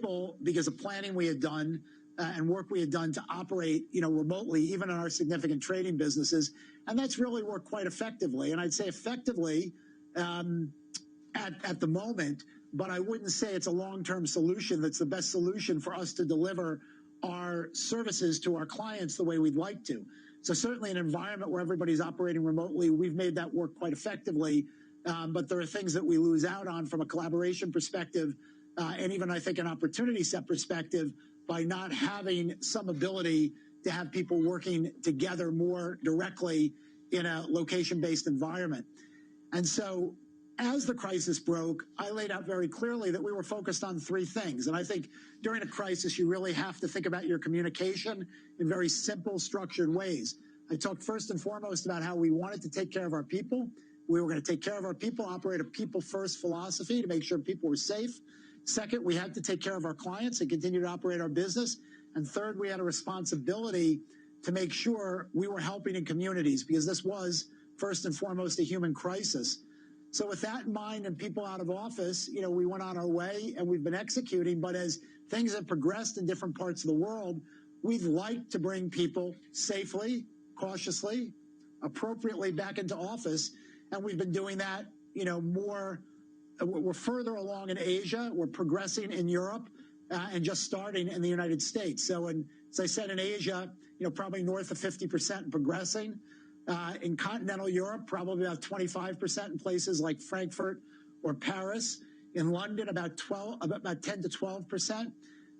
able, because of planning we had done and work we had done to operate, remotely, even in our significant trading businesses. And that's really worked quite effectively. And I'd say effectively at the moment, but I wouldn't say it's a long-term solution that's the best solution for us to deliver our services to our clients the way we'd like to. So certainly an environment where everybody's operating remotely, we've made that work quite effectively. But there are things that we lose out on from a collaboration perspective, and even I think an opportunity set perspective, by not having some ability to have people working together more directly in a location-based environment. And so as the crisis broke, I laid out very clearly that we were focused on three things. And I think during a crisis, you really have to think about your communication in very simple, structured ways. I talked first and foremost about how we wanted to take care of our people. We were going to take care of our people, operate a people-first philosophy to make sure people were safe. Second, we had to take care of our clients and continue to operate our business. And third, we had a responsibility to make sure we were helping in communities, because this was first and foremost a human crisis. So with that in mind and people out of office, we went on our way and we've been executing. But as things have progressed in different parts of the world, we'd like to bring people safely, cautiously, appropriately back into office. And we've been doing that, more. We're further along in Asia. We're progressing in Europe and just starting in the United States. So, as I said, in Asia, probably north of 50% progressing. In continental Europe, probably about 25% in places like Frankfurt or Paris. In London, about 10 to 12%.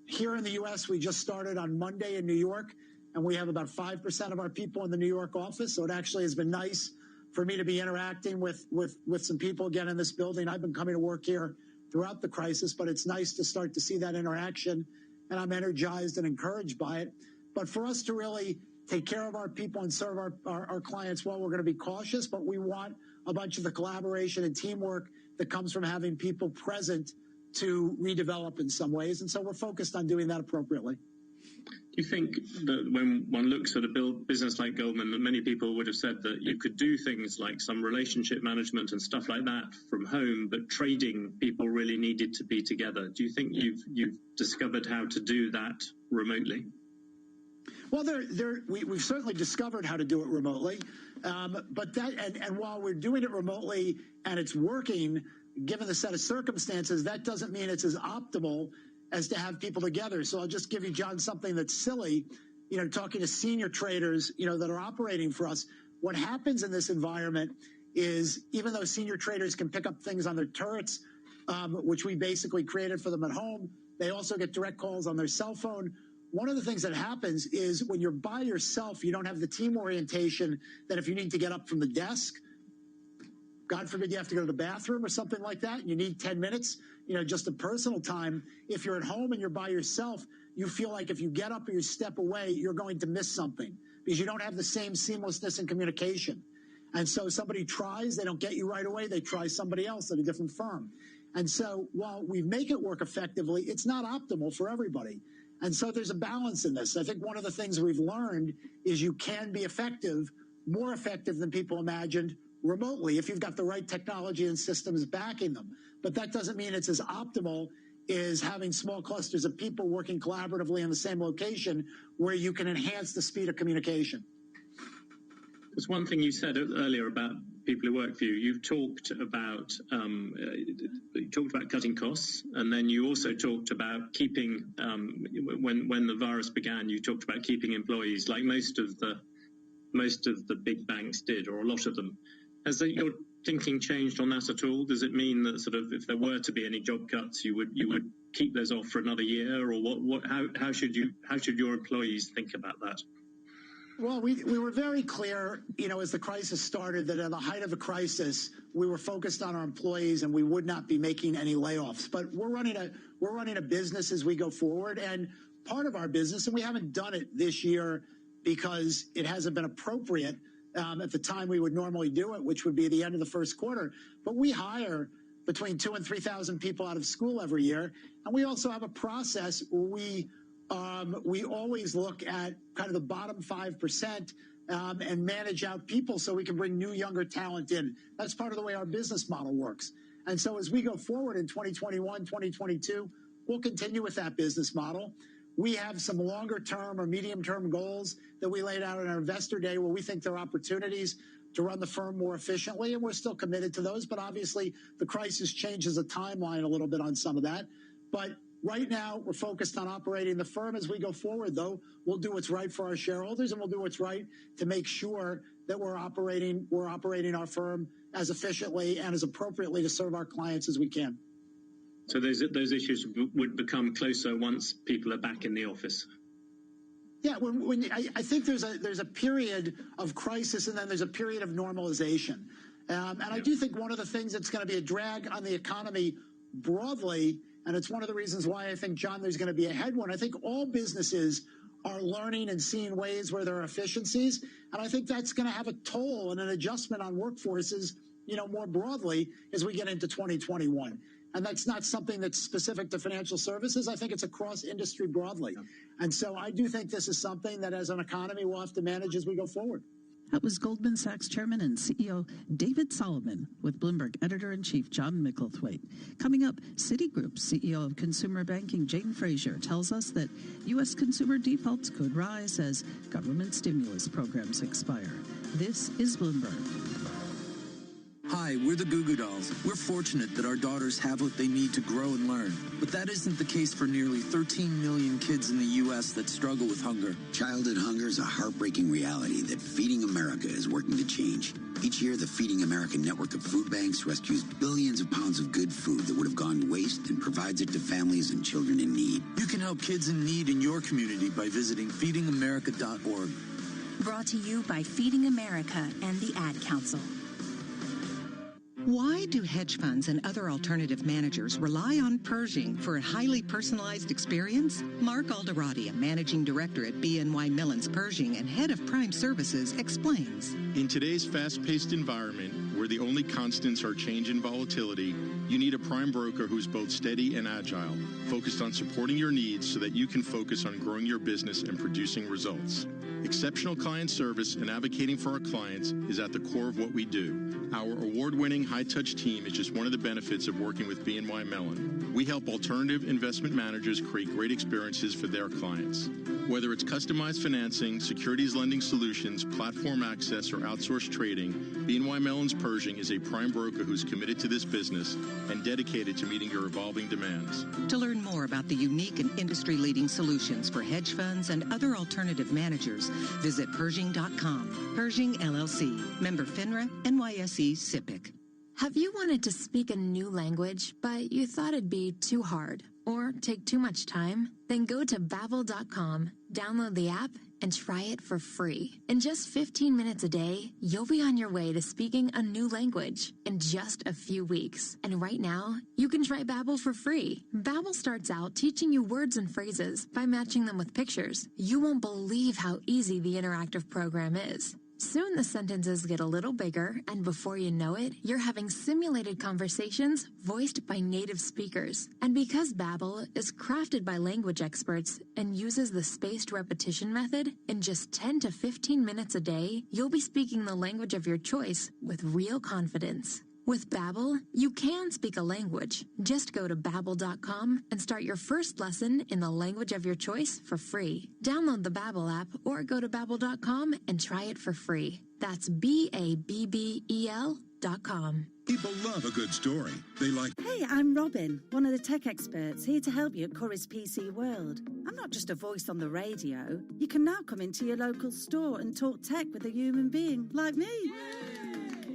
Here in the U.S., we just started on Monday in New York, and we have about 5% of our people in the New York office. So it actually has been nice for me to be interacting with some people again in this building. I've been coming to work here throughout the crisis, but it's nice to start to see that interaction, and I'm energized and encouraged by it. But for us to really take care of our people and serve our clients well, we're going to be cautious, but we want a bunch of the collaboration and teamwork that comes from having people present to redevelop in some ways. And so we're focused on doing that appropriately. Do you think that when one looks at a business like Goldman, that many people would have said that you could do things like some relationship management and stuff like that from home, but trading people really needed to be together? Do you think you've discovered how to do that remotely? Well, we've certainly discovered how to do it remotely, but while we're doing it remotely and it's working, given the set of circumstances, that doesn't mean it's as optimal as to have people together. So I'll just give you, John, something that's silly. Talking to senior traders, that are operating for us, what happens in this environment is, even though senior traders can pick up things on their turrets, which we basically created for them at home, they also get direct calls on their cell phone. One of the things that happens is when you're by yourself, you don't have the team orientation that if you need to get up from the desk, God forbid you have to go to the bathroom or something like that, and you need 10 minutes, just a personal time. If you're at home and you're by yourself, you feel like if you get up or you step away, you're going to miss something because you don't have the same seamlessness in communication. And so somebody tries, they don't get you right away, they try somebody else at a different firm. And so while we make it work effectively, it's not optimal for everybody. And so there's a balance in this. I think one of the things we've learned is you can be effective, more effective than people imagined, remotely if you've got the right technology and systems backing them. But that doesn't mean it's as optimal as having small clusters of people working collaboratively in the same location where you can enhance the speed of communication. There's one thing you said earlier about people who work for you. You talked about cutting costs, and then you also talked about keeping when the virus began. You talked about keeping employees, like most of the big banks did, or a lot of them. Has your thinking changed on that at all? Does it mean that sort of if there were to be any job cuts, you would keep those off for another year, or what? How should your employees think about that? Well, we were very clear, as the crisis started, that at the height of the crisis, we were focused on our employees and we would not be making any layoffs. But we're running a business as we go forward, and part of our business, and we haven't done it this year because it hasn't been appropriate at the time we would normally do it, which would be the end of the first quarter. But we hire between 2,000 and 3,000 people out of school every year, and we also have a process where we always look at kind of the bottom 5% and manage out people so we can bring new, younger talent in. That's part of the way our business model works. And so as we go forward in 2021, 2022, we'll continue with that business model. We have some longer term or medium term goals that we laid out in our investor day where we think there are opportunities to run the firm more efficiently, and we're still committed to those. But obviously, the crisis changes the timeline a little bit on some of that. But right now, we're focused on operating the firm. As we go forward, though, we'll do what's right for our shareholders, and we'll do what's right to make sure that we're operating our firm as efficiently and as appropriately to serve our clients as we can. So those issues would become closer once people are back in the office. Yeah, I think there's a period of crisis and then there's a period of normalization. I do think one of the things that's going to be a drag on the economy broadly, and it's one of the reasons why I think, John, there's going to be a headwind. I think all businesses are learning and seeing ways where there are efficiencies. And I think that's going to have a toll and an adjustment on workforces, more broadly as we get into 2021. And that's not something that's specific to financial services. I think it's across industry broadly. Yeah. And so I do think this is something that as an economy we'll have to manage as we go forward. That was Goldman Sachs Chairman and CEO David Solomon with Bloomberg Editor-in-Chief John Micklethwaite. Coming up, Citigroup CEO of Consumer Banking Jane Fraser tells us that U.S. consumer defaults could rise as government stimulus programs expire. This is Bloomberg. Hi, we're the Goo Goo Dolls. We're fortunate that our daughters have what they need to grow and learn. But that isn't the case for nearly 13 million kids in the U.S. that struggle with hunger. Childhood hunger is a heartbreaking reality that Feeding America is working to change. Each year, the Feeding America network of food banks rescues billions of pounds of good food that would have gone to waste and provides it to families and children in need. You can help kids in need in your community by visiting feedingamerica.org. Brought to you by Feeding America and the Ad Council. Why do hedge funds and other alternative managers rely on Pershing for a highly personalized experience? Mark Alderati, a managing director at BNY Mellon's Pershing and head of Prime Services, explains. In today's fast-paced environment, where the only constants are change and volatility, you need a prime broker who's both steady and agile, focused on supporting your needs so that you can focus on growing your business and producing results. Exceptional client service and advocating for our clients is at the core of what we do. Our award-winning high-touch team is just one of the benefits of working with BNY Mellon. We help alternative investment managers create great experiences for their clients. Whether it's customized financing, securities lending solutions, platform access, or outsourced trading, BNY Mellon's Pershing is a prime broker who's committed to this business and dedicated to meeting your evolving demands. To learn more about the unique and industry-leading solutions for hedge funds and other alternative managers, visit Pershing.com. Pershing, LLC. Member FINRA, NYSE, SIPC. Have you wanted to speak a new language, but you thought it'd be too hard or take too much time? Then go to Babbel.com, download the app, and try it for free. In just 15 minutes a day, you'll be on your way to speaking a new language in just a few weeks. And right now, you can try Babbel for free. Babbel starts out teaching you words and phrases by matching them with pictures. You won't believe how easy the interactive program is. Soon the sentences get a little bigger, and before you know it, you're having simulated conversations voiced by native speakers. And because Babbel is crafted by language experts and uses the spaced repetition method, in just 10 to 15 minutes a day, you'll be speaking the language of your choice with real confidence. With Babbel, you can speak a language. Just go to Babbel.com and start your first lesson in the language of your choice for free. Download the Babbel app or go to Babbel.com and try it for free. That's BABBEL.com. People love a good story. They like... Hey, I'm Robin, one of the tech experts here to help you at Curry's PC World. I'm not just a voice on the radio. You can now come into your local store and talk tech with a human being like me.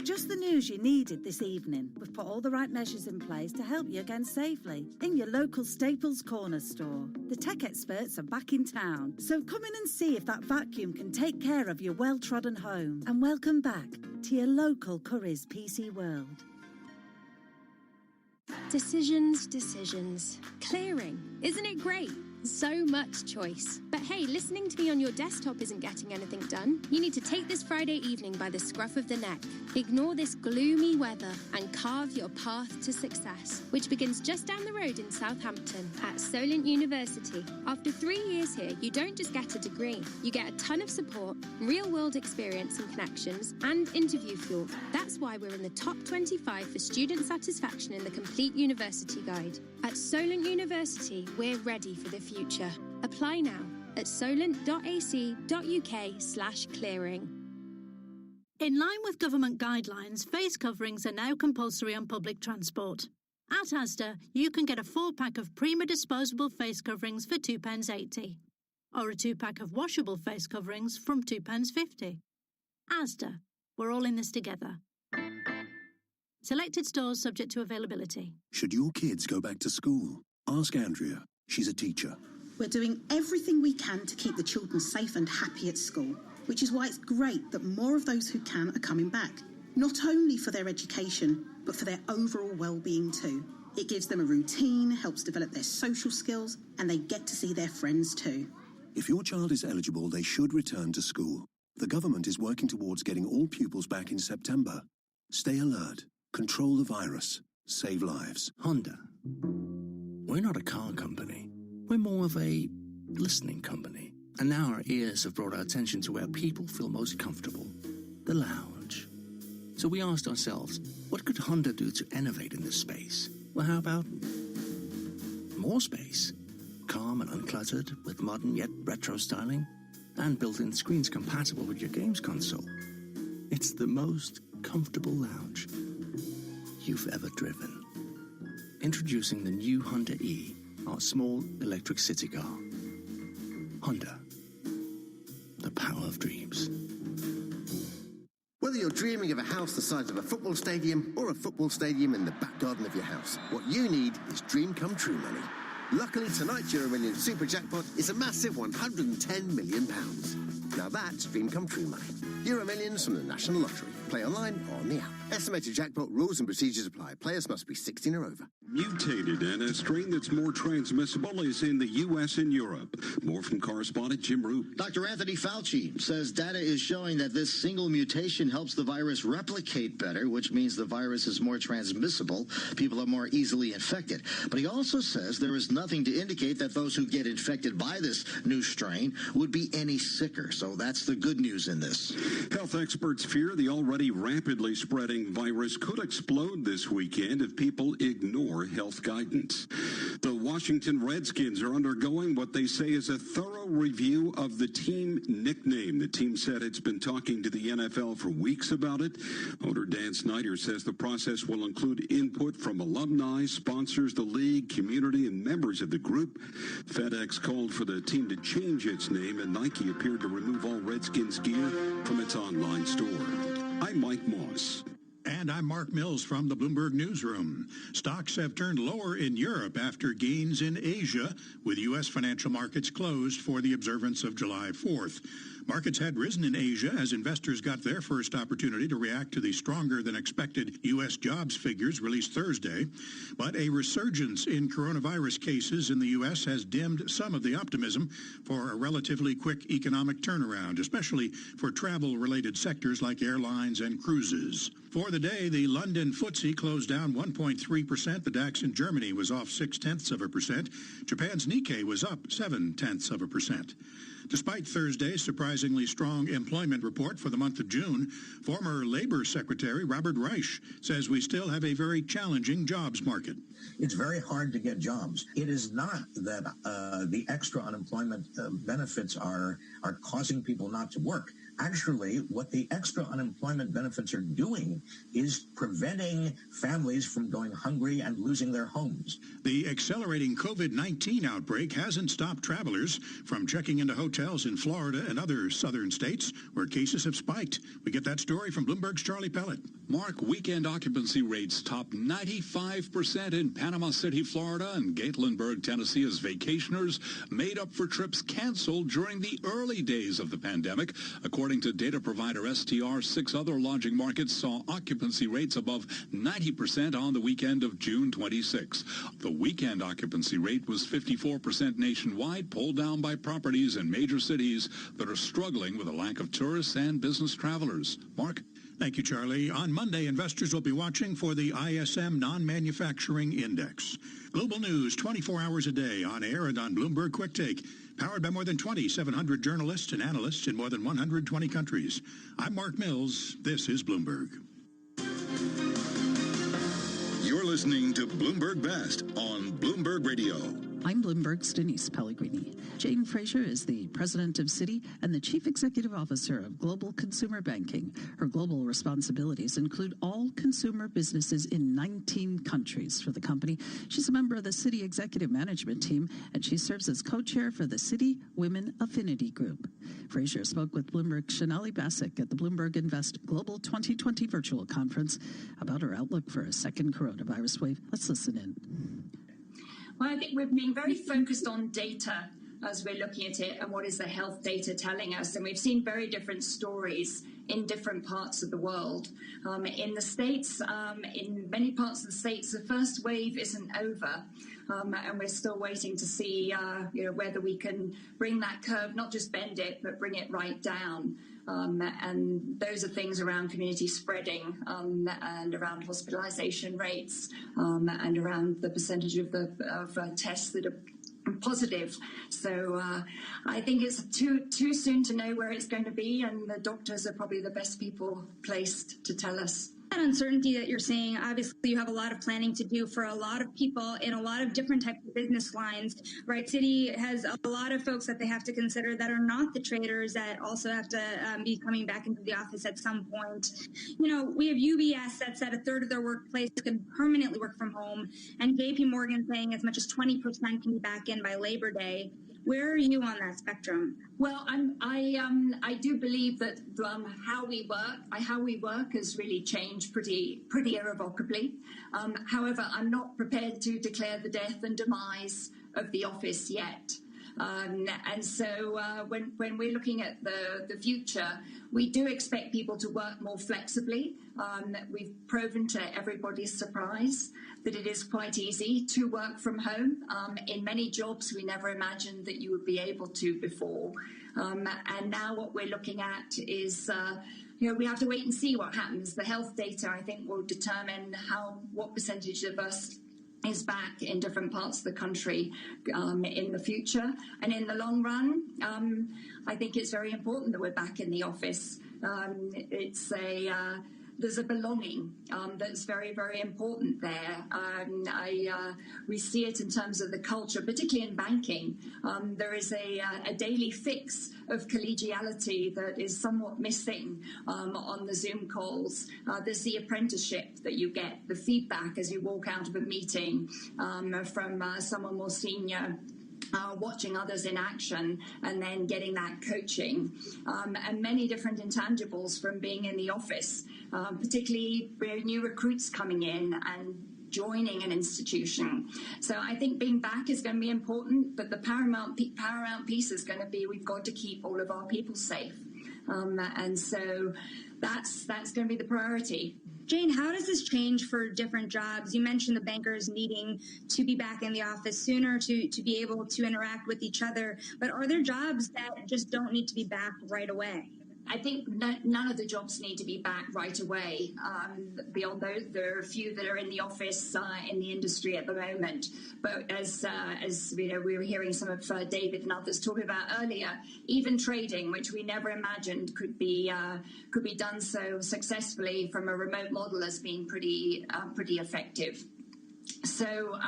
Just the news you needed this evening. We've put all the right measures in place to help you again safely in your local Staples Corner store. The tech experts are back in town, so come in and see if that vacuum can take care of your well-trodden home. And welcome back to your local Curry's PC World. Decisions. Clearing. Isn't it great? So much choice. But hey, listening to me on your desktop isn't getting anything done. You need to take this Friday evening by the scruff of the neck. Ignore this gloomy weather and carve your path to success, which begins just down the road in Southampton at Solent University. After 3 years here, you don't just get a degree. You get a ton of support, real-world experience and connections, and interview fuel. That's why we're in the top 25 for student satisfaction in the Complete University Guide. At Solent University, we're ready for the future. Apply now at solent.ac.uk/clearing. In line with government guidelines, face coverings are now compulsory on public transport. At Asda, you can get a 4-pack of Prima disposable face coverings for £2.80, or a 2-pack of washable face coverings from £2.50. Asda, we're all in this together. Selected stores subject to availability. Should your kids go back to school? Ask Andrea. She's a teacher. We're doing everything we can to keep the children safe and happy at school, which is why it's great that more of those who can are coming back, not only for their education, but for their overall well-being too. It gives them a routine, helps develop their social skills, and they get to see their friends too. If your child is eligible, they should return to school. The government is working towards getting all pupils back in September. Stay alert, control the virus, save lives. Honda. We're not a car company. We're more of a listening company. And now our ears have brought our attention to where people feel most comfortable, the lounge. So we asked ourselves, what could Honda do to innovate in this space? Well, how about more space? Calm and uncluttered, with modern yet retro styling, and built-in screens compatible with your games console. It's the most comfortable lounge you've ever driven. Introducing the new Honda E, our small electric city car. Honda. The power of dreams. Whether you're dreaming of a house the size of a football stadium or a football stadium in the back garden of your house, what you need is dream come true money. Luckily, tonight's Euro Million Super Jackpot is a massive £110 million. Now that's dream come true money. Euro Millions from the National Lottery. Play online or on the app. Estimated jackpot rules and procedures apply. Players must be 16 or over. Mutated, and a strain that's more transmissible is in the U.S. and Europe. More from correspondent Jim Root. Dr. Anthony Fauci says data is showing that this single mutation helps the virus replicate better, which means the virus is more transmissible. People are more easily infected. But he also says there is nothing to indicate that those who get infected by this new strain would be any sicker. So that's the good news in this. Health experts fear the already rapidly spreading virus could explode this weekend if people ignore health guidance. The Washington Redskins are undergoing what they say is a thorough review of the team nickname. The team said it's been talking to the NFL for weeks about it. Owner Dan Snyder says the process will include input from alumni, sponsors, the league, community, and members of the group. FedEx called for the team to change its name, and Nike appeared to remove all Redskins gear from its online store. I'm Mike Moss. And I'm Mark Mills from the Bloomberg Newsroom. Stocks have turned lower in Europe after gains in Asia, with U.S. financial markets closed for the observance of July 4th. Markets had risen in Asia as investors got their first opportunity to react to the stronger-than-expected U.S. jobs figures released Thursday. But a resurgence in coronavirus cases in the U.S. has dimmed some of the optimism for a relatively quick economic turnaround, especially for travel-related sectors like airlines and cruises. For the day, the London FTSE closed down 1.3%. The DAX in Germany was off 0.6%. Japan's Nikkei was up 0.7%. Despite Thursday's surprisingly strong employment report for the month of June, former Labor Secretary Robert Reich says we still have a very challenging jobs market. It's very hard to get jobs. It is not that the extra unemployment benefits are causing people not to work. Actually, what the extra unemployment benefits are doing is preventing families from going hungry and losing their homes. The accelerating COVID-19 outbreak hasn't stopped travelers from checking into hotels in Florida and other other southern states where cases have spiked. We get that story from Bloomberg's Charlie Pellet. Mark, weekend occupancy rates top 95% in Panama City, Florida, and Gatlinburg, Tennessee, as vacationers made up for trips canceled during the early days of the pandemic. According to data provider STR, 6 other lodging markets saw occupancy rates above 90% on the weekend of June 26. The weekend occupancy rate was 54% nationwide, pulled down by properties in major cities that are struggling with a lack of tourists and business travelers. Mark? Thank you, Charlie. On Monday, investors will be watching for the ISM Non-Manufacturing Index. Global news 24 hours a day on air and on Bloomberg Quick Take. Powered by more than 2,700 journalists and analysts in more than 120 countries. I'm Mark Mills. This is Bloomberg. You're listening to Bloomberg Best on Bloomberg Radio. I'm Bloomberg's Denise Pellegrini. Jane Fraser is the president of Citi and the chief executive officer of Global Consumer Banking. Her global responsibilities include all consumer businesses in 19 countries for the company. She's a member of the Citi executive management team, and she serves as co-chair for the Citi Women Affinity Group. Fraser spoke with Bloomberg's Shonali Basak at the Bloomberg Invest Global 2020 virtual conference about her outlook for a second coronavirus wave. Let's listen in. Well, I think we're being very focused on data as we're looking at it and what is the health data telling us. And we've seen very different stories in different parts of the world. In the States, in many parts of the States, the first wave isn't over. And we're still waiting to see whether we can bring that curve, not just bend it, but bring it right down. And those are things around community spreading and around hospitalization rates and around the percentage of tests that are positive. So I think it's too soon to know where it's going to be, and the doctors are probably the best people placed to tell us. That uncertainty that you're seeing, obviously you have a lot of planning to do for a lot of people in a lot of different types of business lines, right? Citi has a lot of folks that they have to consider that are not the traders that also have to be coming back into the office at some point. You know, we have UBS that said a third of their workplace can permanently work from home, and JP Morgan saying as much as 20% can be back in by Labor Day. Where are you on that spectrum? Well, I do believe that how we work has really changed pretty irrevocably. However, I'm not prepared to declare the death and demise of the office yet. And so when we're looking at the future, we do expect people to work more flexibly. We've proven to everybody's surprise that it is quite easy to work from home. In many jobs, we never imagined that you would be able to before. And now what we're looking at is, we have to wait and see what happens. The health data, I think, will determine what percentage of us is back in different parts of the country in the future. And in the long run, I think it's very important that we're back in the office. There's a belonging that's very, very important there. We see it in terms of the culture, particularly in banking. There is a daily fix of collegiality that is somewhat missing on the Zoom calls. There's the apprenticeship that you get, the feedback as you walk out of a meeting from someone more senior. Watching others in action and then getting that coaching and many different intangibles from being in the office, particularly new recruits coming in and joining an institution. So I think being back is going to be important, but the paramount piece is going to be we've got to keep all of our people safe. And so that's going to be the priority. Jane, how does this change for different jobs? You mentioned the bankers needing to be back in the office sooner to be able to interact with each other. But are there jobs that just don't need to be back right away? I think none of the jobs need to be back right away. Beyond those, there are a few that are in the office in the industry at the moment. But as we were hearing some of David and others talking about earlier, even trading, which we never imagined could be done so successfully from a remote model, as being pretty effective. So.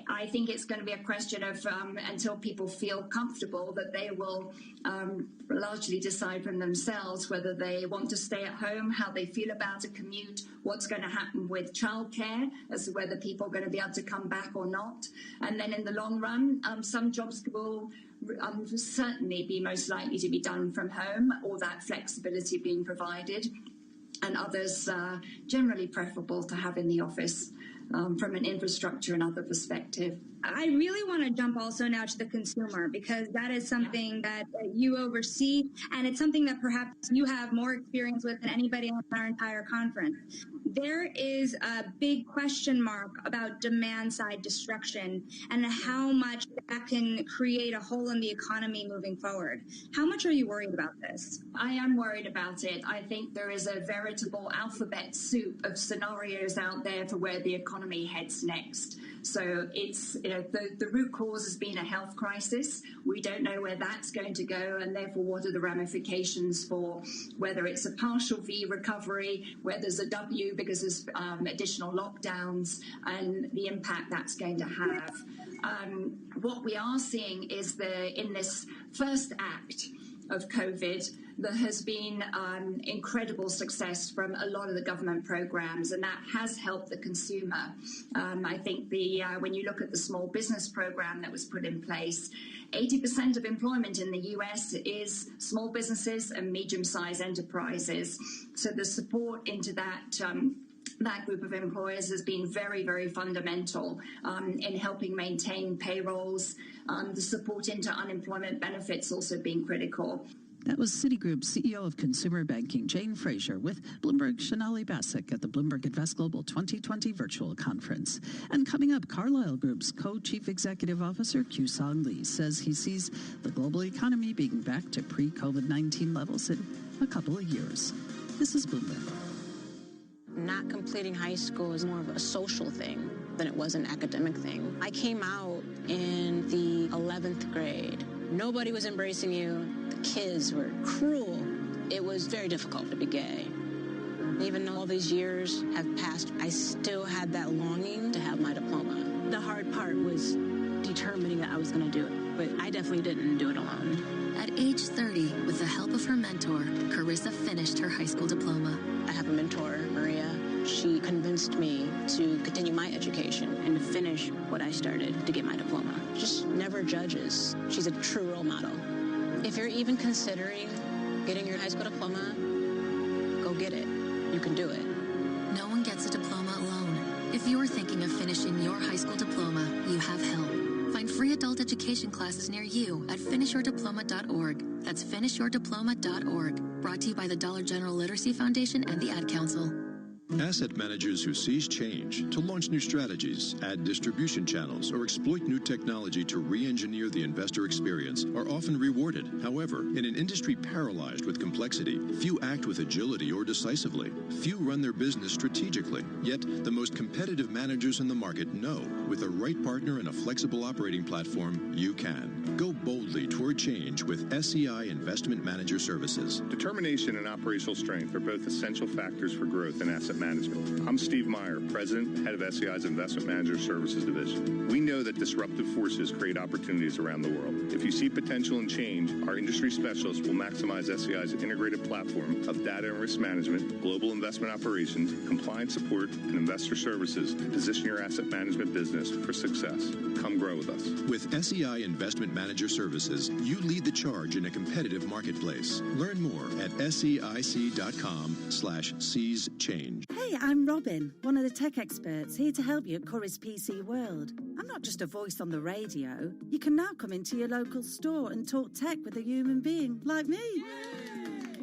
I think it's going to be a question of until people feel comfortable that they will largely decide from themselves whether they want to stay at home, how they feel about a commute, what's going to happen with childcare, as to whether people are going to be able to come back or not. And then in the long run, some jobs will certainly be most likely to be done from home, or that flexibility being provided, and others generally preferable to have in the office from an infrastructure and other perspective. I really want to jump also now to the consumer, because that is something that you oversee, and it's something that perhaps you have more experience with than anybody on our entire conference. There is a big question mark about demand side destruction and how much that can create a hole in the economy moving forward. How much are you worried about this? I am worried about it. I think there is a veritable alphabet soup of scenarios out there for where the economy heads next. So it's the root cause has been a health crisis. We don't know where that's going to go, and therefore what are the ramifications for whether it's a partial V recovery, where there's a W because there's additional lockdowns, and the impact that's going to have. What we are seeing is in this first act of COVID, there has been incredible success from a lot of the government programs, and that has helped the consumer. I think when you look at the small business program that was put in place, 80% of employment in the US is small businesses and medium-sized enterprises. So the support into that group of employers has been very, very fundamental in helping maintain payrolls. The support into unemployment benefits also being critical. That was Citigroup CEO of Consumer Banking, Jane Fraser, with Bloomberg's Shanali Basak at the Bloomberg Invest Global 2020 virtual conference. And coming up, Carlyle Group's co-chief executive officer, Kyu-Song Lee, says he sees the global economy being back to pre-COVID-19 levels in a couple of years. This is Bloomberg. Not completing high school is more of a social thing than it was an academic thing. I came out in the 11th grade. Nobody was embracing you. The kids were cruel. It was very difficult to be gay. Even though all these years have passed, I still had that longing to have my diploma. The hard part was determining that I was going to do it, but I definitely didn't do it alone. At age 30, with the help of her mentor, Carissa finished her high school diploma. I have a mentor, Maria. She convinced me to continue my education and to finish what I started to get my diploma. Just never judges. She's a true role model. If you're even considering getting your high school diploma, go get it. You can do it. No one gets a diploma alone. If you're thinking of finishing your high school diploma, you have help. Find free adult education classes near you at finishyourdiploma.org. That's finishyourdiploma.org. Brought to you by the Dollar General Literacy Foundation and the Ad Council. Asset managers who seize change to launch new strategies, add distribution channels, or exploit new technology to re-engineer the investor experience are often rewarded. However, in an industry paralyzed with complexity, few act with agility or decisively. Few run their business strategically. Yet, the most competitive managers in the market know, with the right partner and a flexible operating platform, you can. Go boldly toward change with SEI Investment Manager Services. Determination and operational strength are both essential factors for growth in asset management. I'm Steve Meyer, President and Head of SEI's Investment Manager Services Division. We know that disruptive forces create opportunities around the world. If you see potential in change, our industry specialists will maximize SEI's integrated platform of data and risk management, global investment operations, compliance support, and investor services to position your asset management business for success. Come grow with us. With SEI Investment Manager Services, you lead the charge in a competitive marketplace. Learn more at SEIC.com/seize change. Hey, I'm Robin, one of the tech experts here to help you at Curry's PC World. I'm not just a voice on the radio. You can now come into your local store and talk tech with a human being like me.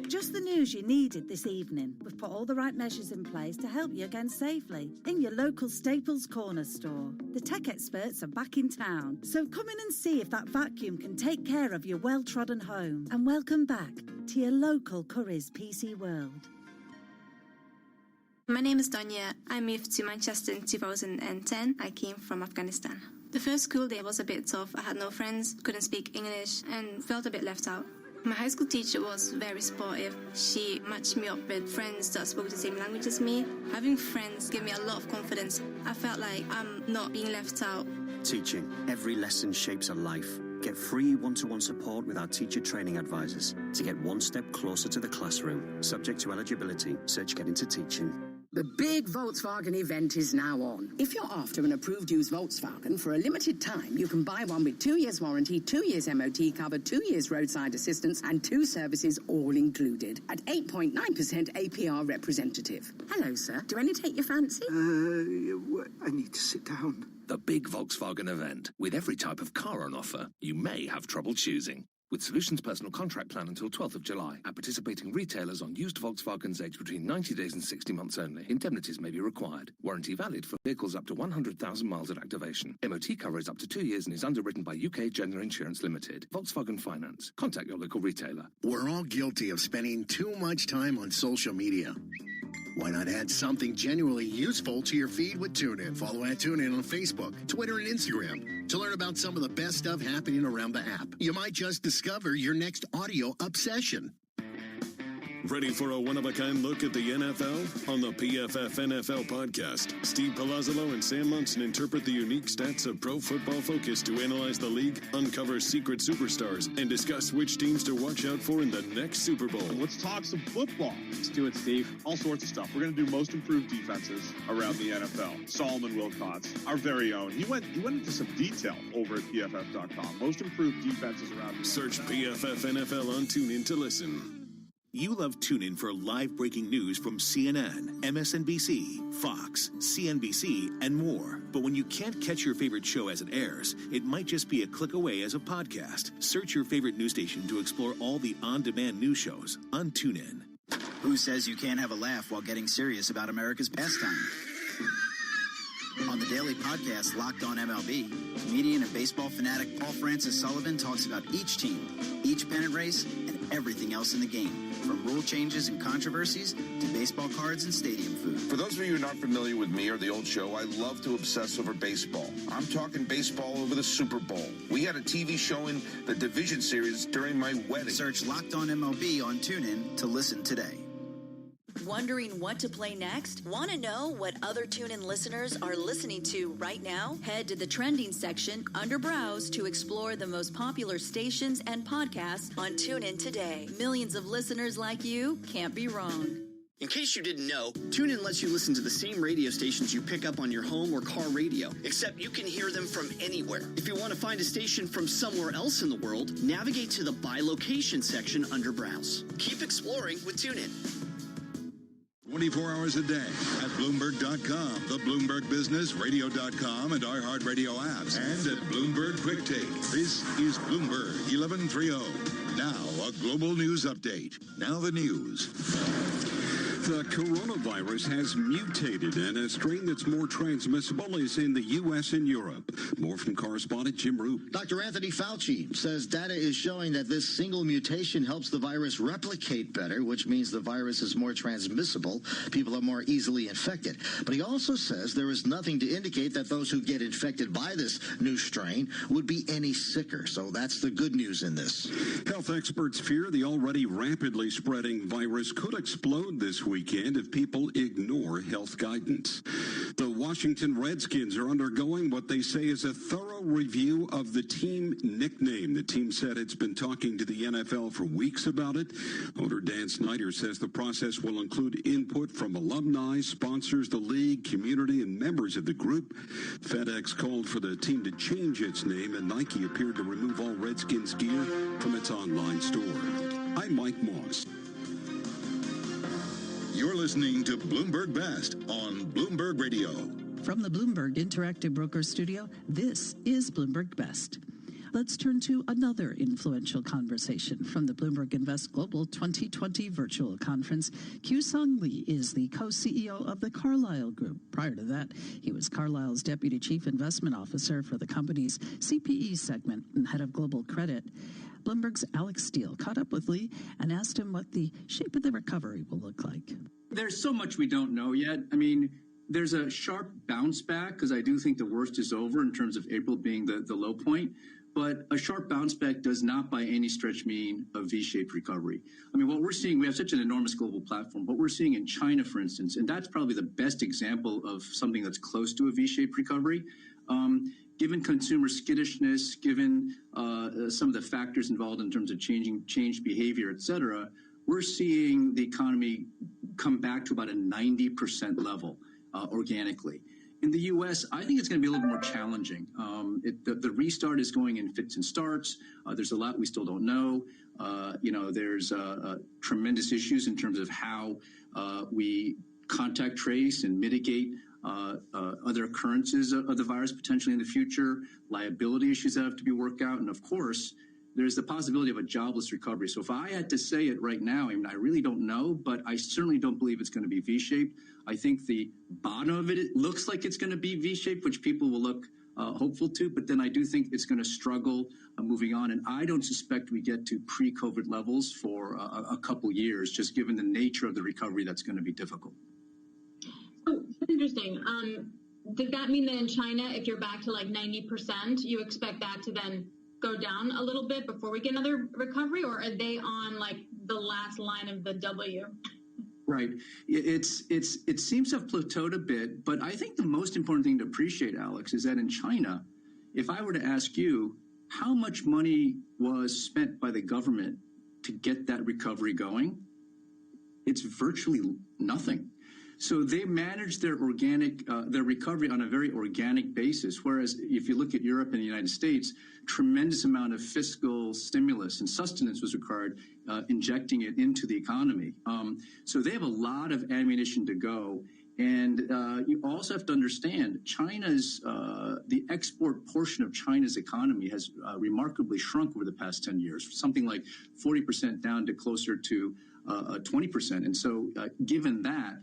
Just the news you needed this evening. We've put all the right measures in place to help you again safely in your local Staples Corner store. The tech experts are back in town, so come in and see if that vacuum can take care of your well-trodden home. And welcome back to your local Curry's PC World. My name is Donya. I moved to Manchester in 2010. I came from Afghanistan. The first school day was a bit tough. I had no friends, couldn't speak English, and felt a bit left out. My high school teacher was very supportive. She matched me up with friends that spoke the same language as me. Having friends gave me a lot of confidence. I felt like I'm not being left out Teaching. Every lesson shapes a life. Get free one-to-one support with our teacher training advisors to get one step closer to the classroom. Subject to eligibility. Search Get Into Teaching. The big Volkswagen event is now on. If you're after an approved used Volkswagen, for a limited time, you can buy one with 2 years warranty, 2 years MOT cover, 2 years roadside assistance, and 2 services all included at 8.9% APR representative. Hello, sir. Do any take your fancy? I need to sit down. The big Volkswagen event. With every type of car on offer, you may have trouble choosing. With Solutions Personal Contract Plan until 12th of July at participating retailers on used Volkswagens aged between 90 days and 60 months only. Indemnities may be required. Warranty valid for vehicles up to 100,000 miles at activation. MOT cover is up to 2 years and is underwritten by UK General Insurance Limited. Volkswagen Finance. Contact your local retailer. We're all guilty of spending too much time on social media. Why not add something genuinely useful to your feed with TuneIn? Follow @TuneIn on Facebook, Twitter, and Instagram to learn about some of the best stuff happening around the app. You might just discover your next audio obsession. Ready for a one-of-a-kind look at the NFL? On the PFF NFL podcast, Steve Palazzolo and Sam Munson interpret the unique stats of Pro Football Focus to analyze the league, uncover secret superstars, and discuss which teams to watch out for in the next Super Bowl. Let's talk some football. Let's do it, Steve. All sorts of stuff. We're going to do most improved defenses around the NFL. Solomon Wilcots, our very own. He went into some detail over at PFF.com. Most improved defenses around the NFL. Search PFF NFL on TuneIn to listen. You love TuneIn for live-breaking news from CNN, MSNBC, Fox, CNBC, and more. But when you can't catch your favorite show as it airs, it might just be a click away as a podcast. Search your favorite news station to explore all the on-demand news shows on TuneIn. Who says you can't have a laugh while getting serious about America's pastime? On the daily podcast Locked On MLB, comedian and baseball fanatic Paul Francis Sullivan talks about each team, each pennant race, and everything else in the game. From rule changes and controversies to baseball cards and stadium food. For those of you who are not familiar with me or the old show, I love to obsess over baseball. I'm talking baseball over the Super Bowl. We had a TV showing the division series during my wedding. Search Locked On MLB on TuneIn to listen today. Wondering what to play next? Want to know what other TuneIn listeners are listening to right now? Head to the trending section under Browse to explore the most popular stations and podcasts on TuneIn today. Millions of listeners like you can't be wrong. In case you didn't know, TuneIn lets you listen to the same radio stations you pick up on your home or car radio, except you can hear them from anywhere. If you want to find a station from somewhere else in the world, navigate to the By Location section under Browse. Keep exploring with TuneIn. 24 hours a day at Bloomberg.com, the Bloomberg Business, Radio.com, and iHeartRadio apps, and at Bloomberg Quick Take. This is Bloomberg 1130. Now, a global news update. Now the news. The coronavirus has mutated, and a strain that's more transmissible is in the U.S. and Europe. More from correspondent Jim Roop. Dr. Anthony Fauci says data is showing that this single mutation helps the virus replicate better, which means the virus is more transmissible. People are more easily infected. But he also says there is nothing to indicate that those who get infected by this new strain would be any sicker. So that's the good news in this. Health experts fear the already rapidly spreading virus could explode this weekend if people ignore health guidance. The Washington Redskins are undergoing what they say is a thorough review of the team nickname. The team said it's been talking to the NFL for weeks about it. Owner Dan Snyder says the process will include input from alumni, sponsors, the league, community, and members of the group. FedEx called for the team to change its name, and Nike appeared to remove all Redskins gear from its online store. I'm Mike Moss. You're listening to Bloomberg Best on Bloomberg Radio. From the Bloomberg Interactive Broker Studio, this is Bloomberg Best. Let's turn to another influential conversation from the Bloomberg Invest Global 2020 virtual conference. Kyu-Sung Lee is the co-CEO of the Carlyle Group. Prior to that, he was Carlyle's Deputy Chief Investment Officer for the company's CPE segment and head of global credit. Bloomberg's Alex Steele caught up with Lee and asked him what the shape of the recovery will look like. There's so much we don't know yet. I mean, there's a sharp bounce back because I do think the worst is over in terms of April being the low point. But a sharp bounce back does not by any stretch mean a V-shaped recovery. I mean, what we're seeing, we have such an enormous global platform. What we're seeing in China, for instance, and that's probably the best example of something that's close to a V-shaped recovery, given consumer skittishness, given some of the factors involved in terms of changed behavior, et cetera, we're seeing the economy come back to about a 90% level organically. In the U.S., I think it's going to be a little more challenging. The restart is going in fits and starts. There's a lot we still don't know. There's tremendous issues in terms of how we contact trace and mitigate other occurrences of the virus potentially in the future, liability issues that have to be worked out, and of course, there's the possibility of a jobless recovery. So if I had to say it right now, I mean, I really don't know, but I certainly don't believe it's going to be V-shaped. I think the bottom of it looks like it's going to be V-shaped, which people will look hopeful to, but then I do think it's going to struggle moving on. And I don't suspect we get to pre-COVID levels for a couple years, just given the nature of the recovery that's going to be difficult. So that's interesting. Does that mean that in China, if you're back to like 90%, you expect that to then go down a little bit before we get another recovery, or are they on like the last line of the W? Right. It seems to have plateaued a bit, but I think the most important thing to appreciate, Alex, is that in China, if I were to ask you how much money was spent by the government to get that recovery going, it's virtually nothing. So they managed their recovery on a very organic basis, whereas if you look at Europe and the United States, tremendous amount of fiscal stimulus and sustenance was required, injecting it into the economy. So they have a lot of ammunition to go. And you also have to understand China's, the export portion of China's economy has remarkably shrunk over the past 10 years, something like 40% down to closer to 20%. And so given that,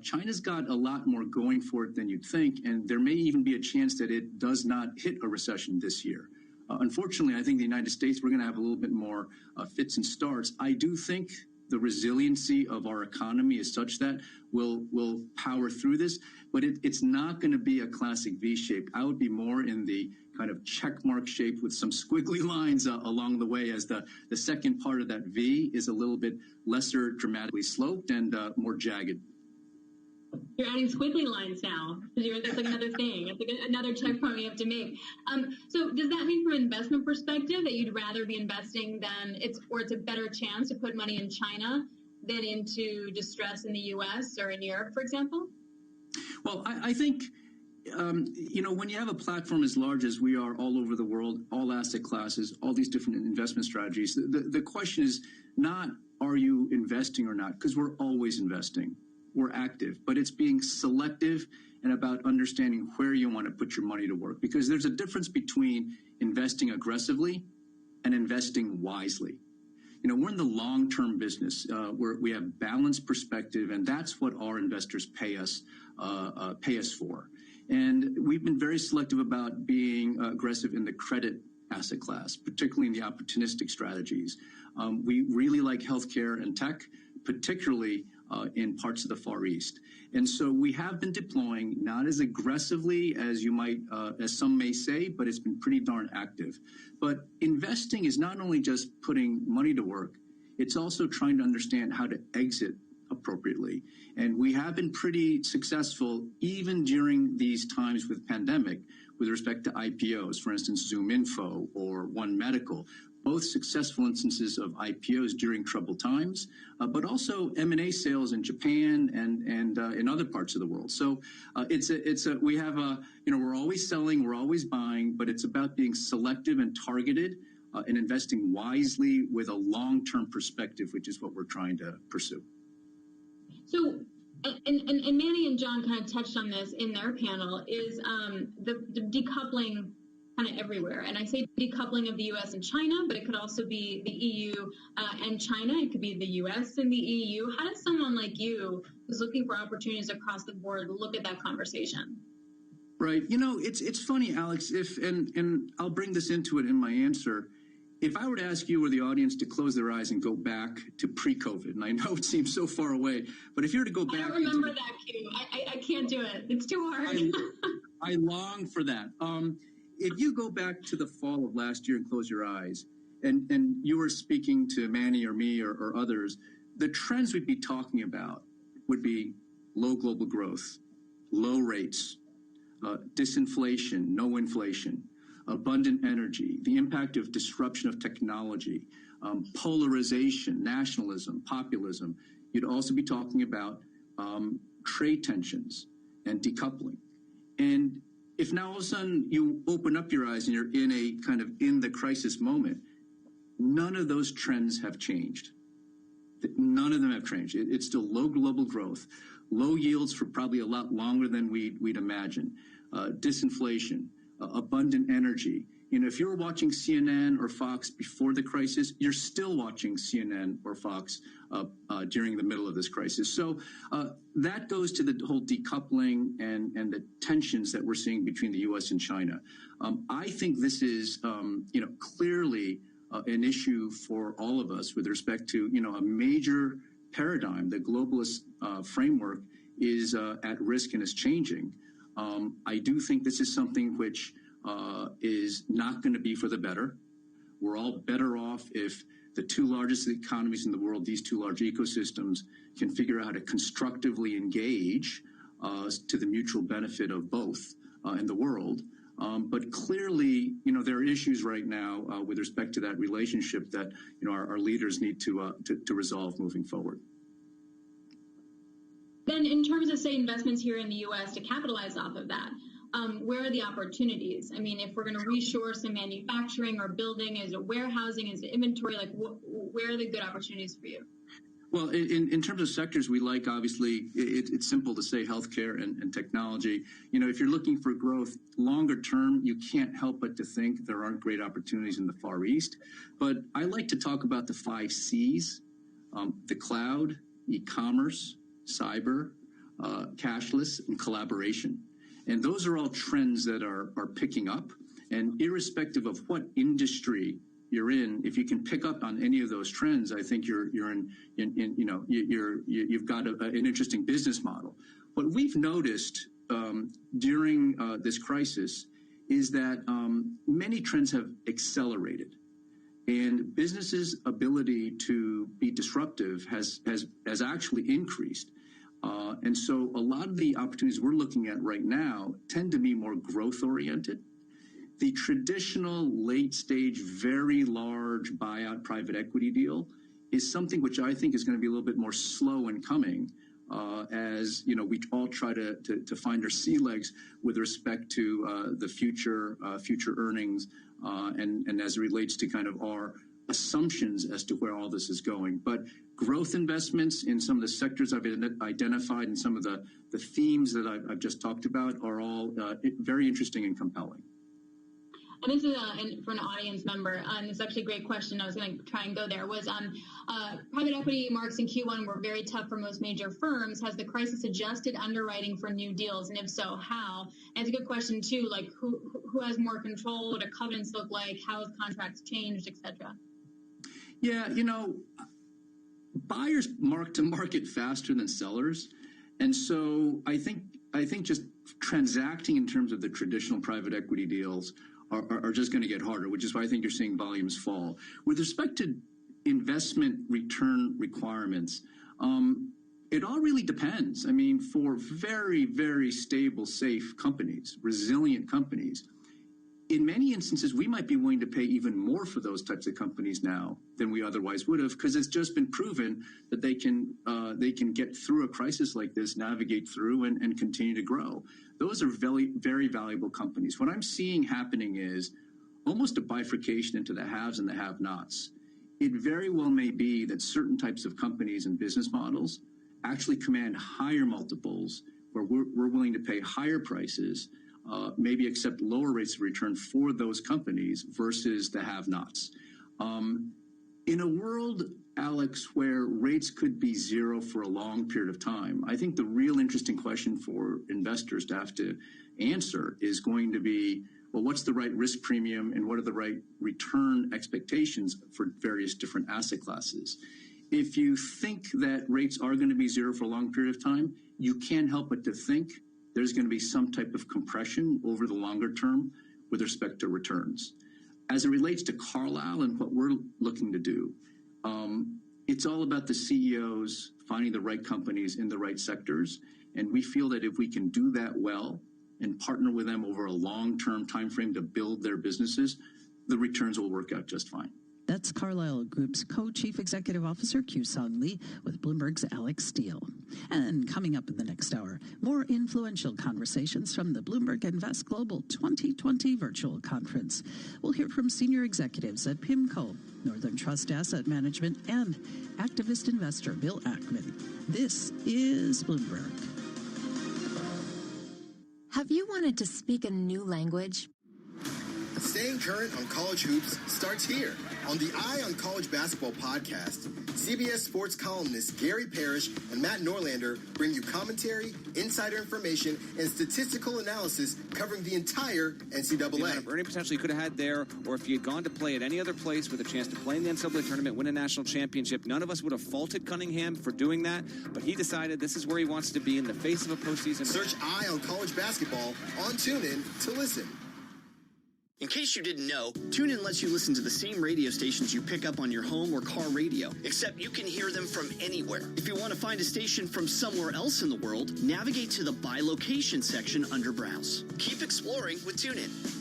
China's got a lot more going for it than you'd think, and there may even be a chance that it does not hit a recession this year. Unfortunately, I think the United States, we're going to have a little bit more fits and starts. I do think the resiliency of our economy is such that we'll power through this, but it's not going to be a classic V shape. I would be more in the kind of check mark shape with some squiggly lines along the way, as the second part of that V is a little bit lesser dramatically sloped and more jagged. You're adding squiggly lines now. That's like another thing. It's like another checkpoint you have to make. So does that mean from an investment perspective that you'd rather be investing it's a better chance to put money in China than into distress in the U.S. or in Europe, for example? Well, I think, when you have a platform as large as we are all over the world, all asset classes, all these different investment strategies, the question is not, are you investing or not? Because we're always investing. We're active, but it's being selective and about understanding where you want to put your money to work, because there's a difference between investing aggressively and investing wisely. We're in the long-term business where we have balanced perspective, and that's what our investors pay us for. And we've been very selective about being aggressive in the credit asset class, particularly in the opportunistic strategies. We really like healthcare and tech, particularly in parts of the Far East. And so we have been deploying not as aggressively as as some may say, but it's been pretty darn active. But investing is not only just putting money to work, it's also trying to understand how to exit appropriately. And we have been pretty successful even during these times with pandemic with respect to IPOs, for instance, ZoomInfo or One Medical. Both successful instances of IPOs during troubled times, but also M&A sales in Japan and in other parts of the world. So we have we're always selling, we're always buying, but it's about being selective and targeted and investing wisely with a long-term perspective, which is what we're trying to pursue. So, and Manny and John kind of touched on this in their panel, is the decoupling kind of everywhere. And I say decoupling of the U.S. and China, but it could also be the EU and China. It could be the U.S. and the EU. How does someone like you, who's looking for opportunities across the board, look at that conversation? Right. It's funny, Alex, and I'll bring this into it in my answer. If I were to ask you or the audience to close their eyes and go back to pre-COVID, and I know it seems so far away, but if you were to go back... I don't remember that, Q. I can't do it. It's too hard. I long for that. If you go back to the fall of last year and close your eyes, and you were speaking to Manny or me or others, the trends we'd be talking about would be low global growth, low rates, disinflation, no inflation, abundant energy, the impact of disruption of technology, polarization, nationalism, populism. You'd also be talking about trade tensions and decoupling. And if now all of a sudden you open up your eyes and you're in a kind of in the crisis moment, none of those trends have changed. None of them have changed. It's still low global growth, low yields for probably a lot longer than we'd imagine, disinflation, abundant energy. You know, if you were watching CNN or Fox before the crisis, you're still watching CNN or Fox during the middle of this crisis. So that goes to the whole decoupling and the tensions that we're seeing between the U.S. and China. I think this is, clearly an issue for all of us with respect to, a major paradigm. The globalist framework is at risk and is changing. I do think this is something which is not going to be for the better. We're all better off if the two largest economies in the world, these two large ecosystems, can figure out how to constructively engage to the mutual benefit of both in the world. But clearly, there are issues right now with respect to that relationship that, our leaders need to resolve moving forward. Then in terms of, say, investments here in the U.S. to capitalize off of that, where are the opportunities? I mean, if we're going to reshore some manufacturing or building, is it warehousing, is it inventory? Like, where are the good opportunities for you? Well, in terms of sectors we like, obviously, it's simple to say healthcare and technology. If you're looking for growth longer term, you can't help but to think there aren't great opportunities in the Far East. But I like to talk about the 5 C's, the cloud, e-commerce, cyber, cashless, and collaboration. And those are all trends that are picking up. And irrespective of what industry you're in, if you can pick up on any of those trends, I think you've got an interesting business model. What we've noticed during this crisis is that many trends have accelerated, and businesses' ability to be disruptive has actually increased. And so a lot of the opportunities we're looking at right now tend to be more growth-oriented. The traditional late-stage, very large buyout private equity deal is something which I think is going to be a little bit more slow in coming as, we all try to find our sea legs with respect to the future earnings and as it relates to kind of our assumptions as to where all this is going. But growth investments in some of the sectors I've identified and some of the themes that I've just talked about are all very interesting and compelling. And this is for an audience member, and it's actually a great question. I was going to try and go there. Was private equity marks in Q1 were very tough for most major firms. Has the crisis adjusted underwriting for new deals, and if so, how? And it's a good question too. Like who has more control? What do covenants look like? How have contracts changed, etc.? Yeah, buyers mark to market faster than sellers, and so I think just transacting in terms of the traditional private equity deals are just going to get harder, which is why I think you're seeing volumes fall. With respect to investment return requirements, it all really depends. I mean, for very, very stable, safe companies, resilient companies, in many instances, we might be willing to pay even more for those types of companies now than we otherwise would have, because it's just been proven that they can get through a crisis like this, navigate through, and continue to grow. Those are very, very valuable companies. What I'm seeing happening is almost a bifurcation into the haves and the have-nots. It very well may be that certain types of companies and business models actually command higher multiples, where we're willing to pay higher prices, maybe accept lower rates of return for those companies versus the have-nots. In a world, Alex, where rates could be zero for a long period of time, I think the real interesting question for investors to have to answer is going to be, well, what's the right risk premium and what are the right return expectations for various different asset classes? If you think that rates are going to be zero for a long period of time, you can't help but to think there's going to be some type of compression over the longer term with respect to returns. As it relates to Carlyle and what we're looking to do, it's all about the CEOs finding the right companies in the right sectors. And we feel that if we can do that well, and partner with them over a long-term time frame to build their businesses, the returns will work out just fine. That's Carlyle Group's co-chief executive officer, Kyu-Sung Lee, with Bloomberg's Alex Steele. And coming up in the next hour, more influential conversations from the Bloomberg Invest Global 2020 virtual conference. We'll hear from senior executives at PIMCO, Northern Trust Asset Management, and activist investor Bill Ackman. This is Bloomberg. Have you wanted to speak a new language? Staying current on college hoops starts here. On the Eye on College Basketball podcast, CBS sports columnists Gary Parrish and Matt Norlander bring you commentary, insider information, and statistical analysis covering the entire NCAA. The amount of earning potential you could have had there, or if you had gone to play at any other place with a chance to play in the NCAA tournament, win a national championship, none of us would have faulted Cunningham for doing that, but he decided this is where he wants to be in the face of a postseason. Search Eye on College Basketball on TuneIn to listen. In case you didn't know, TuneIn lets you listen to the same radio stations you pick up on your home or car radio, except you can hear them from anywhere. If you want to find a station from somewhere else in the world, navigate to the By Location section under Browse. Keep exploring with TuneIn.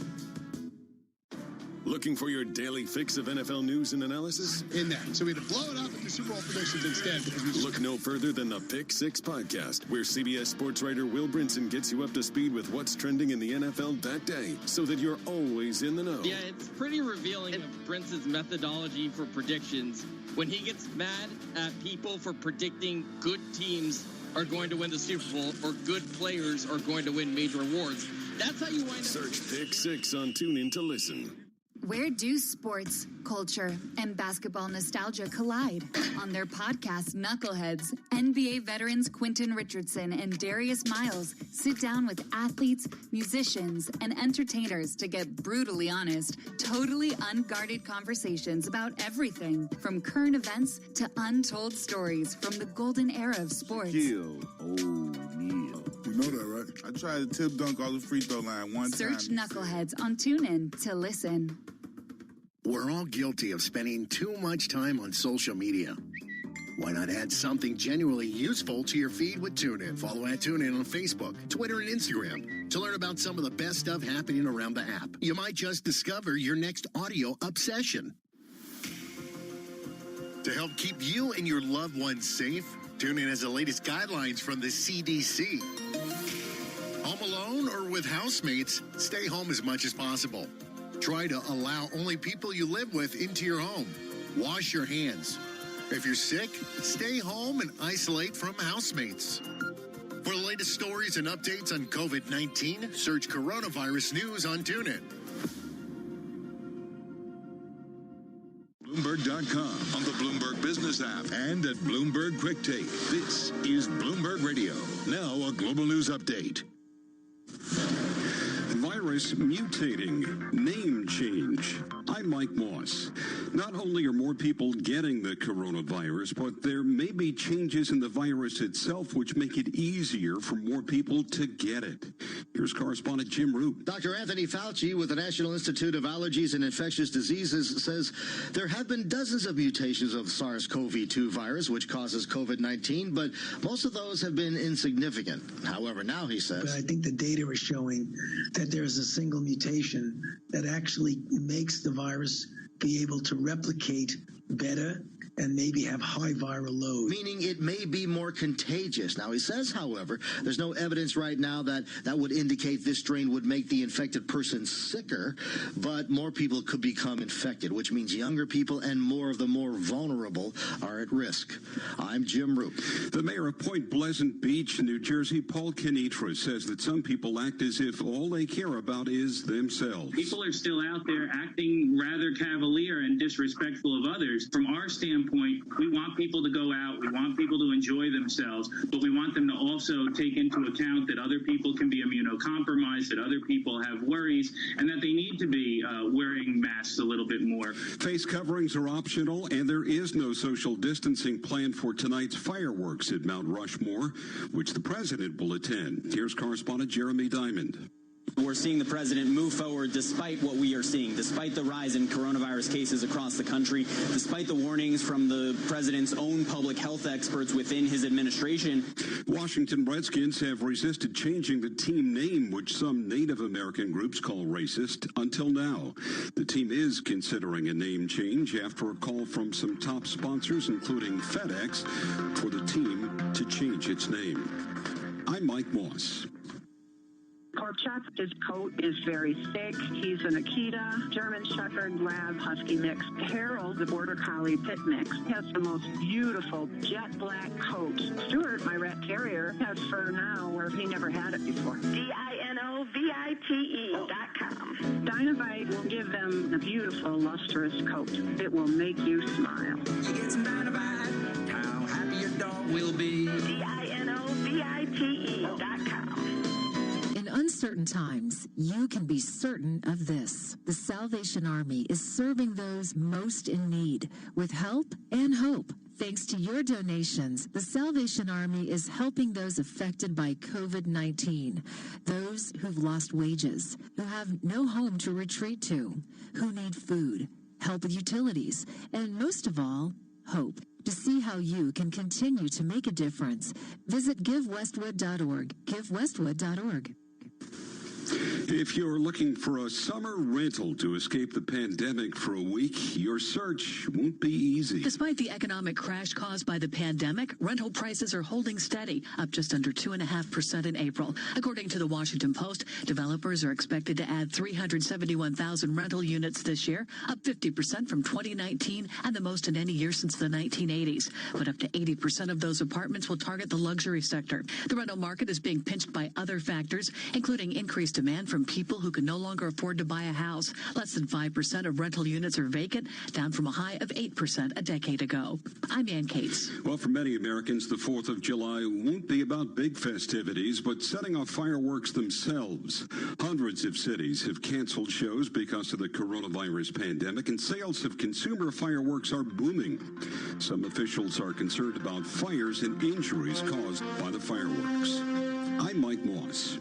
Looking for your daily fix of NFL news and analysis? In that. So we had to blow it up and do Super Bowl predictions instead. Look no further than the Pick Six podcast, where CBS sports writer Will Brinson gets you up to speed with what's trending in the NFL that day, so that you're always in the know. Yeah, it's pretty revealing of Brinson's methodology for predictions. When he gets mad at people for predicting good teams are going to win the Super Bowl or good players are going to win major awards, that's how you wind up. Search Pick Six on TuneIn to listen. Where do sports, culture, and basketball nostalgia collide? On their podcast, Knuckleheads, NBA veterans Quentin Richardson and Darius Miles sit down with athletes, musicians, and entertainers to get brutally honest, totally unguarded conversations about everything, from current events to untold stories from the golden era of sports. Kill O'Neal. You know that, right? I tried to tip dunk all the free throw line one time. Search Knuckleheads on TuneIn to listen. We're all guilty of spending too much time on social media. Why not add something genuinely useful to your feed with TuneIn? Follow TuneIn on Facebook, Twitter, and Instagram to learn about some of the best stuff happening around the app. You might just discover your next audio obsession. To help keep you and your loved ones safe, TuneIn has the latest guidelines from the CDC. Home alone or with housemates, stay home as much as possible. Try to allow only people you live with into your home. Wash your hands. If you're sick, stay home and isolate from housemates. For the latest stories and updates on COVID-19, search Coronavirus News on TuneIn. Bloomberg.com, on the Bloomberg Business app, and at Bloomberg Quick Take. This is Bloomberg Radio. Now a global news update. Virus mutating, name change. I'm Mike Moss. Not only are more people getting the coronavirus, but there may be changes in the virus itself which make it easier for more people to get it. Here's correspondent Jim Root. Dr. Anthony Fauci with the National Institute of Allergies and Infectious Diseases says there have been dozens of mutations of SARS-CoV-2 virus, which causes COVID-19, but most of those have been insignificant. However, now he says... But I think the data is showing that there's a single mutation that actually makes the virus be able to replicate better and maybe have high viral load. Meaning it may be more contagious. Now, he says, however, there's no evidence right now that would indicate this strain would make the infected person sicker, but more people could become infected, which means younger people and more of the more vulnerable are at risk. I'm Jim Roop. The mayor of Point Pleasant Beach, New Jersey, Paul Kenitra, says that some people act as if all they care about is themselves. People are still out there acting rather cavalier and disrespectful of others. From our standpoint, we want people to go out, we want people to enjoy themselves, but we want them to also take into account that other people can be immunocompromised, that other people have worries, and that they need to be wearing masks a little bit more. Face coverings are optional, and there is no social distancing planned for tonight's fireworks at Mount Rushmore, which the president will attend. Here's correspondent Jeremy Diamond. We're seeing the president move forward despite what we are seeing, despite the rise in coronavirus cases across the country, despite the warnings from the president's own public health experts within his administration. Washington Redskins have resisted changing the team name, which some Native American groups call racist, until now. The team is considering a name change after a call from some top sponsors, including FedEx, for the team to change its name. I'm Mike Moss. Porkchop, his coat is very thick. He's an Akita, German Shepherd, Lab, Husky mix. Harold, the Border Collie Pit mix, has the most beautiful jet black coat. Stuart, my rat terrier, has fur now where he never had it before. DINOVITE.com. Dinovite will give them a beautiful, lustrous coat. It will make you smile. You get some Dinovite, how happy your dog will be. DINOVITE.com. In uncertain times, you can be certain of this. The Salvation Army is serving those most in need with help and hope. Thanks to your donations, the Salvation Army is helping those affected by COVID-19, those who've lost wages, who have no home to retreat to, who need food, help with utilities, and most of all, hope. To see how you can continue to make a difference, visit GiveWestwood.org. GiveWestwood.org. If you're looking for a summer rental to escape the pandemic for a week, your search won't be easy. Despite the economic crash caused by the pandemic, rental prices are holding steady, up just under 2.5% in April. According to the Washington Post, developers are expected to add 371,000 rental units this year, up 50% from 2019 and the most in any year since the 1980s. But up to 80% of those apartments will target the luxury sector. The rental market is being pinched by other factors, including increased demand from people who can no longer afford to buy a house. Less than 5% of rental units are vacant, down from a high of 8% a decade ago. I'm Ann Cates. Well, for many Americans, the 4th of July won't be about big festivities, but setting off fireworks themselves. Hundreds of cities have canceled shows because of the coronavirus pandemic, and sales of consumer fireworks are booming. Some officials are concerned about fires and injuries caused by the fireworks. I'm Mike Moss.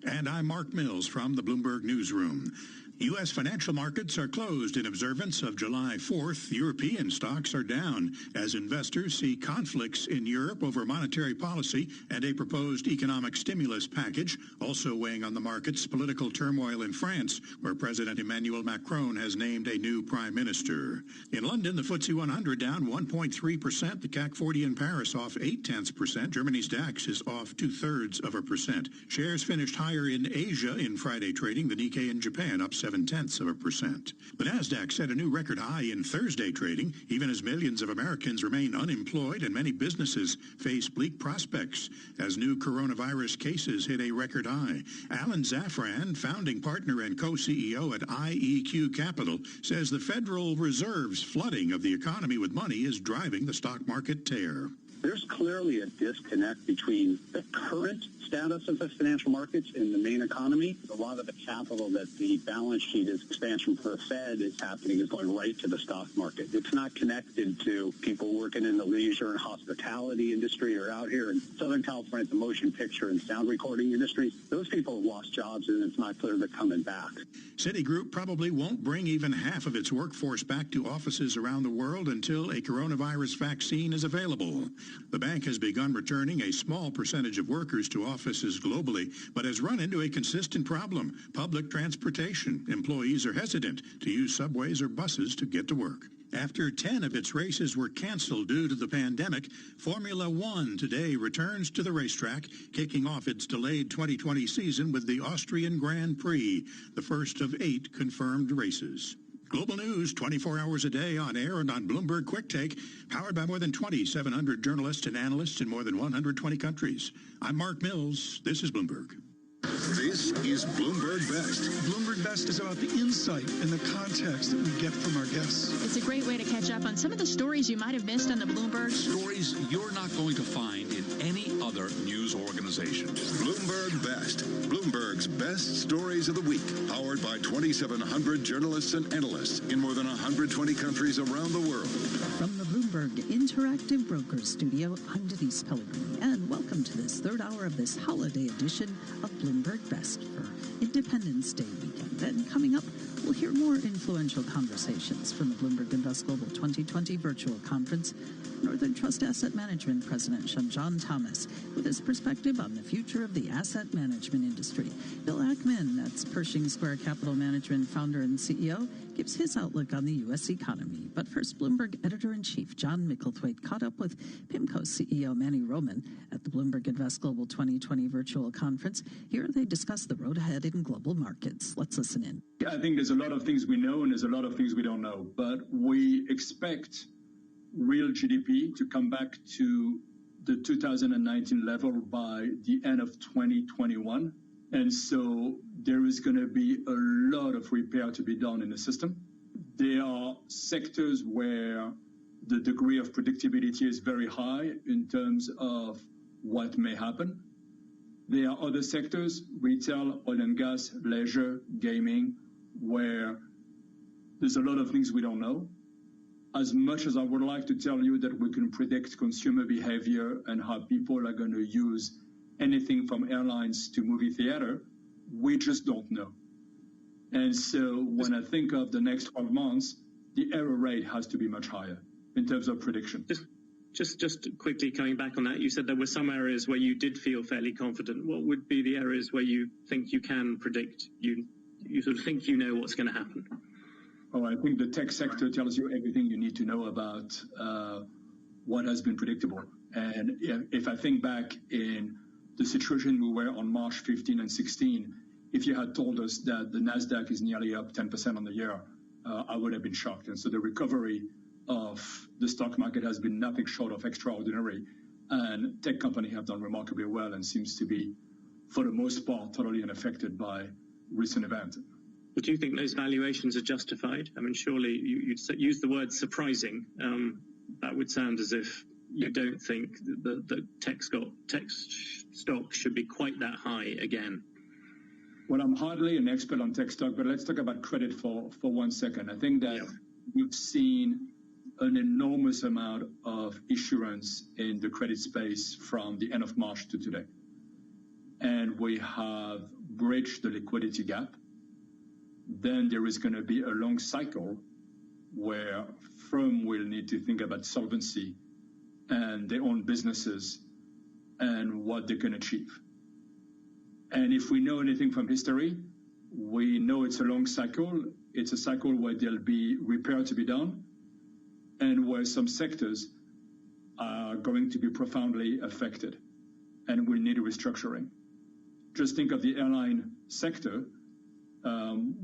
And I'm Mark Mills from the Bloomberg Newsroom. U.S. financial markets are closed in observance of July 4th. European stocks are down as investors see conflicts in Europe over monetary policy and a proposed economic stimulus package. Also weighing on the markets, political turmoil in France, where President Emmanuel Macron has named a new prime minister. In London, the FTSE 100 down 1.3%. The CAC 40 in Paris off 0.8%. Germany's DAX is off 0.2%. Shares finished higher in Asia in Friday trading. The Nikkei in Japan up 0.7%. The Nasdaq set a new record high in Thursday trading, even as millions of Americans remain unemployed and many businesses face bleak prospects as new coronavirus cases hit a record high. Alan Zafran, founding partner and co-CEO at IEQ Capital, says the Federal Reserve's flooding of the economy with money is driving the stock market tear. There's clearly a disconnect between the current status of the financial markets and the main economy. A lot of the capital that the balance sheet is expansion for the Fed is happening is going right to the stock market. It's not connected to people working in the leisure and hospitality industry or out here in Southern California, the motion picture and sound recording industry. Those people have lost jobs, and it's not clear they're coming back. Citigroup probably won't bring even half of its workforce back to offices around the world until a coronavirus vaccine is available. The bank has begun returning a small percentage of workers to offices globally, but has run into a consistent problem: public transportation. Employees are hesitant to use subways or buses to get to work. After 10 of its races were canceled due to the pandemic, Formula One today returns to the racetrack, kicking off its delayed 2020 season with the Austrian Grand Prix, the first of 8 confirmed races. Global news 24 hours a day on air and on Bloomberg Quick Take, powered by more than 2,700 journalists and analysts in more than 120 countries. I'm Mark Mills. This is Bloomberg. This is Bloomberg Best. Bloomberg Best is about the insight and the context that we get from our guests. It's a great way to catch up on some of the stories you might have missed on the Bloomberg. Stories you're not going to find in any other news organization. Bloomberg Best. Bloomberg's best stories of the week. Powered by 2,700 journalists and analysts in more than 120 countries around the world. From the Bloomberg Interactive Brokers Studio, I'm Denise Pellegrini, and welcome to this third hour of this holiday edition of Bloomberg Bloomberg Best for Independence Day weekend. And coming up, we'll hear more influential conversations from the Bloomberg Invest Global 2020 virtual conference. Northern Trust Asset Management President John Thomas with his perspective on the future of the asset management industry. Bill Ackman, that's Pershing Square Capital Management founder and CEO, gives his outlook on the U.S. economy. But first, Bloomberg Editor-in-Chief John Micklethwaite caught up with PIMCO CEO Manny Roman at the Bloomberg Invest Global 2020 virtual conference. Here they discuss the road ahead in global markets. Let's listen in. I think there's a lot of things we know and there's a lot of things we don't know, but we expect real GDP to come back to the 2019 level by the end of 2021. And so there is going to be a lot of repair to be done in the system. There are sectors where the degree of predictability is very high in terms of what may happen. There are other sectors, retail, oil and gas, leisure, gaming, where there's a lot of things we don't know. As much as I would like to tell you that we can predict consumer behavior and how people are going to use anything from airlines to movie theater, we just don't know. And so when I think of the next 12 months, the error rate has to be much higher in terms of prediction. Just quickly coming back on that, you said there were some areas where you did feel fairly confident. What would be the areas where you think you can predict? You sort of think you know what's going to happen? Oh, I think the tech sector tells you everything you need to know about what has been predictable. And if I think back in the situation we were on March 15 and 16, if you had told us that the NASDAQ is nearly up 10% on the year, I would have been shocked. And so the recovery of the stock market has been nothing short of extraordinary. And tech companies have done remarkably well and seems to be, for the most part, totally unaffected by recent events. But do you think those valuations are justified? I mean, surely you'd use the word surprising. That would sound as if you don't think that tech stocks should be quite that high again. Well, I'm hardly an expert on tech stock, but let's talk about credit for 1 second. I think that we've seen an enormous amount of issuance in the credit space from the end of March to today. And we have bridged the liquidity gap. Then there is going to be a long cycle where firms will need to think about solvency and their own businesses and what they can achieve. And if we know anything from history, we know it's a long cycle. It's a cycle where there'll be repair to be done and where some sectors are going to be profoundly affected and will need restructuring. Just think of the airline sector.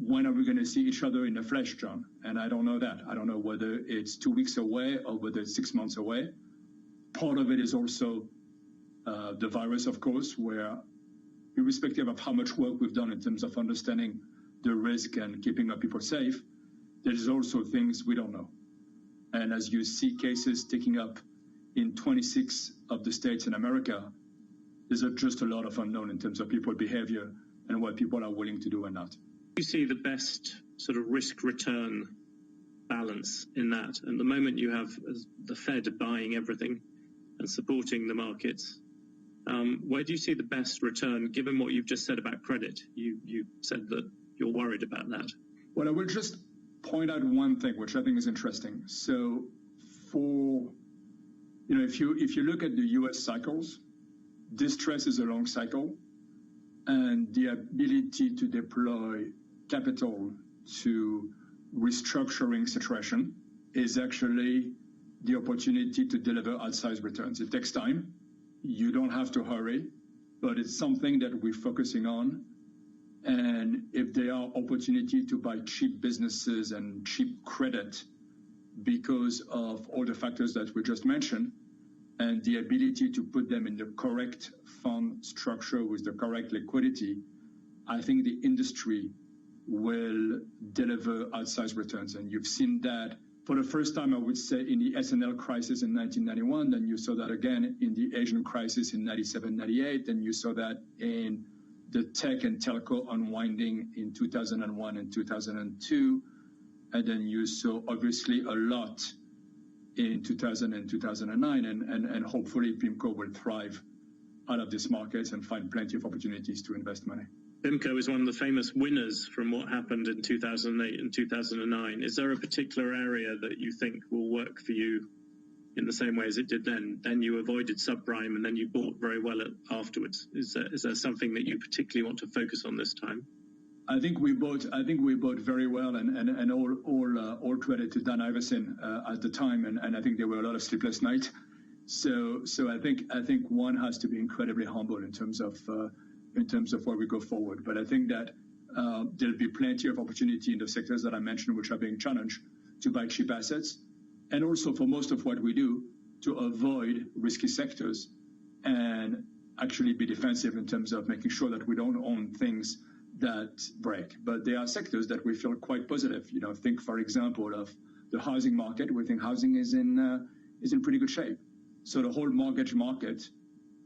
When are we going to see each other in the flesh, John? And I don't know that. I don't know whether it's 2 weeks away or whether it's 6 months away. Part of it is also the virus, of course, where irrespective of how much work we've done in terms of understanding the risk and keeping our people safe, there's also things we don't know. And as you see cases ticking up in 26 of the states in America, there's just a lot of unknown in terms of people's behavior and what people are willing to do and not. You see the best sort of risk-return balance in that. At the moment, you have the Fed buying everything and supporting the markets. Where do you see the best return, given what you've just said about credit? You said that you're worried about that. Well, I will just point out one thing, which I think is interesting. So if you look at the U.S. cycles, distress is a long cycle, and the ability to deploy capital to restructuring situation is actually the opportunity to deliver outsized returns. It takes time. You don't have to hurry, but it's something that we're focusing on. And if there are opportunity to buy cheap businesses and cheap credit because of all the factors that we just mentioned, and the ability to put them in the correct fund structure with the correct liquidity, I think the industry will deliver outsized returns. And you've seen that for the first time, I would say, in the S&L crisis in 1991. Then you saw that again in the Asian crisis in 97, 98. Then you saw that in the tech and telco unwinding in 2001 and 2002. And then you saw, obviously, a lot in 2000 and 2009. And hopefully, PIMCO will thrive out of these markets and find plenty of opportunities to invest money. PIMCO is one of the famous winners from what happened in 2008 and 2009. Is there a particular area that you think will work for you in the same way as it did then? Then you avoided subprime and then you bought very well afterwards. Is there something that you particularly want to focus on this time? I think we bought very well, and all credit to Dan Iverson at the time, and I think there were a lot of sleepless nights. So I think one has to be incredibly humble in terms of where we go forward. But I think that there'll be plenty of opportunity in the sectors that I mentioned, which are being challenged, to buy cheap assets, and also for most of what we do to avoid risky sectors and actually be defensive in terms of making sure that we don't own things that break. But there are sectors that we feel quite positive. Think, for example, of the housing market. We think housing is in pretty good shape. So the whole mortgage market,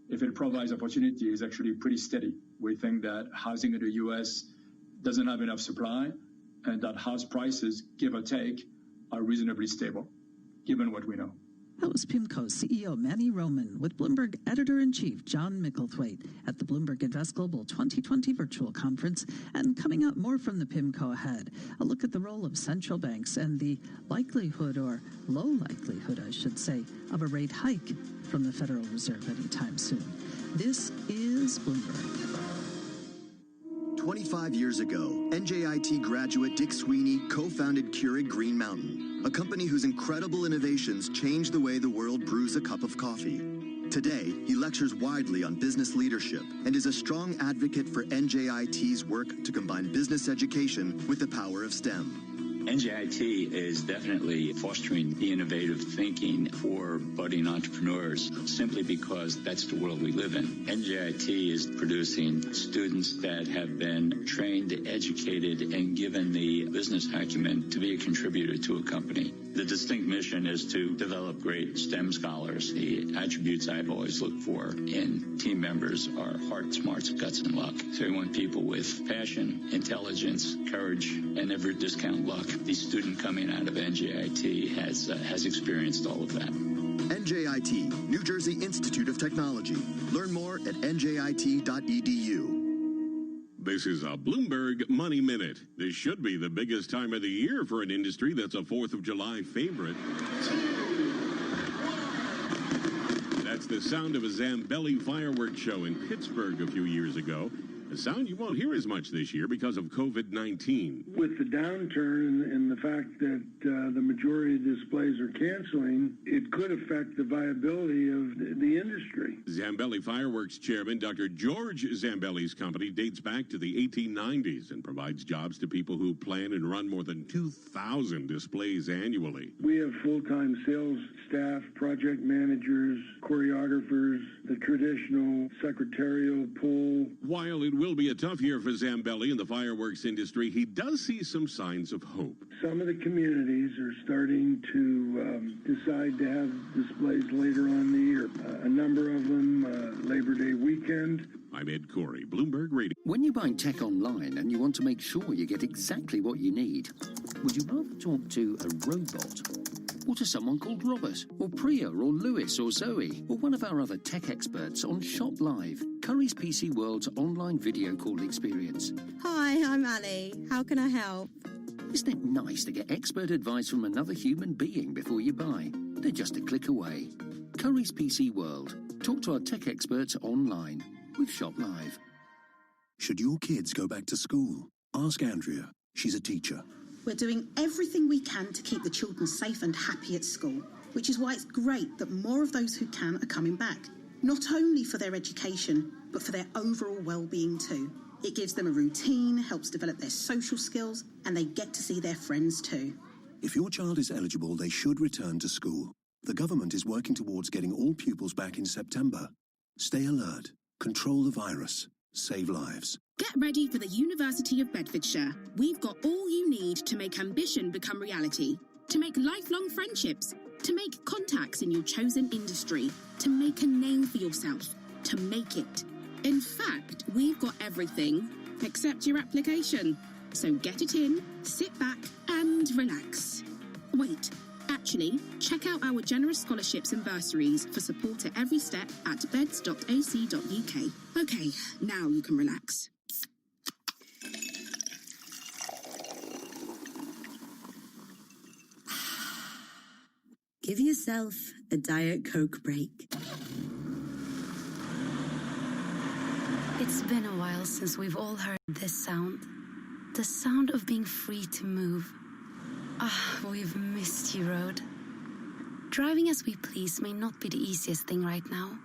if it provides opportunity, is actually pretty steady. We think that housing in the U.S. doesn't have enough supply, and that house prices, give or take, are reasonably stable, given what we know. That was PIMCO CEO Manny Roman with Bloomberg Editor-in-Chief John Micklethwaite at the Bloomberg Invest Global 2020 Virtual Conference. And coming up, more from the PIMCO ahead. A look at the role of central banks and the likelihood, or low likelihood, I should say, of a rate hike from the Federal Reserve anytime soon. This is Bloomberg. 25 years ago, NJIT graduate Dick Sweeney co-founded Keurig Green Mountain, a company whose incredible innovations changed the way the world brews a cup of coffee. Today, he lectures widely on business leadership and is a strong advocate for NJIT's work to combine business education with the power of STEM. NJIT is definitely fostering the innovative thinking for budding entrepreneurs simply because that's the world we live in. NJIT is producing students that have been trained, educated, and given the business acumen to be a contributor to a company. The distinct mission is to develop great STEM scholars. The attributes I've always looked for in team members are heart, smarts, guts, and luck. So we want people with passion, intelligence, courage, and never discount luck. The student coming out of NJIT has experienced all of that. NJIT, New Jersey Institute of Technology. Learn more at njit.edu. This is a Bloomberg Money Minute. This should be the biggest time of the year for an industry that's a 4th of July favorite. That's the sound of a Zambelli fireworks show in Pittsburgh a few years ago. A sound you won't hear as much this year because of COVID-19. With the downturn and the fact that the majority of displays are canceling, it could affect the viability of the industry. Zambelli Fireworks Chairman Dr. George Zambelli's company dates back to the 1890s and provides jobs to people who plan and run more than 2,000 displays annually. We have full-time sales staff, project managers, choreographers, the traditional secretarial pool. While it will be a tough year for Zambelli in the fireworks industry, he does see some signs of hope. Some of the communities are starting to decide to have displays later on in the year. A number of them, Labor Day weekend. I'm Ed Corey, Bloomberg Radio. When you're buying tech online and you want to make sure you get exactly what you need, would you rather talk to a robot or to someone called Robert, or Priya, or Lewis, or Zoe, or one of our other tech experts on Shop Live, Curry's PC World's online video call experience? Hi, I'm Ali. How can I help? Isn't it nice to get expert advice from another human being before you buy? They're just a click away. Curry's PC World. Talk to our tech experts online with Shop Live. Should your kids go back to school? Ask Andrea. She's a teacher. We're doing everything we can to keep the children safe and happy at school, which is why it's great that more of those who can are coming back, not only for their education, but for their overall well-being too. It gives them a routine, helps develop their social skills, and they get to see their friends too. If your child is eligible, they should return to school. The government is working towards getting all pupils back in September. Stay alert, control the virus, save lives. Get ready for the University of Bedfordshire. We've got all you need to make ambition become reality, to make lifelong friendships, to make contacts in your chosen industry, to make a name for yourself, to make it. In fact, we've got everything except your application. So get it in, sit back and relax. Wait, actually, check out our generous scholarships and bursaries for support at every step at beds.ac.uk. Okay, now you can relax. give yourself a Diet Coke break. It's been a while since we've all heard this sound. The sound of being free to move. We've missed you, Road. Driving as we please may not be the easiest thing right now,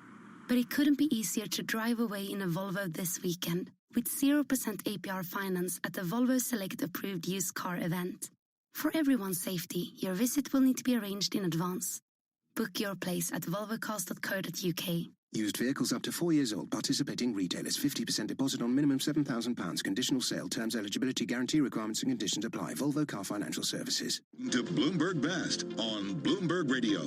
but it couldn't be easier to drive away in a Volvo this weekend with 0% APR finance at the Volvo Select Approved Used Car event. For everyone's safety, your visit will need to be arranged in advance. Book your place at volvocars.co.uk. Used vehicles up to 4 years old. Participating retailers. 50% deposit on minimum £7,000. Conditional sale. Terms, eligibility, guarantee requirements and conditions apply. Volvo Car Financial Services. To Bloomberg Best on Bloomberg Radio.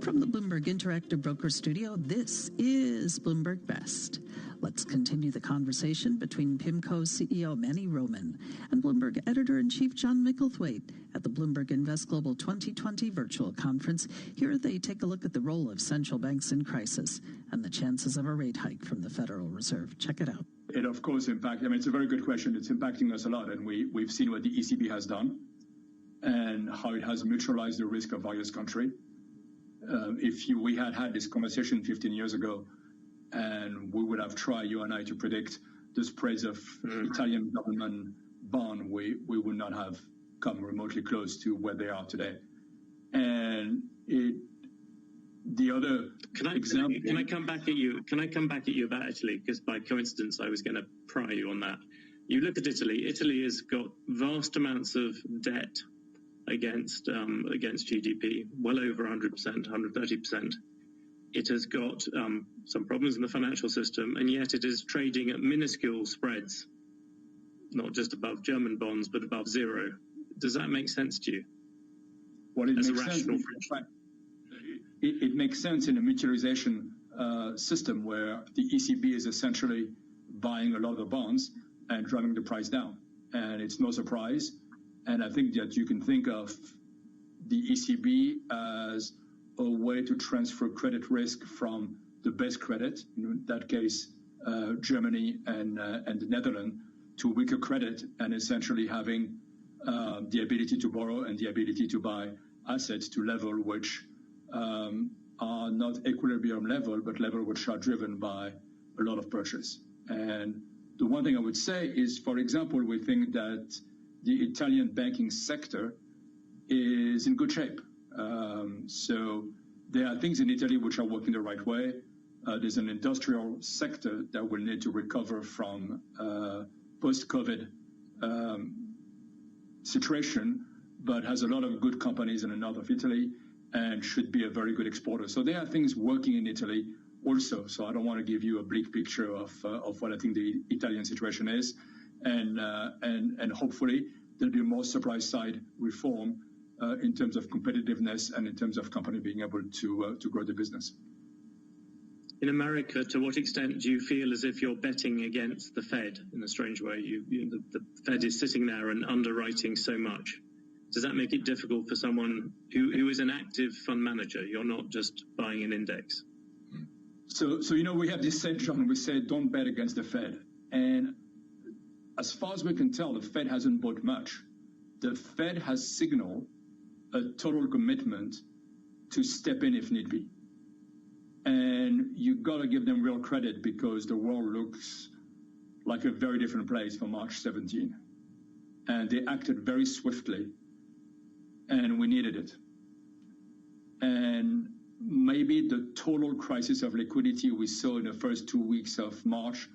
From the Bloomberg Interactive Broker Studio, this is Bloomberg Best. Let's continue the conversation between PIMCO CEO Manny Roman and Bloomberg Editor-in-Chief John Micklethwaite at the Bloomberg Invest Global 2020 virtual conference. Here they take a look at the role of central banks in crisis and the chances of a rate hike from the Federal Reserve. Check it out. It, of course, it's a very good question. It's impacting us a lot, and we've seen what the ECB has done and how it has neutralized the risk of various countries. We had this conversation 15 years ago, and we would have tried, you and I, to predict the spreads of Italian government bond, we would not have come remotely close to where they are today. And the other example... Can I come back at you? Can I come back at you about Italy? Because by coincidence, I was going to pry you on that. You look at Italy. Italy has got vast amounts of debt against GDP, well over 100%, 130%. It has got some problems in the financial system, and yet it is trading at minuscule spreads, not just above German bonds, but above zero. Does that make sense to you? Well, it makes sense in a mutualization system where the ECB is essentially buying a lot of bonds and driving the price down. And it's no surprise. And I think that you can think of the ECB as a way to transfer credit risk from the best credit, in that case, Germany and the Netherlands, to weaker credit, and essentially having the ability to borrow and the ability to buy assets to level which are not equilibrium level, but level which are driven by a lot of purchase. And the one thing I would say is, for example, we think that the Italian banking sector is in good shape. So there are things in Italy which are working the right way. There's an industrial sector that will need to recover from post-COVID situation, but has a lot of good companies in the north of Italy and should be a very good exporter. So there are things working in Italy also. So I don't want to give you a bleak picture of what I think the Italian situation is. And hopefully there'll be more supply side reform in terms of competitiveness and in terms of company being able to grow the business. In America, to what extent do you feel as if you're betting against the Fed in a strange way? The Fed is sitting there and underwriting so much. Does that make it difficult for someone who is an active fund manager? You're not just buying an index. So we have this saying, John, we say don't bet against the Fed. And as far as we can tell, the Fed hasn't bought much. The Fed has signaled a total commitment to step in if need be. And you got to give them real credit because the world looks like a very different place from March 17. And they acted very swiftly, and we needed it. And maybe the total crisis of liquidity we saw in the first 2 weeks of March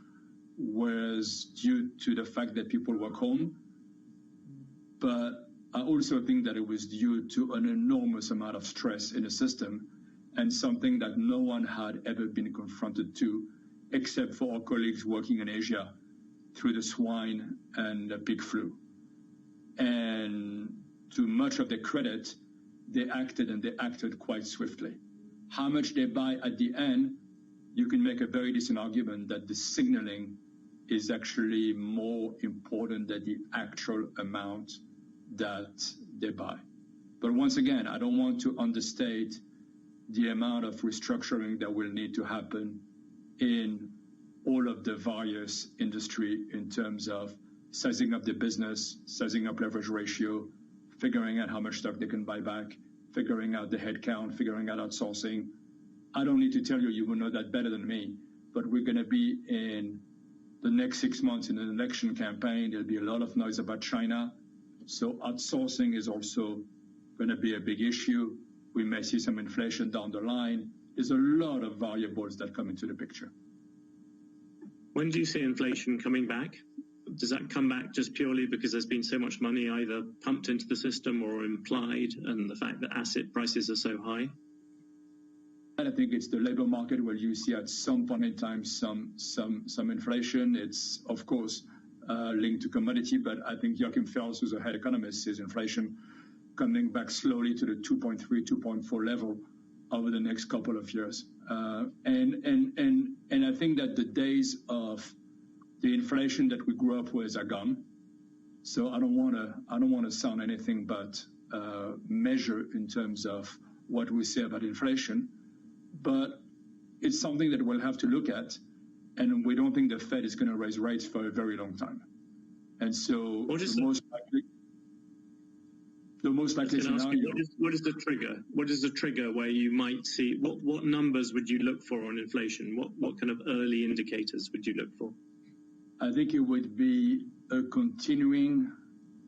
was due to the fact that people were home. But I also think that it was due to an enormous amount of stress in the system and something that no one had ever been confronted to, except for our colleagues working in Asia through the swine and the pig flu. And to much of their credit, they acted quite swiftly. How much they buy at the end, you can make a very decent argument that the signaling is actually more important than the actual amount that they buy. But once again, I don't want to understate the amount of restructuring that will need to happen in all of the various industry in terms of sizing up the business, sizing up leverage ratio, figuring out how much stock they can buy back, figuring out the headcount, figuring out outsourcing. I don't need to tell you, you will know that better than me, but we're going to be in the next 6 months in an election campaign. There'll be a lot of noise about China. So outsourcing is also going to be a big issue. We may see some inflation down the line. There's a lot of variables that come into the picture. When do you see inflation coming back? Does that come back just purely because there's been so much money either pumped into the system or implied, and the fact that asset prices are so high? And I think it's the labor market where you see at some point in time some inflation. It's, of course, linked to commodity, but I think Joachim Fels, who's a head economist, sees inflation coming back slowly to the 2.3, 2.4 level over the next couple of years. And I think that the days of the inflation that we grew up with are gone. So I don't want to sound anything but measure in terms of what we say about inflation, but it's something that we'll have to look at, and we don't think the Fed is going to raise rates for a very long time. And so the most likely scenario. What is the trigger? What is the trigger where you might see, what numbers would you look for on inflation? What kind of early indicators would you look for? I think it would be a continuing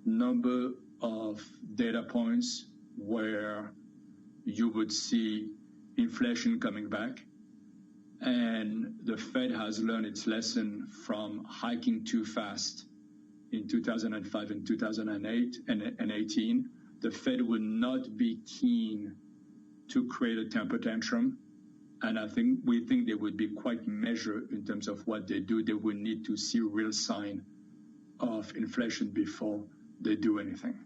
number of data points where you would see inflation coming back. And the Fed has learned its lesson from hiking too fast in 2005 and 2008 and 18. The Fed would not be keen to create a temper tantrum. And we think they would be quite measured in terms of what they do. They would need to see real sign of inflation before they do anything.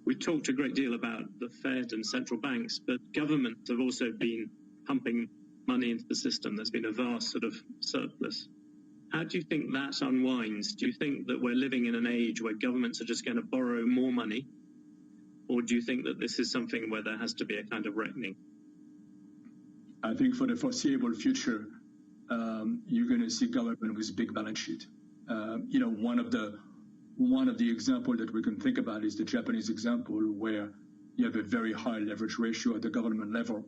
We talked a great deal about the Fed and central banks, but governments have also been pumping money into the system. There's been a vast sort of surplus. How do you think that unwinds? Do you think that we're living in an age where governments are just going to borrow more money? Or do you think that this is something where there has to be a kind of reckoning? I think for the foreseeable future, you're going to see government with big balance sheet. One of the examples that we can think about is the Japanese example, where you have a very high leverage ratio at the government level,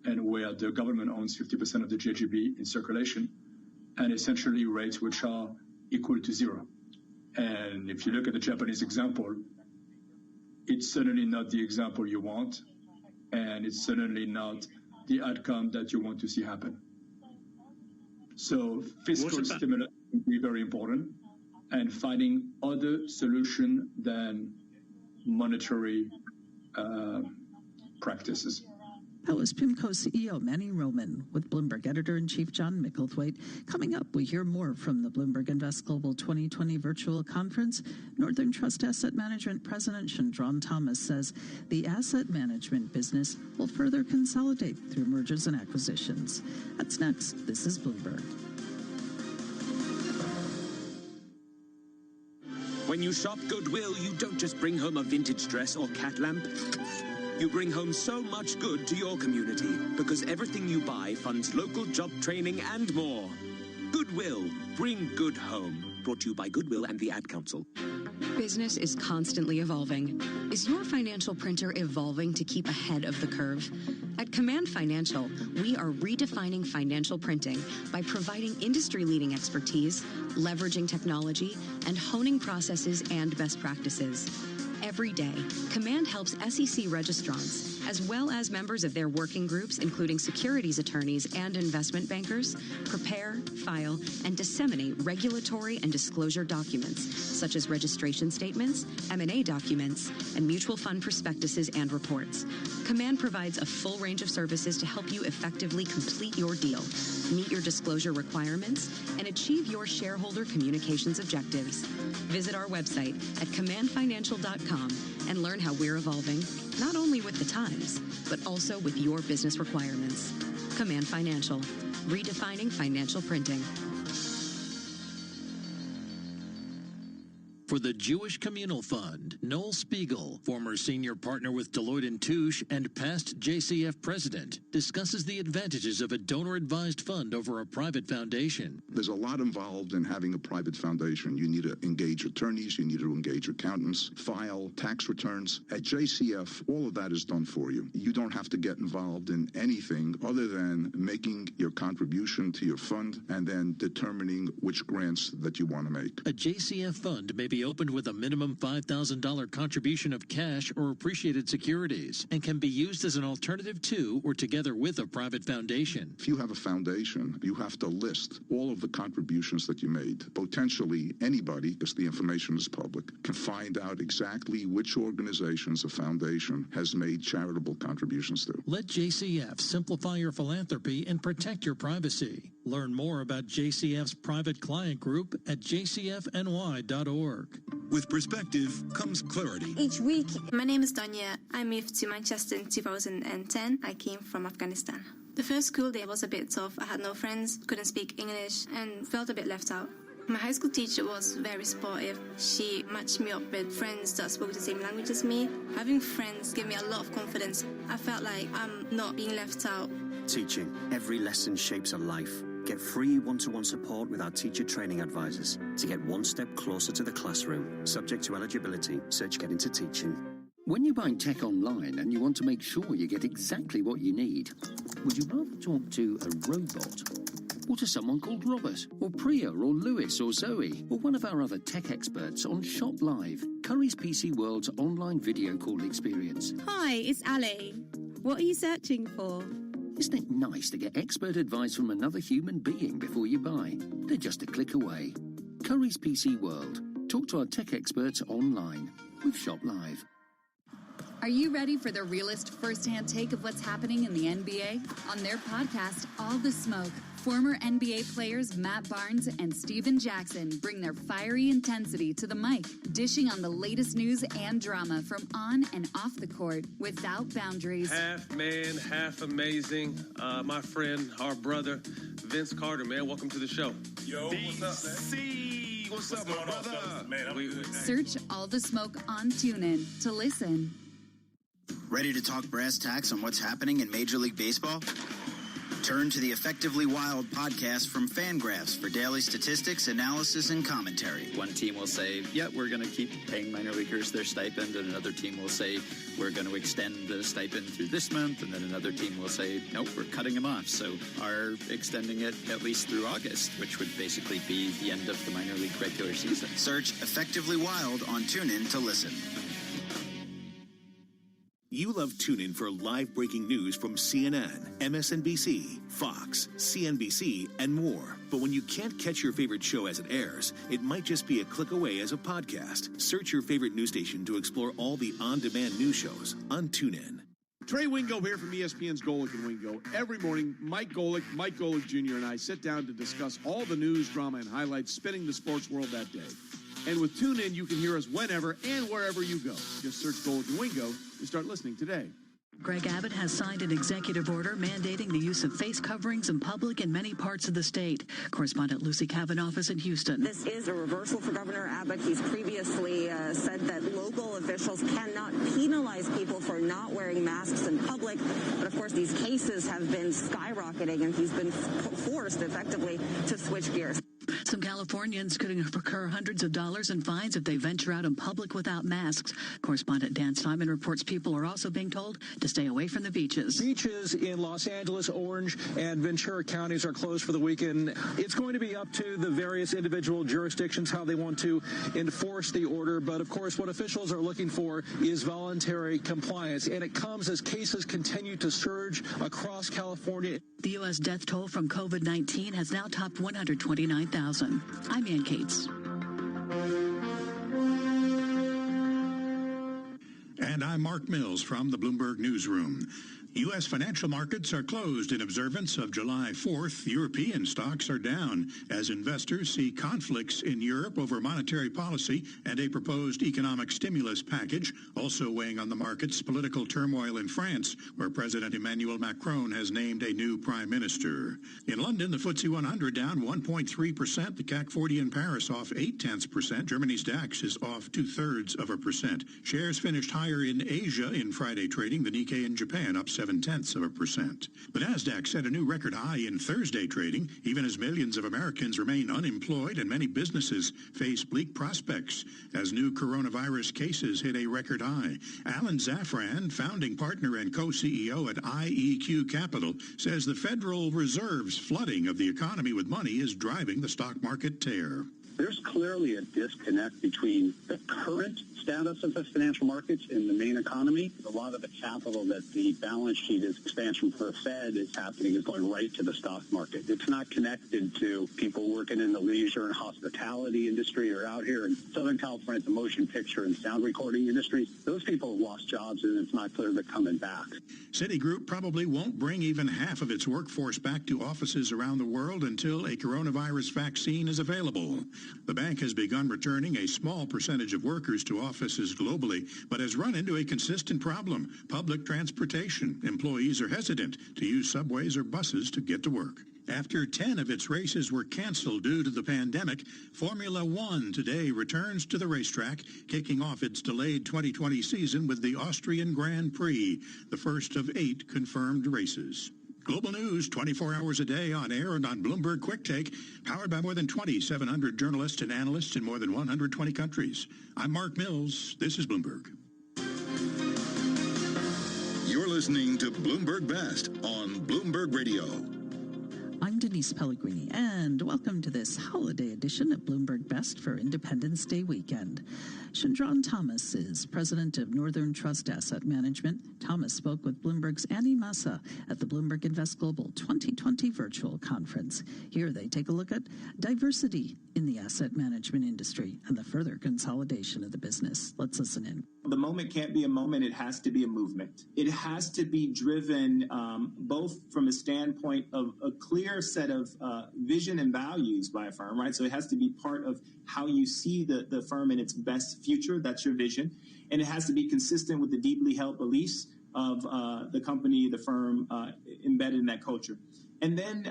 and where the government owns 50% of the JGB in circulation, and essentially rates which are equal to zero. And if you look at the Japanese example, it's certainly not the example you want, and it's certainly not the outcome that you want to see happen. So fiscal stimulus will be very important, and finding other solution than monetary practices. That was PIMCO CEO Manny Roman with Bloomberg Editor-in-Chief John Micklethwaite. Coming up, we hear more from the Bloomberg Invest Global 2020 virtual conference. Northern Trust Asset Management President Chandran Thomas says the asset management business will further consolidate through mergers and acquisitions. That's next. This is Bloomberg. When you shop Goodwill, you don't just bring home a vintage dress or cat lamp. You bring home so much good to your community because everything you buy funds local job training and more. Goodwill. Bring good home. Brought to you by Goodwill and the Ad Council. Business is constantly evolving. Is your financial printer evolving to keep ahead of the curve? At Command Financial, we are redefining financial printing by providing industry-leading expertise, leveraging technology, and honing processes and best practices. Every day, Command helps SEC registrants, as well as members of their working groups, including securities attorneys and investment bankers, prepare, file, and disseminate regulatory and disclosure documents, such as registration statements, M&A documents, and mutual fund prospectuses and reports. Command provides a full range of services to help you effectively complete your deal, meet your disclosure requirements, and achieve your shareholder communications objectives. Visit our website at commandfinancial.com and learn how we're evolving, not only with the times, but also with your business requirements. Command Financial, redefining financial printing. For the Jewish Communal Fund, Noel Spiegel, former senior partner with Deloitte & Touche and past JCF president, discusses the advantages of a donor-advised fund over a private foundation. There's a lot involved in having a private foundation. You need to engage attorneys, you need to engage accountants, file tax returns. At JCF, all of that is done for you. You don't have to get involved in anything other than making your contribution to your fund and then determining which grants that you want to make. A JCF fund may be opened with a minimum $5,000 contribution of cash or appreciated securities and can be used as an alternative to or together with a private foundation. If you have a foundation, you have to list all of the contributions that you made. Potentially anybody, because the information is public, can find out exactly which organizations a foundation has made charitable contributions to. Let JCF simplify your philanthropy and protect your privacy. Learn more about JCF's private client group at jcfny.org. With perspective comes clarity. Each week, my name is Danya. I moved to Manchester in 2010. I came from Afghanistan. The first school day was a bit tough. I had no friends, couldn't speak English, and felt a bit left out. My high school teacher was very supportive. She matched me up with friends that spoke the same language as me. Having friends gave me a lot of confidence. I felt like I'm not being left out. Teaching. Every lesson shapes a life. Get free one-to-one support with our teacher training advisors to get one step closer to the classroom. Subject to eligibility. Search Get Into Teaching. When you buy tech online and you want to make sure you get exactly what you need, would you rather talk to a robot or to someone called Robert or Priya or Lewis or Zoe or one of our other tech experts on Shop Live, Curry's PC World's online video call experience? Hi, it's Ali. What are you searching for? Isn't it nice to get expert advice from another human being before you buy? They're just a click away. Curry's PC World. Talk to our tech experts online with Shop Live. Are you ready for the realest first-hand take of what's happening in the NBA? On their podcast, All the Smoke, former NBA players Matt Barnes and Steven Jackson bring their fiery intensity to the mic, dishing on the latest news and drama from on and off the court without boundaries. Half man, half amazing. My friend, our brother, Vince Carter, man. Welcome to the show. Yo, what's up, man? What's up, my brother? Man, Search All the Smoke on TuneIn to listen. Ready to talk brass tacks on what's happening in Major League Baseball? Turn to the Effectively Wild podcast from Fangraphs for daily statistics, analysis, and commentary. One team will say, yeah, we're going to keep paying minor leaguers their stipend, and another team will say, we're going to extend the stipend through this month, and then another team will say, nope, we're cutting them off, so are extending it at least through August, which would basically be the end of the minor league regular season. Search Effectively Wild on TuneIn to listen. You love TuneIn for live breaking news from CNN, MSNBC, Fox, CNBC, and more. But when you can't catch your favorite show as it airs, it might just be a click away as a podcast. Search your favorite news station to explore all the on-demand news shows on TuneIn. Trey Wingo here from ESPN's Golic and Wingo. Every morning, Mike Golic Jr., and I sit down to discuss all the news, drama, and highlights spinning the sports world that day. And with TuneIn, you can hear us whenever and wherever you go. Just search Golic and Wingo and start listening today. Greg Abbott has signed an executive order mandating the use of face coverings in public in many parts of the state. Correspondent Lucy Kavanaugh is in Houston. This is a reversal for Governor Abbott. He's previously said that local officials cannot penalize people for not wearing masks in public. But, of course, these cases have been skyrocketing, and he's been forced, effectively, to switch gears. Some Californians could incur hundreds of dollars in fines if they venture out in public without masks. Correspondent Dan Simon reports people are also being told to stay away from the beaches. Beaches in Los Angeles, Orange, and Ventura counties are closed for the weekend. It's going to be up to the various individual jurisdictions how they want to enforce the order. But, of course, what officials are looking for is voluntary compliance. And it comes as cases continue to surge across California. The U.S. death toll from COVID-19 has now topped 129,000. I'm Ann Cates. And I'm Mark Mills from the Bloomberg Newsroom. U.S. financial markets are closed in observance of July 4th. European stocks are down as investors see conflicts in Europe over monetary policy and a proposed economic stimulus package. Also weighing on the markets, political turmoil in France, where President Emmanuel Macron has named a new prime minister. In London, the FTSE 100 down 1.3%. The CAC 40 in Paris off 0.8%. Germany's DAX is off 0.2%. Shares finished higher in Asia in Friday trading. The Nikkei in Japan up 0.7%. The Nasdaq set a new record high in Thursday trading, even as millions of Americans remain unemployed and many businesses face bleak prospects as new coronavirus cases hit a record high. Alan Zafran, founding partner and co-CEO at IEQ Capital, says the Federal Reserve's flooding of the economy with money is driving the stock market tear. There's clearly a disconnect between the current status of the financial markets and the main economy. A lot of the capital that the balance sheet is expansion for the Fed is happening is going right to the stock market. It's not connected to people working in the leisure and hospitality industry or out here in Southern California, the motion picture and sound recording industries. Those people have lost jobs, and it's not clear they're coming back. Citigroup probably won't bring even half of its workforce back to offices around the world until a coronavirus vaccine is available. The bank has begun returning a small percentage of workers to offices globally, but has run into a consistent problem: public transportation. Employees are hesitant to use subways or buses to get to work. After 10 of its races were canceled due to the pandemic, Formula One today returns to the racetrack, kicking off its delayed 2020 season with the Austrian Grand Prix, the first of 8 confirmed races. Global news 24 hours a day on air and on Bloomberg Quick Take, powered by more than 2,700 journalists and analysts in more than 120 countries. I'm Mark Mills. This is Bloomberg. You're listening to Bloomberg Best on Bloomberg Radio. I'm Denise Pellegrini, and welcome to this holiday edition of Bloomberg Best for Independence Day weekend. Chandran Thomas is president of Northern Trust Asset Management. Thomas spoke with Bloomberg's Annie Massa at the Bloomberg Invest Global 2020 virtual conference. Here they take a look at diversity in the asset management industry and the further consolidation of the business. Let's listen in. The moment can't be a moment. It has to be a movement. It has to be driven both from a standpoint of a clear set of vision and values by a firm, right? So it has to be part of how you see the firm in its best future. That's your vision. And it has to be consistent with the deeply held beliefs of the company, the firm, embedded in that culture. And then,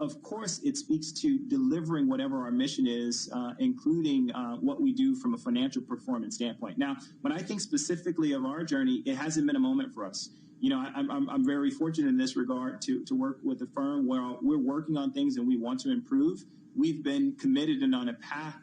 of course, it speaks to delivering whatever our mission is, including what we do from a financial performance standpoint. Now, when I think specifically of our journey, it hasn't been a moment for us. You know, I'm very fortunate in this regard to work with a firm where we're working on things and we want to improve. We've been committed and on a path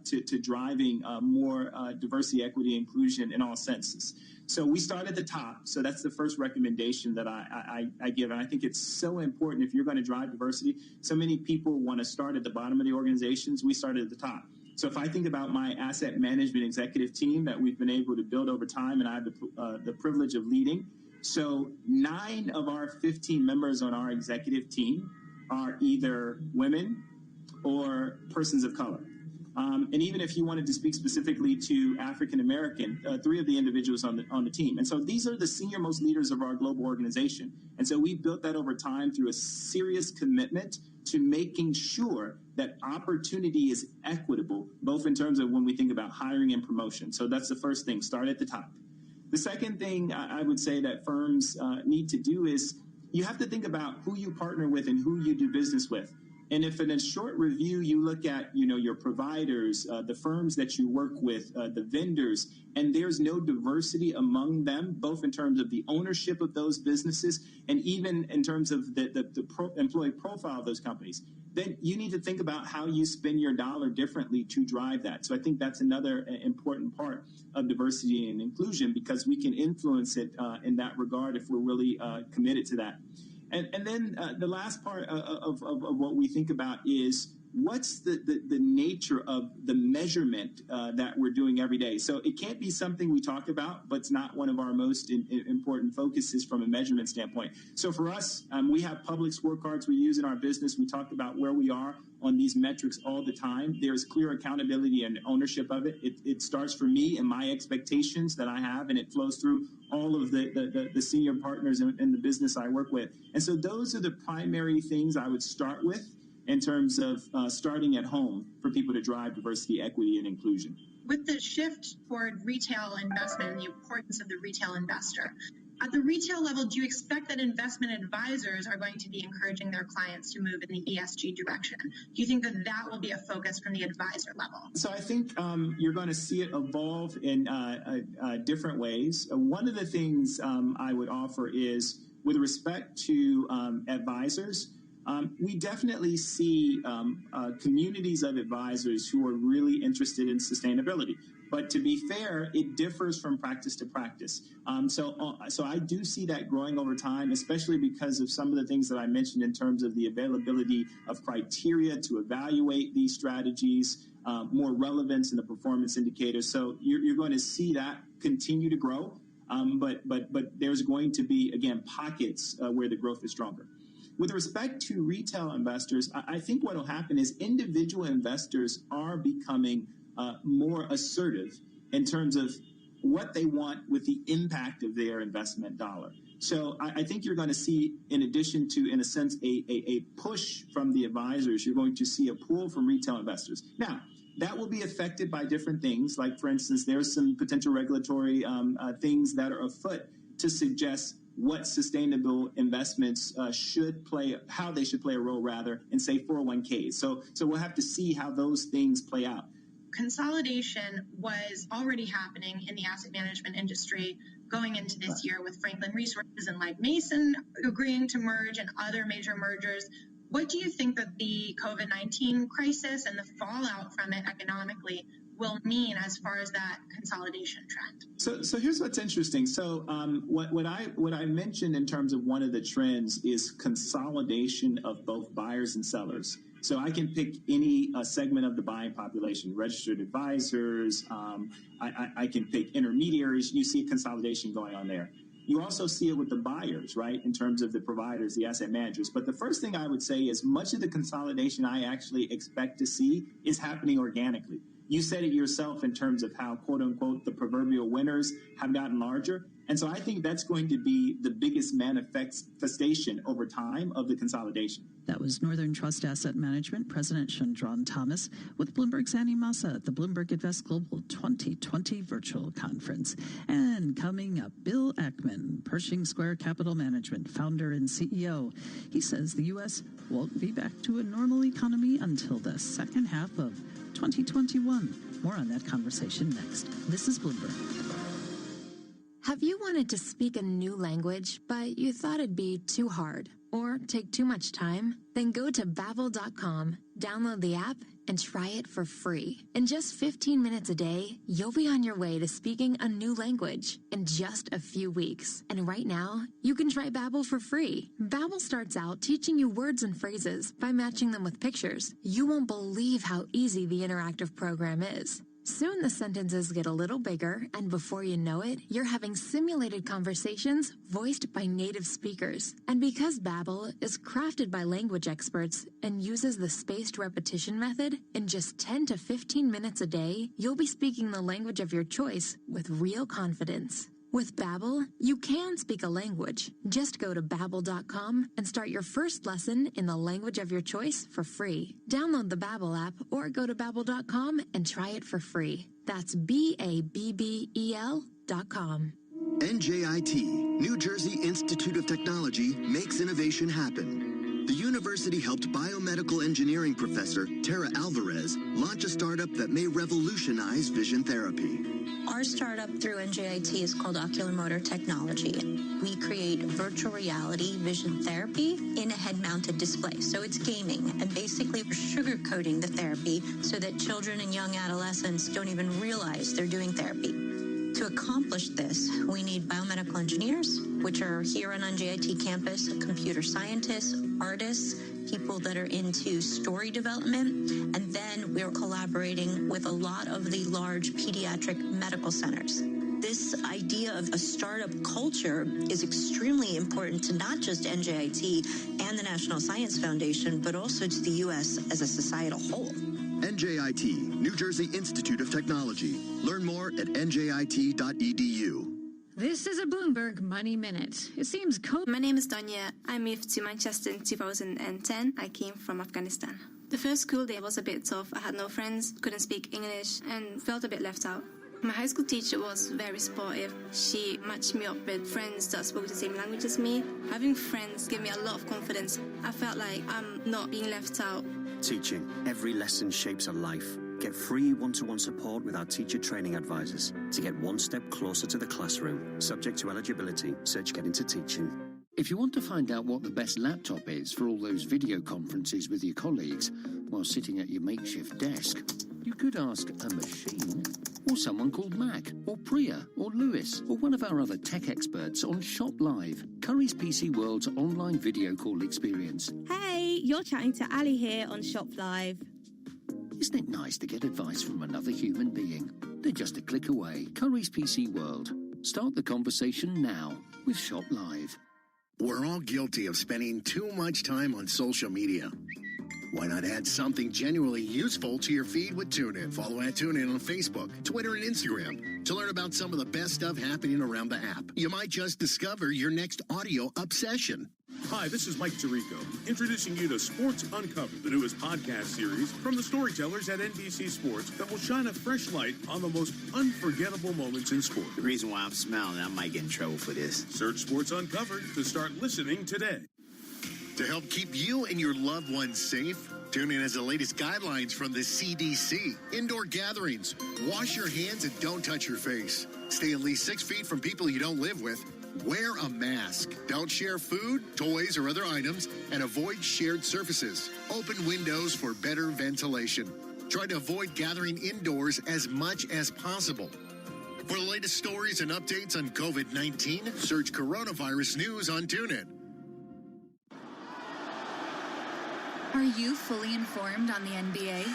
to driving more diversity, equity, inclusion in all senses. So we start at the top. So that's the first recommendation that I give. And I think it's so important if you're going to drive diversity. So many people want to start at the bottom of the organizations. We started at the top. So if I think about my asset management executive team that we've been able to build over time, and I have the privilege of leading. So 9 of our 15 members on our executive team are either women or persons of color. And even if you wanted to speak specifically to African American, 3 of the individuals on the team. And so these are the senior most leaders of our global organization. And so we built that over time through a serious commitment to making sure that opportunity is equitable, both in terms of when we think about hiring and promotion. So that's the first thing, start at the top. The second thing I would say that firms need to do is you have to think about who you partner with and who you do business with. And if in a short review you look at, you know, your providers, the firms that you work with, the vendors, and there's no diversity among them, both in terms of the ownership of those businesses and even in terms of the employee profile of those companies, then you need to think about how you spend your dollar differently to drive that. So I think that's another important part of diversity and inclusion, because we can influence it in that regard if we're really committed to that. And then the last part of what we think about is what's the nature of the measurement that we're doing every day? So it can't be something we talk about, but it's not one of our most important focuses from a measurement standpoint. So for us, we have public scorecards we use in our business. We talk about where we are on these metrics all the time. There's clear accountability and ownership of it. It starts for me and my expectations that I have, and it flows through all of the senior partners in the business I work with. And so those are the primary things I would start with in terms of starting at home for people to drive diversity, equity, and inclusion. With the shift toward retail investment and the importance of the retail investor, at the retail level, do you expect that investment advisors are going to be encouraging their clients to move in the ESG direction? Do you think that that will be a focus from the advisor level? So I think you're going to see it evolve in different ways. One of the things I would offer is, with respect to advisors, we definitely see communities of advisors who are really interested in sustainability. But to be fair, it differs from practice to practice. So I do see that growing over time, especially because of some of the things that I mentioned in terms of the availability of criteria to evaluate these strategies, more relevance in the performance indicators. So you're going to see that continue to grow. But there's going to be, again, pockets where the growth is stronger. With respect to retail investors, I think what will happen is individual investors are becoming more assertive in terms of what they want with the impact of their investment dollar. So I think you're going to see, in addition to, in a sense, a push from the advisors, you're going to see a pull from retail investors. Now, that will be affected by different things. Like, for instance, there's some potential regulatory things that are afoot to suggest what sustainable investments should play, how they should play a role, rather, in, say, 401ks. So we'll have to see how those things play out. Consolidation was already happening in the asset management industry going into this year, with Franklin Resources and Legg Mason agreeing to merge and other major mergers. What do you think that the COVID-19 crisis and the fallout from it economically will mean as far as that consolidation trend? So here's what's interesting. So what I mentioned in terms of one of the trends is consolidation of both buyers and sellers. So I can pick any segment of the buying population: registered advisors. I can pick intermediaries. You see consolidation going on there. You also see it with the buyers, right, in terms of the providers, the asset managers. But the first thing I would say is much of the consolidation I actually expect to see is happening organically. You said it yourself in terms of how, quote unquote, the proverbial winners have gotten larger. And so I think that's going to be the biggest manifestation over time of the consolidation. That was Northern Trust Asset Management President Chandran Thomas with Bloomberg's Annie Massa at the Bloomberg Invest Global 2020 Virtual Conference. And coming up, Bill Ackman, Pershing Square Capital Management founder and CEO. He says the U.S. won't be back to a normal economy until the second half of 2021. More on that conversation next. This is Bloomberg. Have you wanted to speak a new language, but you thought it'd be too hard or take too much time? Then go to Babbel.com, download the app, and try it for free. In just 15 minutes a day, you'll be on your way to speaking a new language in just a few weeks. And right now, you can try Babbel for free. Babbel starts out teaching you words and phrases by matching them with pictures. You won't believe how easy the interactive program is. Soon the sentences get a little bigger, and before you know it, you're having simulated conversations voiced by native speakers. And because Babbel is crafted by language experts and uses the spaced repetition method, in just 10 to 15 minutes a day, you'll be speaking the language of your choice with real confidence. With Babbel, you can speak a language. Just go to Babbel.com and start your first lesson in the language of your choice for free. Download the Babbel app or go to Babbel.com and try it for free. That's BABBEL.com. NJIT, New Jersey Institute of Technology, makes innovation happen. The university helped biomedical engineering professor Tara Alvarez launch a startup that may revolutionize vision therapy. Our startup through NJIT is called Ocular Motor Technology. We create virtual reality vision therapy in a head-mounted display. So it's gaming, and basically we're sugarcoating the therapy so that children and young adolescents don't even realize they're doing therapy. To accomplish this, we need biomedical engineers, which are here on NJIT campus, computer scientists, artists, people that are into story development, and then we're collaborating with a lot of the large pediatric medical centers. This idea of a startup culture is extremely important to not just NJIT and the National Science Foundation, but also to the U.S. as a societal whole. NJIT, New Jersey Institute of Technology. Learn more at njit.edu. This is a Bloomberg Money Minute. It seems My name is Danya. I moved to Manchester in 2010. I came from Afghanistan. The first school day was a bit tough. I had no friends, couldn't speak English, and felt a bit left out. My high school teacher was very supportive. She matched me up with friends that spoke the same language as me. Having friends gave me a lot of confidence. I felt like I'm not being left out. Teaching. Every lesson shapes a life. Get free one-to-one support with our teacher training advisors to get one step closer to the classroom. Subject to eligibility. Search Get Into Teaching. If you want to find out what the best laptop is for all those video conferences with your colleagues while sitting at your makeshift desk, you could ask a machine, or someone called Mac, or Priya, or Lewis, or one of our other tech experts on Shop Live, Curry's PC World's online video call experience. Hey, you're chatting to Ali here on Shop Live. Isn't it nice to get advice from another human being? They're just a click away. Curry's PC World. Start the conversation now with Shop Live. We're all guilty of spending too much time on social media. Why not add something genuinely useful to your feed with TuneIn? Follow at TuneIn on Facebook, Twitter, and Instagram to learn about some of the best stuff happening around the app. You might just discover your next audio obsession. Hi, this is Mike Tirico, introducing you to Sports Uncovered, the newest podcast series from the storytellers at NBC Sports that will shine a fresh light on the most unforgettable moments in sport. The reason why I'm smiling, I might get in trouble for this. Search Sports Uncovered to start listening today. To help keep you and your loved ones safe, TuneIn has the latest guidelines from the CDC. Indoor gatherings, wash your hands and don't touch your face. Stay at least 6 feet from people you don't live with. Wear a mask. Don't share food, toys, or other items, and avoid shared surfaces. Open windows for better ventilation. Try to avoid gathering indoors as much as possible. For the latest stories and updates on COVID-19, search Coronavirus News on TuneIn. Are you fully informed on the NBA?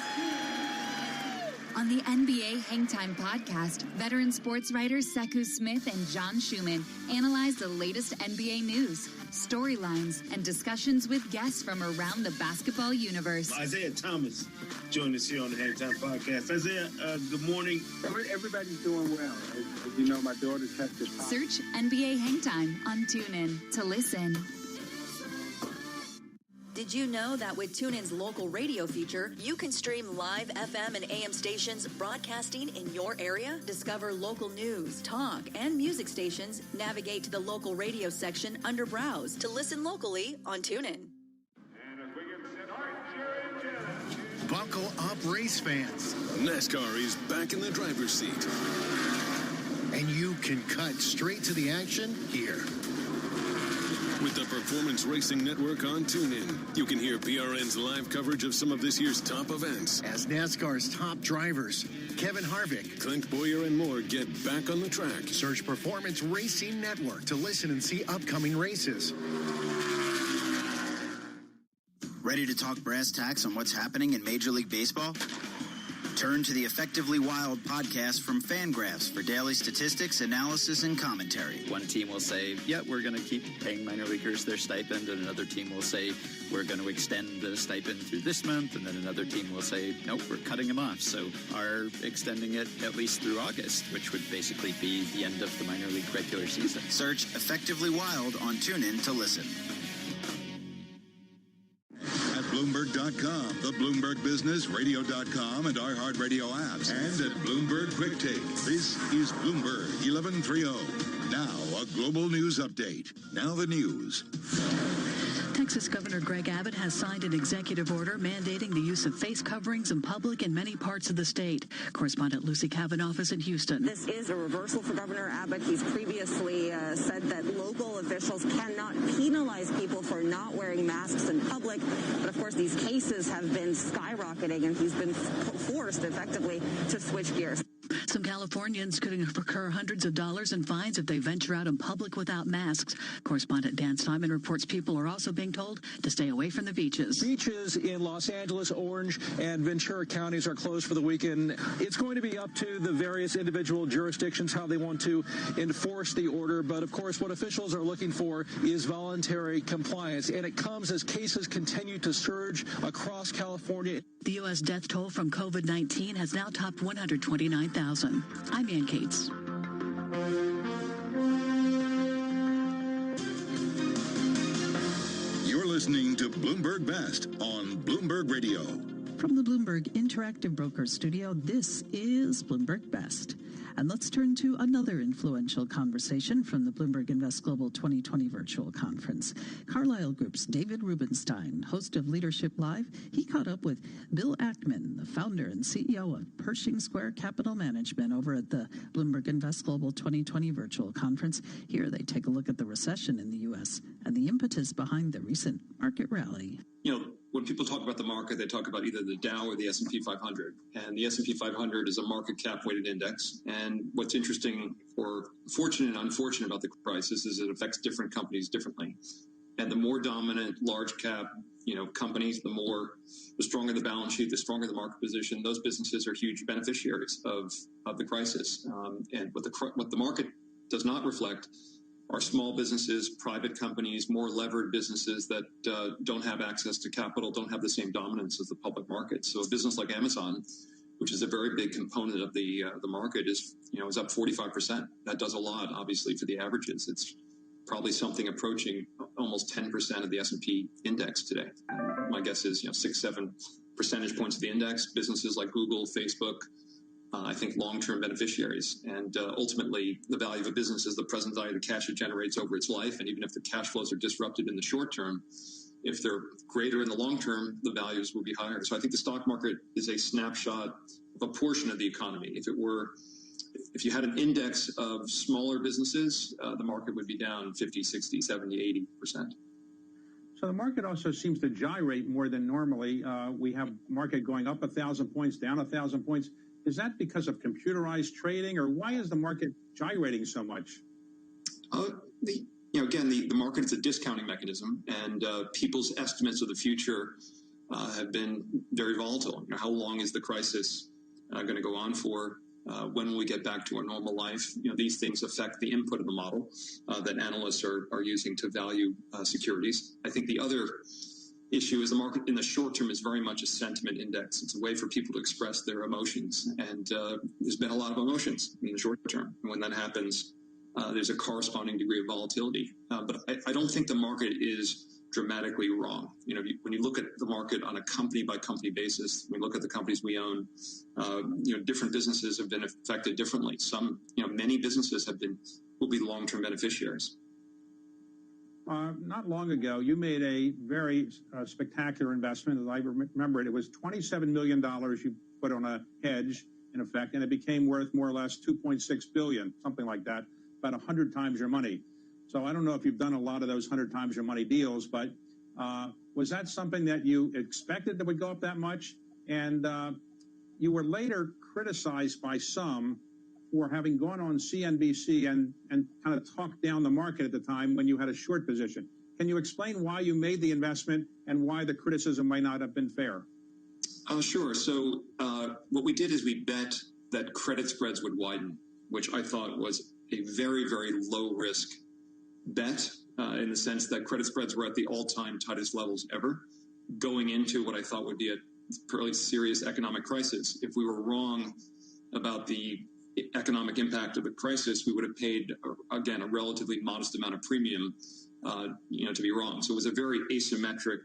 On the NBA Hangtime podcast, veteran sports writers Sekou Smith and John Schumann analyze the latest NBA news, storylines, and discussions with guests from around the basketball universe. Isaiah Thomas joined us here on the Hangtime podcast. Isaiah, good morning. Everybody's doing well. As you know, my daughter tested positive. Search NBA Hangtime on TuneIn to listen. Did you know that with TuneIn's local radio feature, you can stream live FM and AM stations broadcasting in your area? Discover local news, talk, and music stations. Navigate to the local radio section under Browse to listen locally on TuneIn. Buckle up, race fans. NASCAR is back in the driver's seat. And you can cut straight to the action here. With the Performance Racing Network on TuneIn, you can hear PRN's live coverage of some of this year's top events. As NASCAR's top drivers, Kevin Harvick, Clint Boyer, and more get back on the track. Search Performance Racing Network to listen and see upcoming races. Ready to talk brass tacks on what's happening in Major League Baseball? Turn to the Effectively Wild podcast from Fangraphs for daily statistics, analysis, and commentary. One team will say, yeah, we're going to keep paying minor leaguers their stipend, and another team will say, we're going to extend the stipend through this month, and then another team will say, nope, we're cutting them off. So are extending it at least through August, which would basically be the end of the minor league regular season. Search Effectively Wild on TuneIn to listen. Bloomberg.com, the Bloomberg Business, Radio.com, and iHeartRadio apps, and at Bloomberg Quick Take. This is Bloomberg 1130. Now, a global news update. Now the news. Texas Governor Greg Abbott has signed an executive order mandating the use of face coverings in public in many parts of the state. Correspondent Lucy Kavanaugh is in Houston. This is a reversal for Governor Abbott. He's previously said that local officials cannot penalize people for not wearing masks in public. But, of course, these cases have been skyrocketing, and he's been forced, effectively, to switch gears. Some Californians could incur hundreds of dollars in fines if they venture out in public without masks. Correspondent Dan Simon reports people are also being told to stay away from the beaches. Beaches in Los Angeles, Orange, and Ventura counties are closed for the weekend. It's going to be up to the various individual jurisdictions how they want to enforce the order. But, of course, what officials are looking for is voluntary compliance. And it comes as cases continue to surge across California. The U.S. death toll from COVID-19 has now topped 129,000. I'm Ann Cates. You're listening to Bloomberg Best on Bloomberg Radio. From the Bloomberg Interactive Brokers Studio, this is Bloomberg Best. And let's turn to another influential conversation from the Bloomberg Invest Global 2020 virtual conference. Carlyle Group's David Rubenstein, host of Leadership Live, he caught up with Bill Ackman, the founder and CEO of Pershing Square Capital Management, over at the Bloomberg Invest Global 2020 virtual conference. Here they take a look at the recession in the U.S. and the impetus behind the recent market rally. When people talk about the market, they talk about either the Dow or the S&P 500. And the S&P 500 is a market cap weighted index. And what's interesting or fortunate and unfortunate about the crisis is it affects different companies differently. And the more dominant large cap, companies, the stronger the balance sheet, the stronger the market position. Those businesses are huge beneficiaries of the crisis. And what the market does not reflect are small businesses, private companies, more levered businesses that don't have access to capital, don't have the same dominance as the public market. So a business like Amazon, which is a very big component of the market, is up 45%. That does a lot, obviously, for the averages. It's probably something approaching almost 10% of the S&P index today. My guess is 6-7 percentage points of the index. Businesses like Google, Facebook, I think long-term beneficiaries. And ultimately, the value of a business is the present value of the cash it generates over its life. And even if the cash flows are disrupted in the short term, if they're greater in the long term, the values will be higher. So I think the stock market is a snapshot of a portion of the economy. If you had an index of smaller businesses, the market would be down 50, 60, 70, 80%. So the market also seems to gyrate more than normally. We have market going up 1,000 points, down 1,000 points. Is that because of computerized trading, or why is the market gyrating so much? The market is a discounting mechanism, and people's estimates of the future have been very volatile. How long is the crisis going to go on for? When will we get back to our normal life? These things affect the input of the model that analysts are using to value securities. I think the other issue is the market in the short term is very much a sentiment index. It's a way for people to express their emotions. And there's been a lot of emotions in the short term. And when that happens, there's a corresponding degree of volatility. But I don't think the market is dramatically wrong. When you look at the market on a company by company basis, we look at the companies we own, different businesses have been affected differently. Many businesses will be long-term beneficiaries. Not long ago, you made a very spectacular investment. As I remember it was $27 million you put on a hedge, in effect, and it became worth more or less $2.6 billion, something like that, about 100 times your money. So I don't know if you've done a lot of those 100 times your money deals, but was that something that you expected that would go up that much? And you were later criticized by some for having gone on CNBC and kind of talked down the market at the time when you had a short position. Can you explain why you made the investment and why the criticism might not have been fair? Sure. So what we did is we bet that credit spreads would widen, which I thought was a very, very low risk bet in the sense that credit spreads were at the all-time tightest levels ever, going into what I thought would be a fairly serious economic crisis. If we were wrong about the economic impact of the crisis, we would have paid, again, a relatively modest amount of premium, to be wrong. So it was a very asymmetric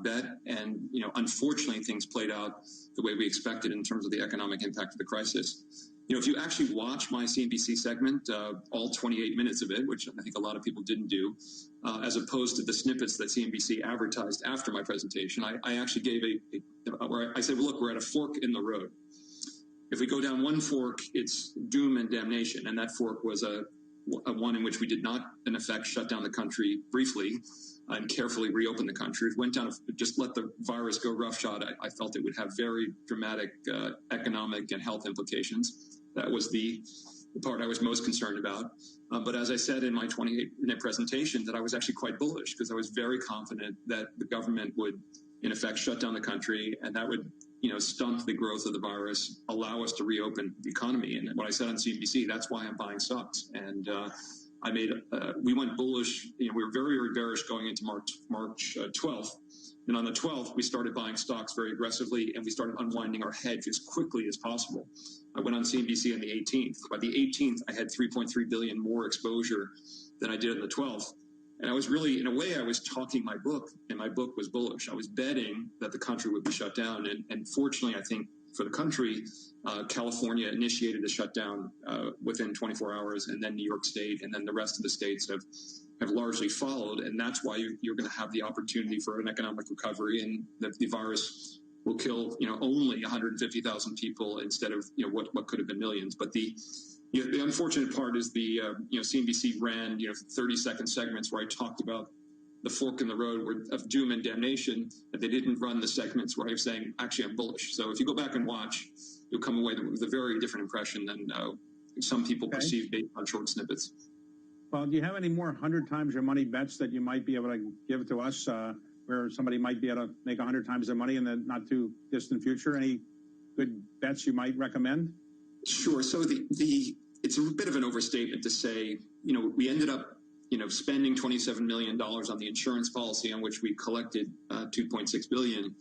bet. And, unfortunately, things played out the way we expected in terms of the economic impact of the crisis. If you actually watch my CNBC segment, all 28 minutes of it, which I think a lot of people didn't do, as opposed to the snippets that CNBC advertised after my presentation, I actually gave where I said, well, look, we're at a fork in the road. If we go down one fork, it's doom and damnation. And that fork was a one in which we did not, in effect, shut down the country briefly and carefully reopen the country. If it went down, just let the virus go roughshod, I felt it would have very dramatic economic and health implications. That was the part I was most concerned about. But as I said in my 28-minute presentation, that I was actually quite bullish because I was very confident that the government would, in effect, shut down the country, and that would, stunt the growth of the virus, allow us to reopen the economy. And what I said on CNBC, that's why I'm buying stocks. And we went bullish. We were very, very bearish going into March 12th. And on the 12th, we started buying stocks very aggressively, and we started unwinding our hedge as quickly as possible. I went on CNBC on the 18th. By the 18th, I had $3.3 billion more exposure than I did on the 12th. And I was really, in a way, I was talking my book, and my book was bullish. I was betting that the country would be shut down. And fortunately, I think for the country, California initiated the shutdown within 24 hours, and then New York State, and then the rest of the states have largely followed. And that's why you're going to have the opportunity for an economic recovery, and the virus will kill, only 150,000 people instead of, what could have been millions. But the unfortunate part is the, CNBC ran, 30-second segments where I talked about the fork in the road of doom and damnation, and they didn't run the segments where I was saying, actually, I'm bullish. So if you go back and watch, you'll come away with a very different impression than some people perceive based on short snippets. Well, do you have any more 100 times your money bets that you might be able to give to us where somebody might be able to make 100 times their money in the not too distant future? Any good bets you might recommend? Sure. So it's a bit of an overstatement to say, we ended up, spending $27 million on the insurance policy on which we collected $2.6 billion.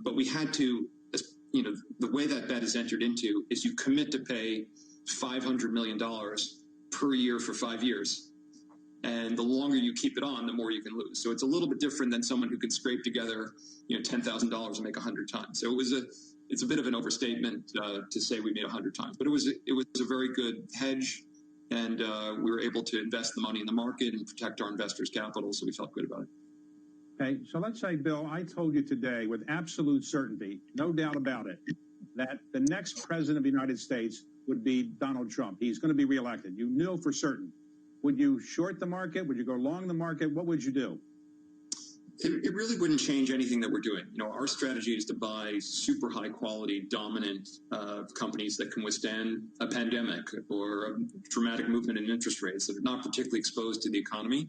But we had to, the way that bet is entered into is you commit to pay $500 million per year for 5 years. And the longer you keep it on, the more you can lose. So it's a little bit different than someone who could scrape together, $10,000 and make 100 times. So it's a bit of an overstatement to say we made 100 times, but it was a very good hedge, and we were able to invest the money in the market and protect our investors' capital. So we felt good about it. Okay, so let's say, Bill, I told you today with absolute certainty, no doubt about it, that the next president of the United States would be Donald Trump. He's going to be reelected. You knew for certain. Would you short the market? Would you go long the market? What would you do? It really wouldn't change anything that we're doing. Our strategy is to buy super high quality, dominant companies that can withstand a pandemic or a dramatic movement in interest rates that are not particularly exposed to the economy.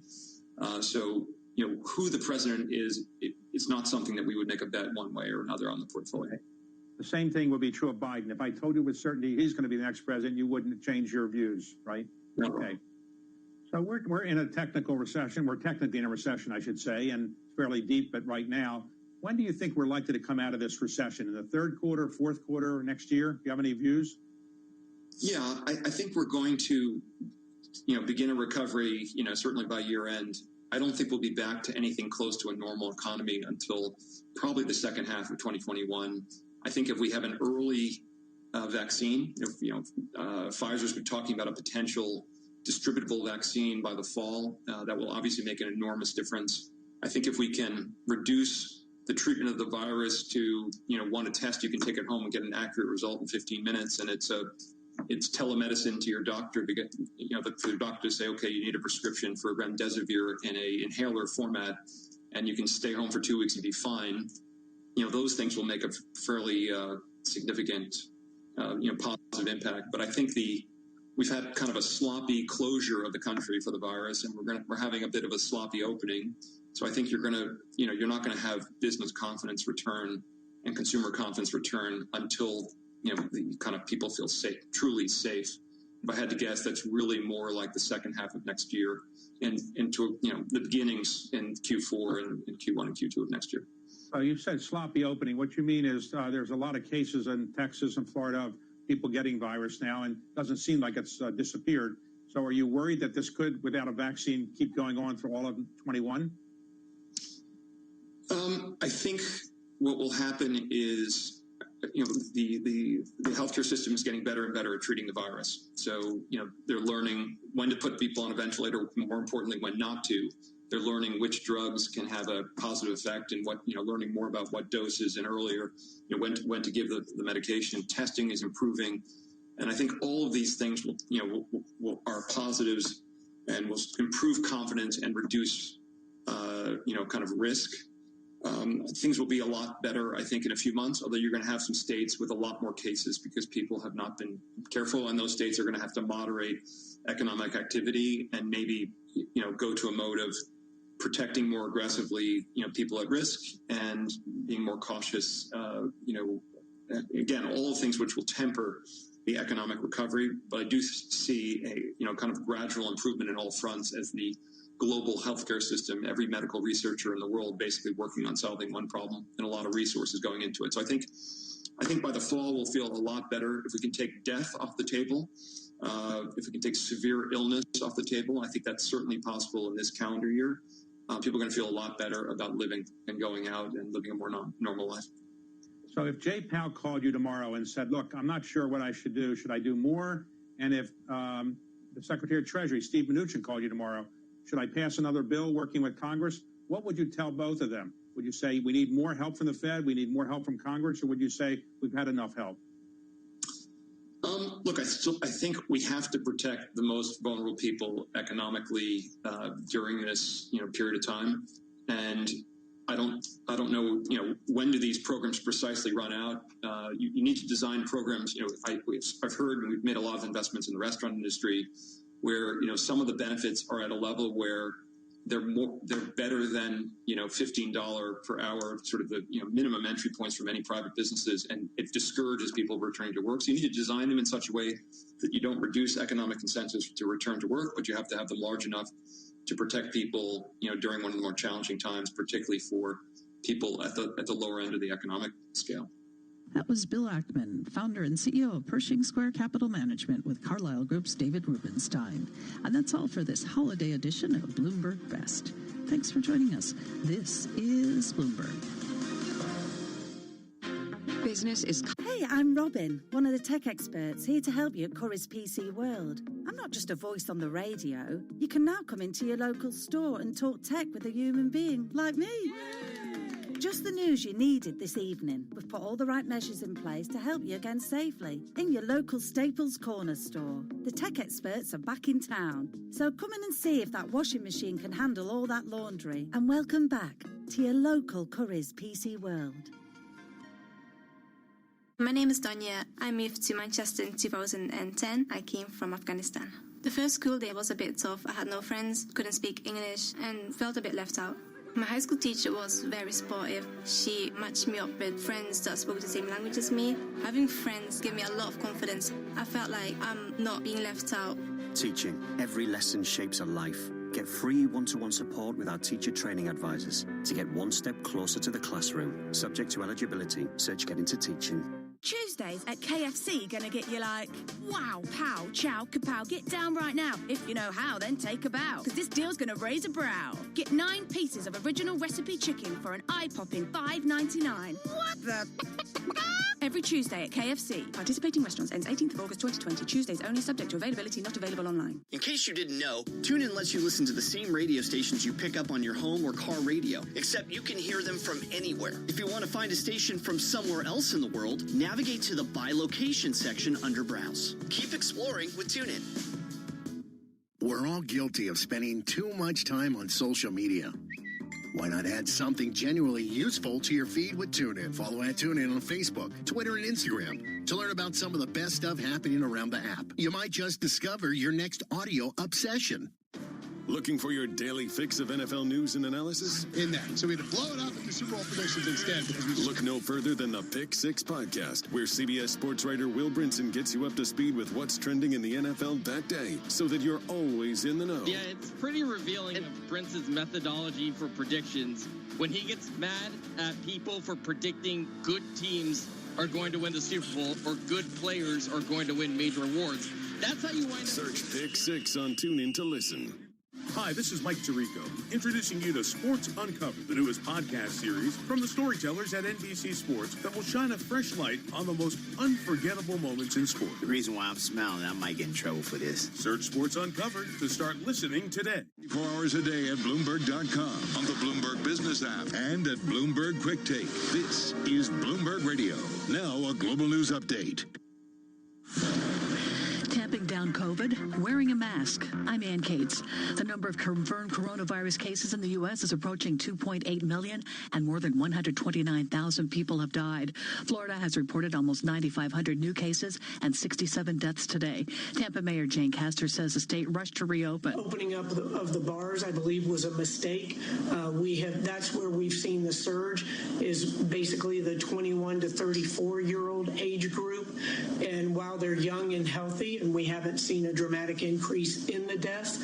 So who the president is, it's not something that we would make a bet one way or another on the portfolio. The same thing would be true of Biden. If I told you with certainty he's going to be the next president, you wouldn't change your views, right? No. Okay. So we're in a technical recession. We're technically in a recession, I should say, and fairly deep. But right now, when do you think we're likely to come out of this recession? In the third quarter, fourth quarter, or next year? Do you have any views? Yeah, I think we're going to, begin a recovery, certainly by year end. I don't think we'll be back to anything close to a normal economy until probably the second half of 2021. I think if we have an early vaccine, Pfizer's been talking about a potential distributable vaccine by the fall, that will obviously make an enormous difference. I think if we can reduce the treatment of the virus to, want a test, you can take it home and get an accurate result in 15 minutes. And it's telemedicine to your doctor to get, for the doctor to say, okay, you need a prescription for remdesivir in a inhaler format, and you can stay home for 2 weeks and be fine. Those things will make a fairly significant, positive impact. But I think we've had kind of a sloppy closure of the country for the virus, and we're having a bit of a sloppy opening. So I think you're not going to have business confidence return and consumer confidence return until, the kind of people feel safe, truly safe. If I had to guess, that's really more like the second half of next year and into, the beginnings in Q4 and in Q1 and Q2 of next year. You said sloppy opening. What you mean is there's a lot of cases in Texas and Florida of people getting virus now, and it doesn't seem like it's disappeared. So are you worried that this could, without a vaccine, keep going on through all of 21? I think what will happen is, the healthcare system is getting better and better at treating the virus. So, they're learning when to put people on a ventilator, more importantly, when not to. They're learning which drugs can have a positive effect and learning more about what doses and earlier, when to give the medication. Testing is improving. And I think all of these things are positives and will improve confidence and reduce, kind of risk. things will be a lot better, I think, in a few months, although you're going to have some states with a lot more cases because people have not been careful, and those states are going to have to moderate economic activity and maybe, go to a mode of protecting more aggressively, people at risk and being more cautious, again, all things which will temper the economic recovery. But I do see a, kind of gradual improvement in all fronts as the global healthcare system, every medical researcher in the world basically working on solving one problem and a lot of resources going into it. So I think by the fall we'll feel a lot better if we can take death off the table, if we can take severe illness off the table. I think that's certainly possible in this calendar year. People are going to feel a lot better about living and going out and living a more normal life. So if Jay Powell called you tomorrow and said, look, I'm not sure what I should do. Should I do more? And if the Secretary of Treasury, Steve Mnuchin, called you tomorrow, should I pass another bill working with Congress? What would you tell both of them? Would you say we need more help from the Fed, we need more help from Congress, or would you say we've had enough help? Look, I think we have to protect the most vulnerable people economically during this period of time, and I don't know when do these programs precisely run out. You need to design programs. I've heard, and we've made a lot of investments in the restaurant industry, where some of the benefits are at a level where they're better than $15 per hour, sort of the minimum entry points for many private businesses, and it discourages people returning to work. So you need to design them in such a way that you don't reduce economic incentives to return to work, but you have to have them large enough to protect people during one of the more challenging times, particularly for people at the lower end of the economic scale. That was Bill Ackman, founder and CEO of Pershing Square Capital Management with Carlyle Group's David Rubenstein. And that's all for this holiday edition of Bloomberg Best. Thanks for joining us. This is Bloomberg. Business is... Hey, I'm Robin, one of the tech experts here to help you at Curry's PC World. I'm not just a voice on the radio. You can now come into your local store and talk tech with a human being like me. Just the news you needed this evening. We've put all the right measures in place to help you again safely in your local Staples Corner store. The tech experts are back in town, so come in and see if that washing machine can handle all that laundry. And welcome back to your local Curry's PC World. My name is Donya. I moved to Manchester in 2010. I came from Afghanistan. The first school day was a bit tough. I had no friends, couldn't speak English, and felt a bit left out. My high school teacher was very supportive. She matched me up with friends that spoke the same language as me. Having friends gave me a lot of confidence. I felt like I'm not being left out. Teaching. Every lesson shapes a life. Get free one-to-one support with our teacher training advisors to get one step closer to the classroom. Subject to eligibility. Search Get Into Teaching. Tuesdays at KFC gonna get you like, wow, pow, chow, kapow, get down right now. If you know how, then take a bow, because this deal's gonna raise a brow. Get 9 pieces of original recipe chicken for an eye-popping $5.99. What the... Every Tuesday at KFC. Participating restaurants ends 18th of August 2020. Tuesdays only, subject to availability, not available online. In case you didn't know, TuneIn lets you listen to the same radio stations you pick up on your home or car radio, except you can hear them from anywhere. If you want to find a station from somewhere else in the world, navigate to the By Location section under Browse. Keep exploring with TuneIn. We're all guilty of spending too much time on social media. Why not add something genuinely useful to your feed with TuneIn? Follow @TuneIn on Facebook, Twitter, and Instagram to learn about some of the best stuff happening around the app. You might just discover your next audio obsession. Looking for your daily fix of NFL news and analysis? In that. So we had to blow it up into Super Bowl predictions instead. Look no further than the Pick 6 podcast, where CBS sports writer Will Brinson gets you up to speed with what's trending in the NFL that day, so that you're always in the know. Yeah, it's pretty revealing of Brinson's methodology for predictions. When he gets mad at people for predicting good teams are going to win the Super Bowl or good players are going to win major awards, that's how you wind up. Search Pick 6 on TuneIn to listen. Hi, this is Mike Tirico, introducing you to Sports Uncovered, the newest podcast series from the storytellers at NBC Sports that will shine a fresh light on the most unforgettable moments in sport. The reason why I'm smiling, I might get in trouble for this. Search Sports Uncovered to start listening today. 24 hours a day at Bloomberg.com, on the Bloomberg Business app, and at Bloomberg Quick Take. This is Bloomberg Radio. Now a global news update. Tamping down on COVID, wearing a mask. I'm Ann Cates. The number of confirmed coronavirus cases in the U.S. is approaching 2.8 million, and more than 129,000 people have died. Florida has reported almost 9,500 new cases and 67 deaths today. Tampa Mayor Jane Castor says the state rushed to reopen. Opening up of the bars, I believe, was a mistake. That's where we've seen the surge, is basically the 21 to 34-year-old age group. And while they're young and healthy, and we haven't seen a dramatic increase in the deaths,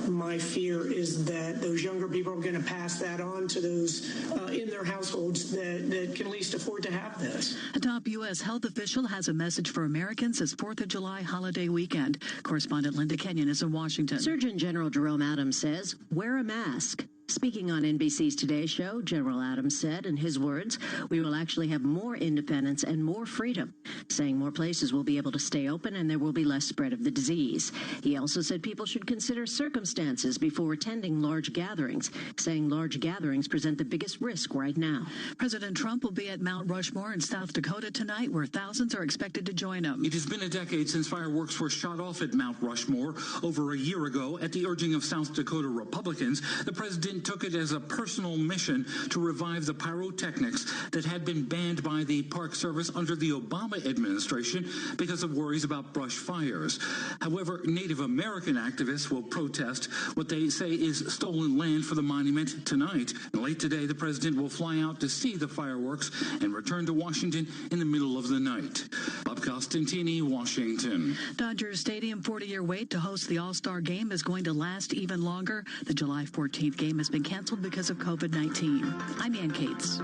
my fear is that those younger people are going to pass that on to those in their households that can least afford to have this. A top U.S. health official has a message for Americans this 4th of July holiday weekend. Correspondent Linda Kenyon is in Washington. Surgeon General Jerome Adams says, wear a mask. Speaking on NBC's Today Show, General Adams said, in his words, we will actually have more independence and more freedom, saying more places will be able to stay open and there will be less spread of the disease. He also said people should consider circumstances before attending large gatherings, saying large gatherings present the biggest risk right now. President Trump will be at Mount Rushmore in South Dakota tonight, where thousands are expected to join him. It has been a decade since fireworks were shot off at Mount Rushmore. Over a year ago, at the urging of South Dakota Republicans, the president took it as a personal mission to revive the pyrotechnics that had been banned by the Park Service under the Obama administration because of worries about brush fires. However, Native American activists will protest what they say is stolen land for the monument tonight. And late today, the president will fly out to see the fireworks and return to Washington in the middle of the night. Bob Costantini, Washington. Dodger Stadium 40-year wait to host the All-Star Game is going to last even longer. The July 14th game has been canceled because of COVID-19. I'm Ann Cates.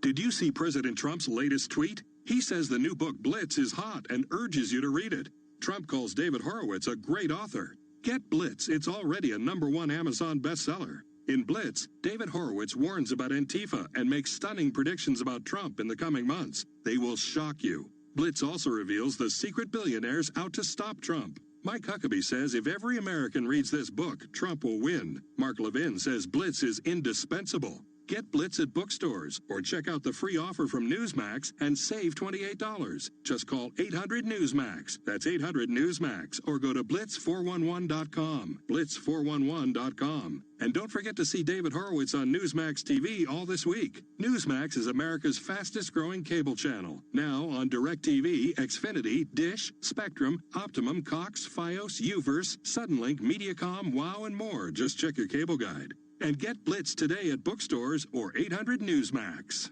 Did you see President Trump's latest tweet? He says the new book Blitz is hot and urges you to read it. Trump calls David Horowitz a great author. Get Blitz. It's already a #1 Amazon bestseller. In Blitz, David Horowitz warns about Antifa and makes stunning predictions about Trump in the coming months. They will shock you. Blitz also reveals the secret billionaires out to stop Trump. Mike Huckabee says if every American reads this book, Trump will win. Mark Levin says Blitz is indispensable. Get Blitz at bookstores or check out the free offer from Newsmax and save $28. Just call 800-NEWSMAX. That's 800-NEWSMAX or go to blitz411.com. Blitz411.com. And don't forget to see David Horowitz on Newsmax TV all this week. Newsmax is America's fastest-growing cable channel. Now on DirecTV, Xfinity, Dish, Spectrum, Optimum, Cox, Fios, Uverse, Suddenlink, Mediacom, WOW, and more. Just check your cable guide. And get Blitz today at bookstores or 800-NEWSMAX.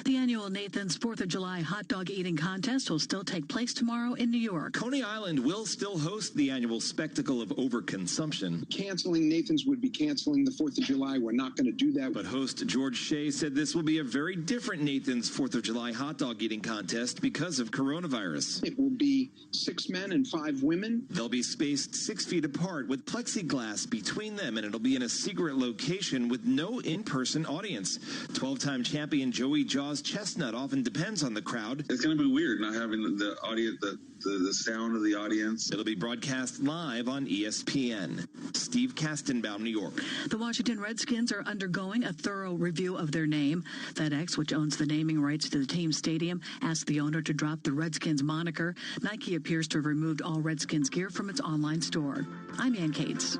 The annual Nathan's 4th of July hot dog eating contest will still take place tomorrow in New York. Coney Island will still host the annual spectacle of overconsumption. Canceling Nathan's would be canceling the 4th of July. We're not going to do that. But host George Shea said this will be a very different Nathan's 4th of July hot dog eating contest because of coronavirus. It will be 6 men and 5 women. They'll be spaced 6 feet apart with plexiglass between them, and it'll be in a secret location with no in-person audience. 12-time champion Joey Jaws Chestnut often depends on the crowd. It's going to be weird not having the audience, the sound of the audience. It'll be broadcast live on ESPN. Steve Kastenbaum, New York. The Washington Redskins are undergoing a thorough review of their name. FedEx, which owns the naming rights to the team's stadium, asked the owner to drop the Redskins moniker. Nike appears to have removed all Redskins gear from its online store. I'm Ann Cates.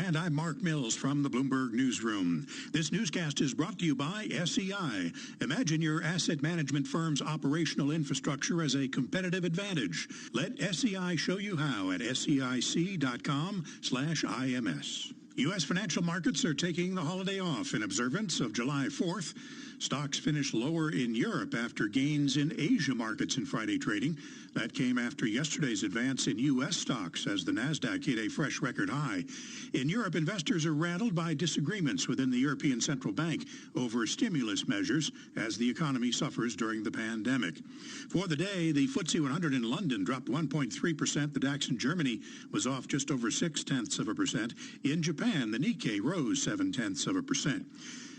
And I'm Mark Mills from the Bloomberg Newsroom. This newscast is brought to you by SEI. Imagine your asset management firm's operational infrastructure as a competitive advantage. Let SEI show you how at SEIC.com/IMS. U.S. financial markets are taking the holiday off in observance of July 4th. Stocks finished lower in Europe after gains in Asia markets in Friday trading. That came after yesterday's advance in U.S. stocks as the Nasdaq hit a fresh record high. In Europe, investors are rattled by disagreements within the European Central Bank over stimulus measures as the economy suffers during the pandemic. For the day, the FTSE 100 in London dropped 1.3%. The DAX in Germany was off just over 0.6%. In Japan, the Nikkei rose 0.7%.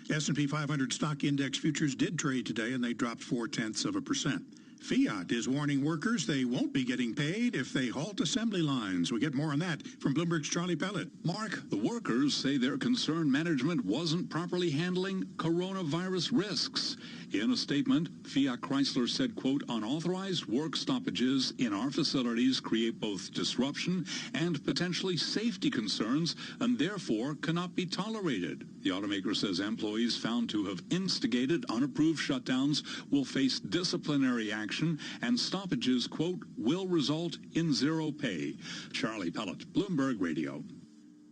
S&P 500 stock index futures did trade today, and they dropped 0.4%. Fiat is warning workers they won't be getting paid if they halt assembly lines. We get more on that from Bloomberg's Charlie Pellet. Mark, the workers say their concerned management wasn't properly handling coronavirus risks. In a statement, Fiat Chrysler said, quote, unauthorized work stoppages in our facilities create both disruption and potentially safety concerns and therefore cannot be tolerated. The automaker says employees found to have instigated unapproved shutdowns will face disciplinary action and stoppages, quote, will result in zero pay. Charlie Pellet, Bloomberg Radio.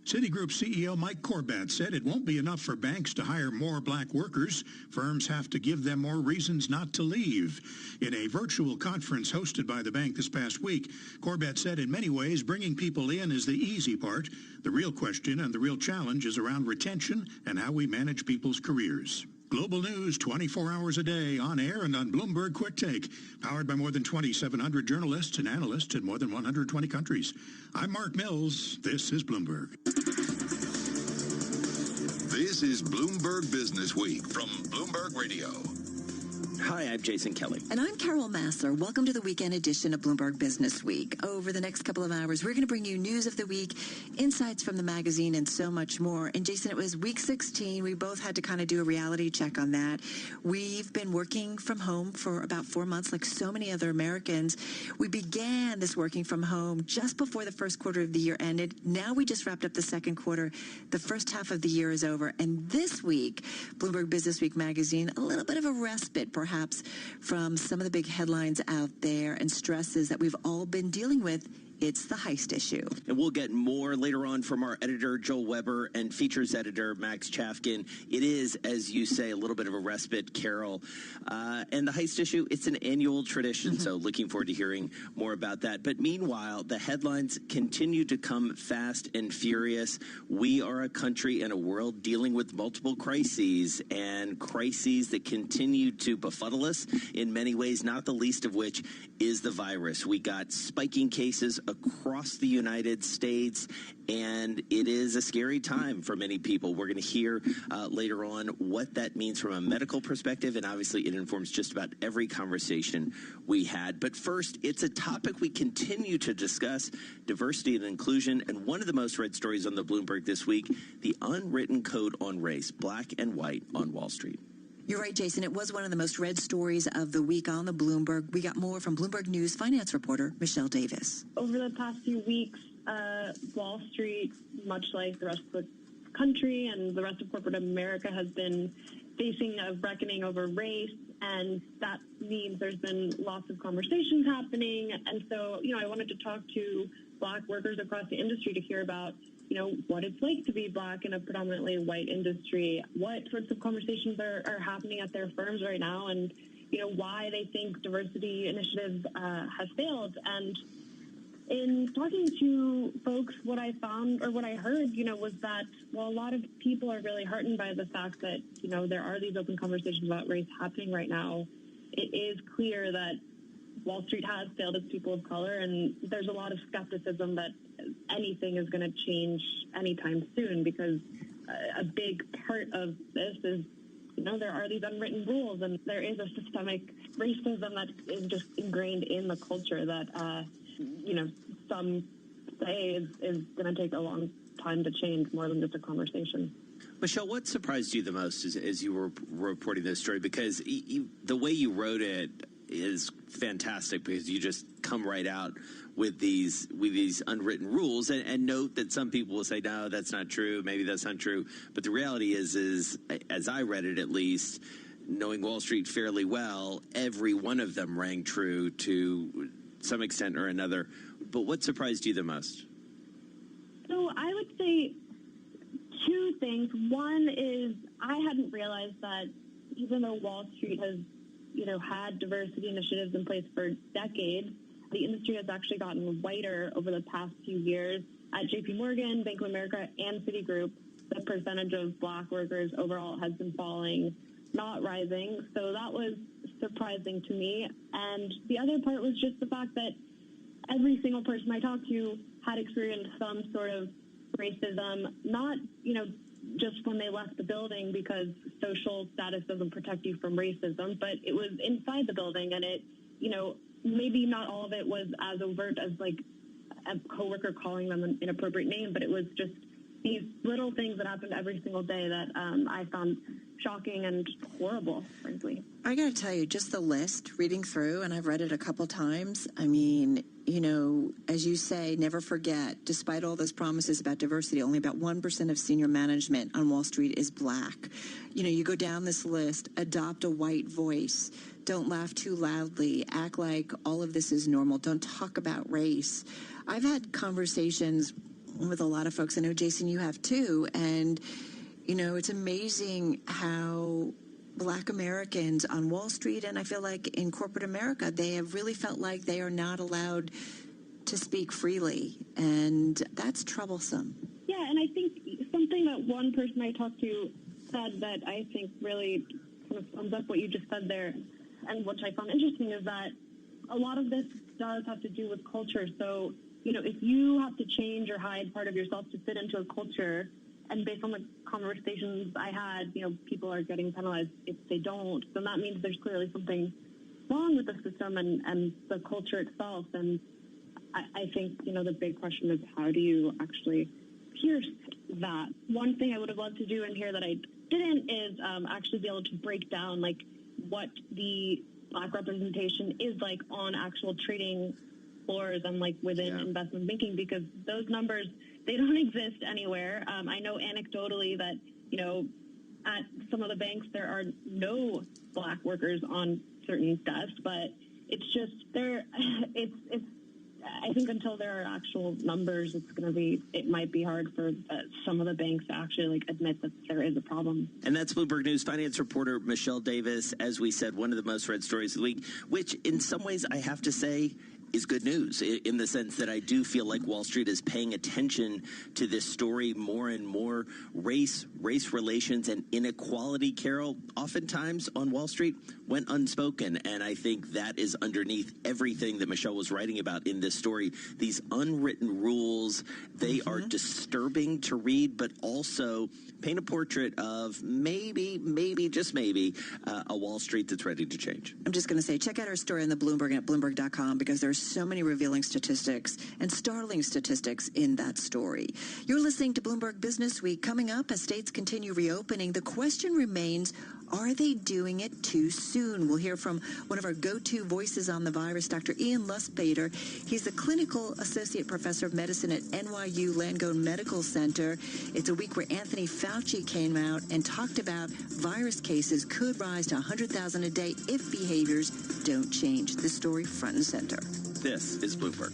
Citigroup CEO Mike Corbat said it won't be enough for banks to hire more black workers. Firms have to give them more reasons not to leave. In a virtual conference hosted by the bank this past week, Corbat said in many ways bringing people in is the easy part. The real question and the real challenge is around retention and how we manage people's careers. Global news 24 hours a day, on air and on Bloomberg Quick Take, powered by more than 2,700 journalists and analysts in more than 120 countries. I'm Mark Mills. This is Bloomberg. This is Bloomberg Business Week from Bloomberg Radio. Hi, I'm Jason Kelly. And I'm Carol Massler. Welcome to the weekend edition of Bloomberg Business Week. Over the next couple of hours, we're going to bring you news of the week, insights from the magazine, and so much more. And Jason, it was week 16. We both had to kind of do a reality check on that. We've been working from home for about 4 months, like so many other Americans. We began this working from home just before the first quarter of the year ended. Now we just wrapped up the second quarter. The first half of the year is over. And this week, Bloomberg Business Week magazine, a little bit of a respite, perhaps, from some of the big headlines out there and stresses that we've all been dealing with. It's the heist issue. And we'll get more later on from our editor, Joel Weber, and features editor, Max Chafkin. It is, as you say, a little bit of a respite, Carol. And the heist issue, it's an annual tradition, so looking forward to hearing more about that. But meanwhile, the headlines continue to come fast and furious. We are a country and a world dealing with multiple crises, and crises that continue to befuddle us in many ways, not the least of which is the virus. We got spiking cases across the United States, and it is a scary time for many people. We're going to hear later on what that means from a medical perspective, and obviously it informs just about every conversation we had. But first, it's a topic we continue to discuss, diversity and inclusion, and one of the most read stories on the Bloomberg this week, the unwritten code on race, black and white on Wall Street. You're right, Jason. It was one of the most read stories of the week on the Bloomberg. We got more from Bloomberg News finance reporter Michelle Davis. Over the past few weeks, Wall Street, much like the rest of the country and the rest of corporate America, has been facing a reckoning over race, and that means there's been lots of conversations happening. And so, I wanted to talk to black workers across the industry to hear about what it's like to be black in a predominantly white industry, what sorts of conversations are happening at their firms right now, and, why they think diversity initiatives has failed. And in talking to folks, what I found, or what I heard, was that, well, a lot of people are really heartened by the fact that, there are these open conversations about race happening right now. It is clear that Wall Street has failed its people of color, and there's a lot of skepticism that anything is going to change anytime soon, because a big part of this is, there are these unwritten rules, and there is a systemic racism that is just ingrained in the culture that, some say is going to take a long time to change, more than just a conversation. Michelle, what surprised you the most as you were reporting this story? Because the way you wrote it is fantastic, because you just come right out with these unwritten rules, and note that some people will say, no, that's not true, maybe that's not true. But the reality is as I read it, at least, knowing Wall Street fairly well, every one of them rang true to some extent or another. But what surprised you the most? So I would say two things. One is I hadn't realized that even though Wall Street has had diversity initiatives in place for decades, the industry has actually gotten whiter over the past few years. At JP Morgan, Bank of America, and Citigroup, the percentage of black workers overall has been falling, not rising. So that was surprising to me. And the other part was just the fact that every single person I talked to had experienced some sort of racism, not, just when they left the building, because social status doesn't protect you from racism, but it was inside the building, and it maybe not all of it was as overt as like a coworker calling them an inappropriate name, but it was just these little things that happened every single day that I found shocking and horrible, frankly. I got to tell you, just the list, reading through, and I've read it a couple times. I mean, as you say, never forget, despite all those promises about diversity, only about 1% of senior management on Wall Street is black. You go down this list, adopt a white voice, don't laugh too loudly, act like all of this is normal, don't talk about race. I've had conversations with a lot of folks. I know, Jason, you have too. And, it's amazing how Black Americans on Wall Street, and I feel like in corporate America, they have really felt like they are not allowed to speak freely. And that's troublesome. Yeah, and I think something that one person I talked to said that I think really kind of sums up what you just said there, and which I found interesting, is that a lot of this does have to do with culture. So, if you have to change or hide part of yourself to fit into a culture, and based on the conversations I had, people are getting penalized if they don't, then that means there's clearly something wrong with the system and the culture itself. And I think, the big question is, how do you actually pierce that? One thing I would have loved to do in here that I didn't is actually be able to break down, like, what the Black representation is like on actual trading floors and like within investment banking, because those numbers, they don't exist anywhere. I know anecdotally that, at some of the banks, there are no Black workers on certain desks, but it's just I think until there are actual numbers, it might be hard for some of the banks to actually admit that there is a problem. And that's Bloomberg News finance reporter Michelle Davis. As we said, one of the most read stories of the week, which in some ways I have to say is good news, in the sense that I do feel like Wall Street is paying attention to this story more and more. Race relations, and inequality, Carol, oftentimes on Wall Street went unspoken. And I think that is underneath everything that Michelle was writing about in this story. These unwritten rules, they are disturbing to read, but also paint a portrait of maybe, just maybe, a Wall Street that's ready to change. I'm just going to say, check out our story on the Bloomberg at Bloomberg.com, because there's so many revealing statistics and startling statistics in that story. You're listening to Bloomberg Business Week. Coming up, as states continue reopening, the question remains, are they doing it too soon? We'll hear from one of our go-to voices on the virus, Dr. Ian Lustbader. He's the clinical associate professor of medicine at NYU Langone Medical Center. It's a week where Anthony Fauci came out and talked about virus cases could rise to 100,000 a day if behaviors don't change. This story front and center. This is Bloomberg.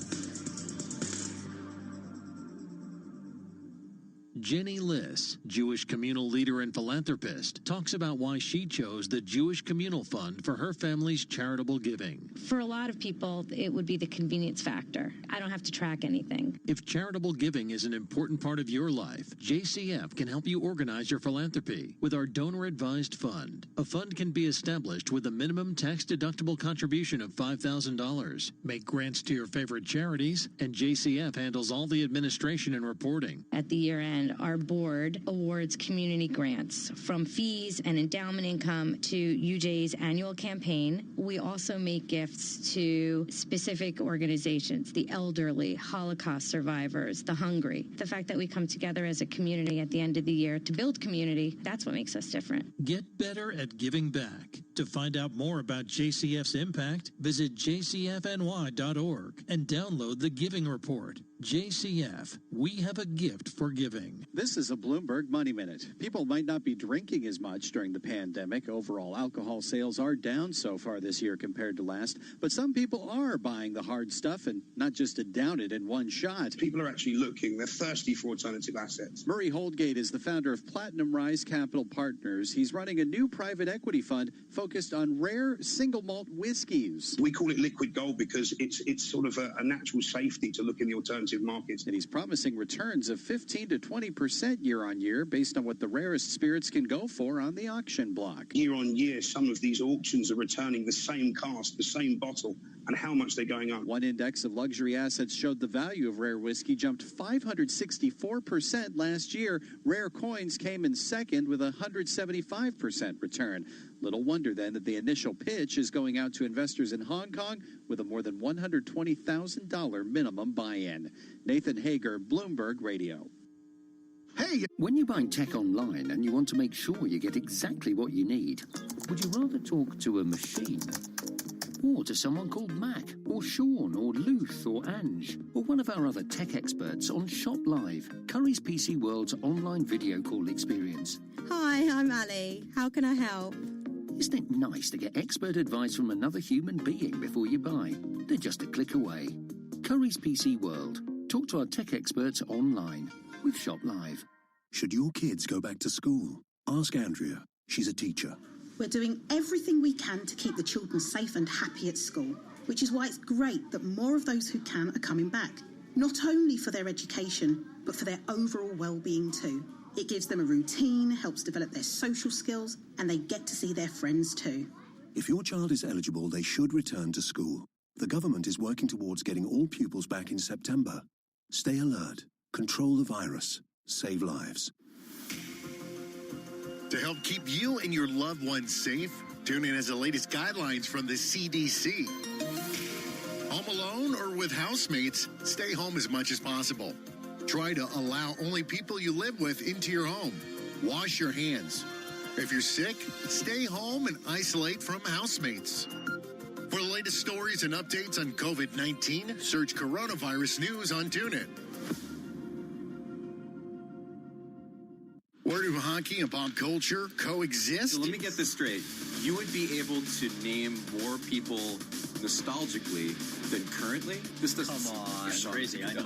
Jenny Liss, Jewish communal leader and philanthropist, talks about why she chose the Jewish Communal Fund for her family's charitable giving. For a lot of people, it would be the convenience factor. I don't have to track anything. If charitable giving is an important part of your life, JCF can help you organize your philanthropy with our donor-advised fund. A fund can be established with a minimum tax-deductible contribution of $5,000. Make grants to your favorite charities, and JCF handles all the administration and reporting. At the year end, our board awards community grants, from fees and endowment income to UJ's annual campaign. We also make gifts to specific organizations, the elderly, Holocaust survivors, the hungry. The fact that we come together as a community at the end of the year to build community, that's what makes us different. Get better at giving back. To find out more about JCF's impact, visit jcfny.org and download the Giving Report. JCF, we have a gift for giving. This is a Bloomberg Money Minute. People might not be drinking as much during the pandemic. Overall alcohol sales are down so far this year compared to last, but some people are buying the hard stuff and not just to down it in one shot. People are actually looking, they're thirsty for alternative assets. Murray Holdgate is the founder of Platinum Rise Capital Partners. He's running a new private equity fund focused on rare single malt whiskeys. We call it liquid gold because it's sort of a natural safety to look in the alternative markets. And he's promising returns of 15 to 20% 20% year on year based on what the rarest spirits can go for on the auction block. Year on year, some of these auctions are returning the same cask, the same bottle, and how much they're going up. One index of luxury assets showed the value of rare whiskey jumped 564% last year. Rare coins came in second with a 175% return. Little wonder then that the initial pitch is going out to investors in Hong Kong with a more than $120,000 minimum buy-in. Nathan Hager, Bloomberg Radio. Hey! When you're buying tech online and you want to make sure you get exactly what you need, would you rather talk to a machine? Or to someone called Mac, or Sean, or Luth, or Ange, or one of our other tech experts on Shop Live, Curry's PC World's online video call experience? Hi, I'm Ali. How can I help? Isn't it nice to get expert advice from another human being before you buy? They're just a click away. Curry's PC World. Talk to our tech experts online with Shop Live. Should your kids go back to school? Ask Andrea. She's a teacher. We're doing everything we can to keep the children safe and happy at school, which is why it's great that more of those who can are coming back, not only for their education, but for their overall well-being too. It gives them a routine, helps develop their social skills, and they get to see their friends too. If your child is eligible, they should return to school. The government is working towards getting all pupils back in September. Stay alert, control the virus, save lives. To help keep you and your loved ones safe, tune in as the latest guidelines from the CDC. Home alone or with housemates, stay home as much as possible. Try to allow only people you live with into your home. Wash your hands. If you're sick, stay home and isolate from housemates. For the latest stories and updates on COVID-19, search Coronavirus News on TuneIn. Where do hockey and pop culture coexist? So let me get this straight. You would be able to name more people nostalgically than currently? This doesn't. Come on, You're crazy. I know.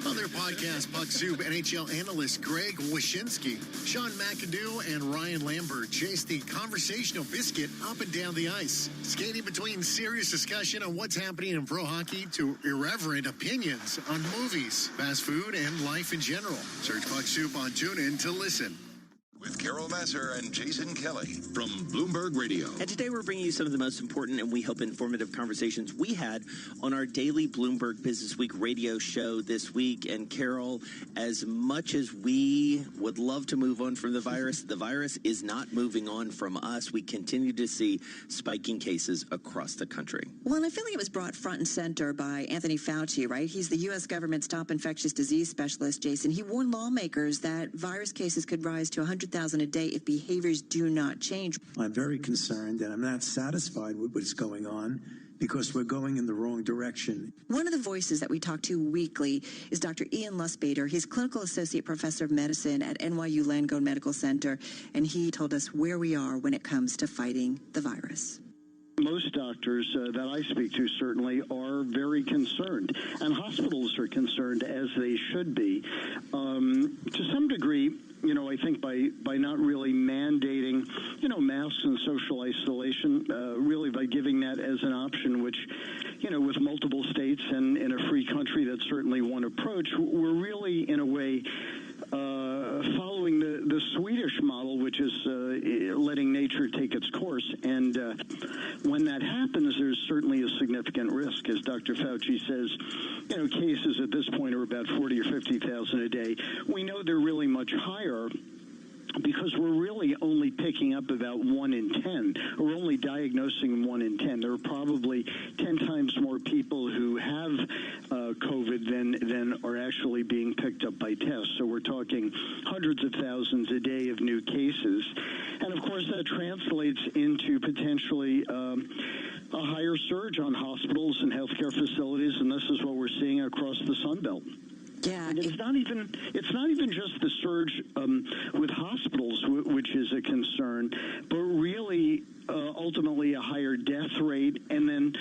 Other podcast Puck Soup NHL analyst Greg Wyshynski, Sean McAdoo, and Ryan Lambert chase the conversational biscuit up and down the ice, skating between serious discussion on what's happening in pro hockey to irreverent opinions on movies, fast food, and life in general. Search Puck Soup on TuneIn to listen. With Carol Masser and Jason Kelly from Bloomberg Radio. And today we're bringing you some of the most important and we hope informative conversations we had on our daily Bloomberg Business Week radio show this week. And Carol, as much as we would love to move on from the virus is not moving on from us. We continue to see spiking cases across the country. Well, and I feel like it was brought front and center by Anthony Fauci, right? He's the U.S. government's top infectious disease specialist, Jason. He warned lawmakers that virus cases could rise to 100,000 a day if behaviors do not change. I'm very concerned and I'm not satisfied with what's going on because we're going in the wrong direction. One of the voices that we talk to weekly is Dr. Ian Lusbader. He's clinical associate professor of medicine at NYU Langone Medical Center, and he told us where we are when it comes to fighting the virus. Most doctors that I speak to certainly are very concerned, and hospitals are concerned, as they should be. To some degree, I think by not really mandating, masks and social isolation, really by giving that as an option, which, with multiple states and in a free country, that's certainly one approach. We're really, in a way, following the Swedish model, which is letting nature take its course. And when that happens, there's certainly a significant risk. As Dr. Fauci says, cases at this point are about 40 or 50,000 a day. We know they're really much higher because we're really only picking up about 1 in 10. We're only diagnosing 1 in 10. There are probably 10 times more people who have COVID than are actually being picked up by tests. So we're talking hundreds of thousands a day of new cases. And, of course, that translates into potentially a higher surge on hospitals and healthcare facilities, and this is what we're seeing across the Sun Belt. Yeah, and it's not even just the surge with hospitals, which is a concern, but really ultimately a higher death rate, and then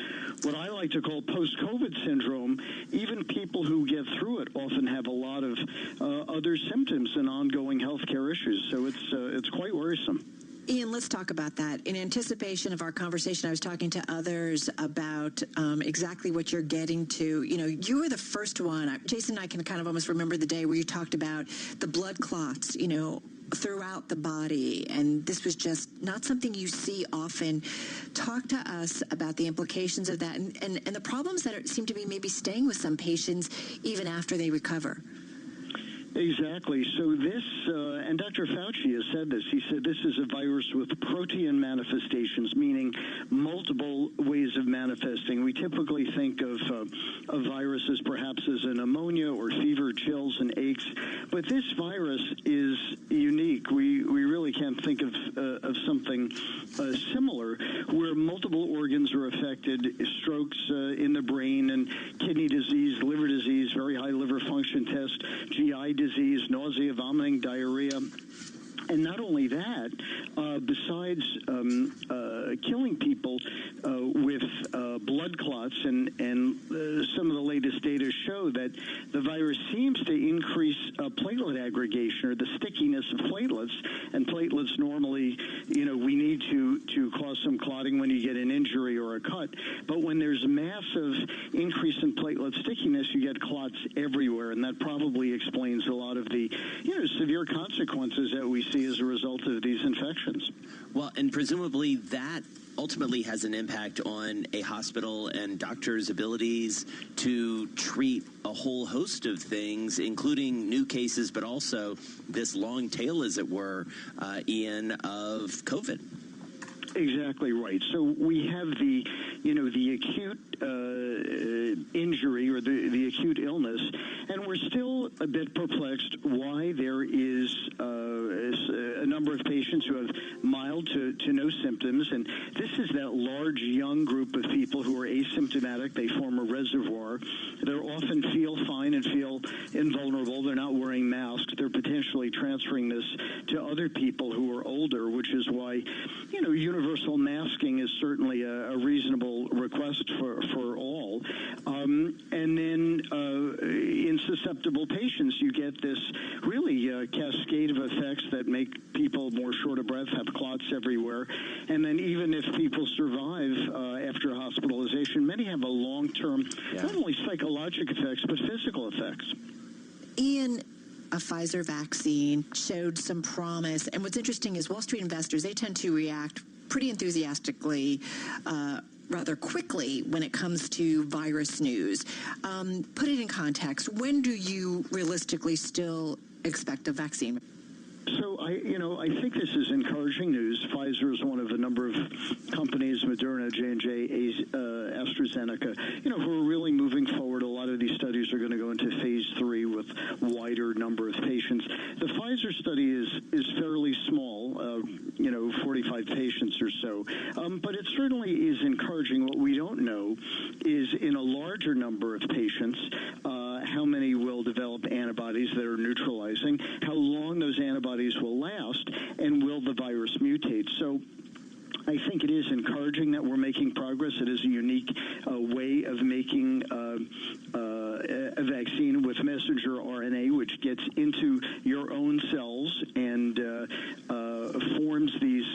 what I like to call post-COVID syndrome. Even people who get through it often have a lot of other symptoms and ongoing health care issues. So it's quite worrisome. Ian, let's talk about that. In anticipation of our conversation, I was talking to others about exactly what you're getting to. You know, you were the first one. Jason and I can kind of almost remember the day where you talked about the blood clots, you know, throughout the body, and this was just not something you see often. Talk to us about the implications of that and the problems that seem to be maybe staying with some patients even after they recover. Exactly. So this, and Dr. Fauci has said this, he said this is a virus with protean manifestations, meaning multiple ways of manifesting. We typically think of viruses perhaps as a pneumonia or fever, chills, and aches, but this virus is unique. We really can't think of something similar where multiple organs are affected, strokes in the brain, and kidney disease, liver disease, very high liver function test, GI disease, nausea, vomiting, diarrhea. And not only that, besides killing people with blood clots, and some of the latest data show that the virus seems to increase platelet aggregation, or the stickiness of platelets. And platelets normally, you know, we need to cause some clotting when you get an injury or a cut. But when there's a massive increase in platelet stickiness, you get clots everywhere, and that probably explains a lot of the, you know, severe consequences that we see as a result of these infections. Well, and presumably that ultimately has an impact on a hospital and doctors' abilities to treat a whole host of things, including new cases, but also this long tail, as it were, Ian, of COVID. Exactly right. So we have the, you know, the acute injury or the acute illness, and we're still a bit perplexed why there is a number of patients who have mild to no symptoms, and this is that large young group of people who are asymptomatic. They form a reservoir. They often feel fine and feel invulnerable. They're not wearing masks. They're potentially transferring this to other people who are older, which is why, you know, universal masking is certainly a reasonable request for all. And then in susceptible patients, you get this really cascade of effects that make people more short of breath, have clots everywhere. And then even if people survive after hospitalization, many have a long-term, not only psychological effects, but physical effects. Ian, a Pfizer vaccine showed some promise. And what's interesting is Wall Street investors, they tend to react pretty enthusiastically, rather quickly when it comes to virus news. Put it in context. When do you realistically still expect a vaccine? So I think this is encouraging news. Pfizer is one of a number of companies, Moderna, J&J, AstraZeneca, who are really moving forward. A lot of these studies are going to go into phase 3 with wider number of patients. The Pfizer study is fairly small, 45 patients or so, but it certainly is encouraging. What we don't know is in a larger number of patients, how many will develop antibodies that are neutralizing, how long those antibodies will last, and will the virus mutate. So I think it is encouraging that we're making progress. It is a unique way of making a vaccine with messenger RNA, which gets into your own cells and forms these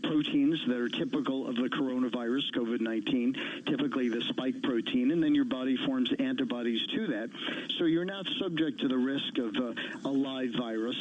proteins that are typical of the coronavirus, COVID-19, typically the spike protein, and then your body forms antibodies to that. So you're not subject to the risk of a live virus.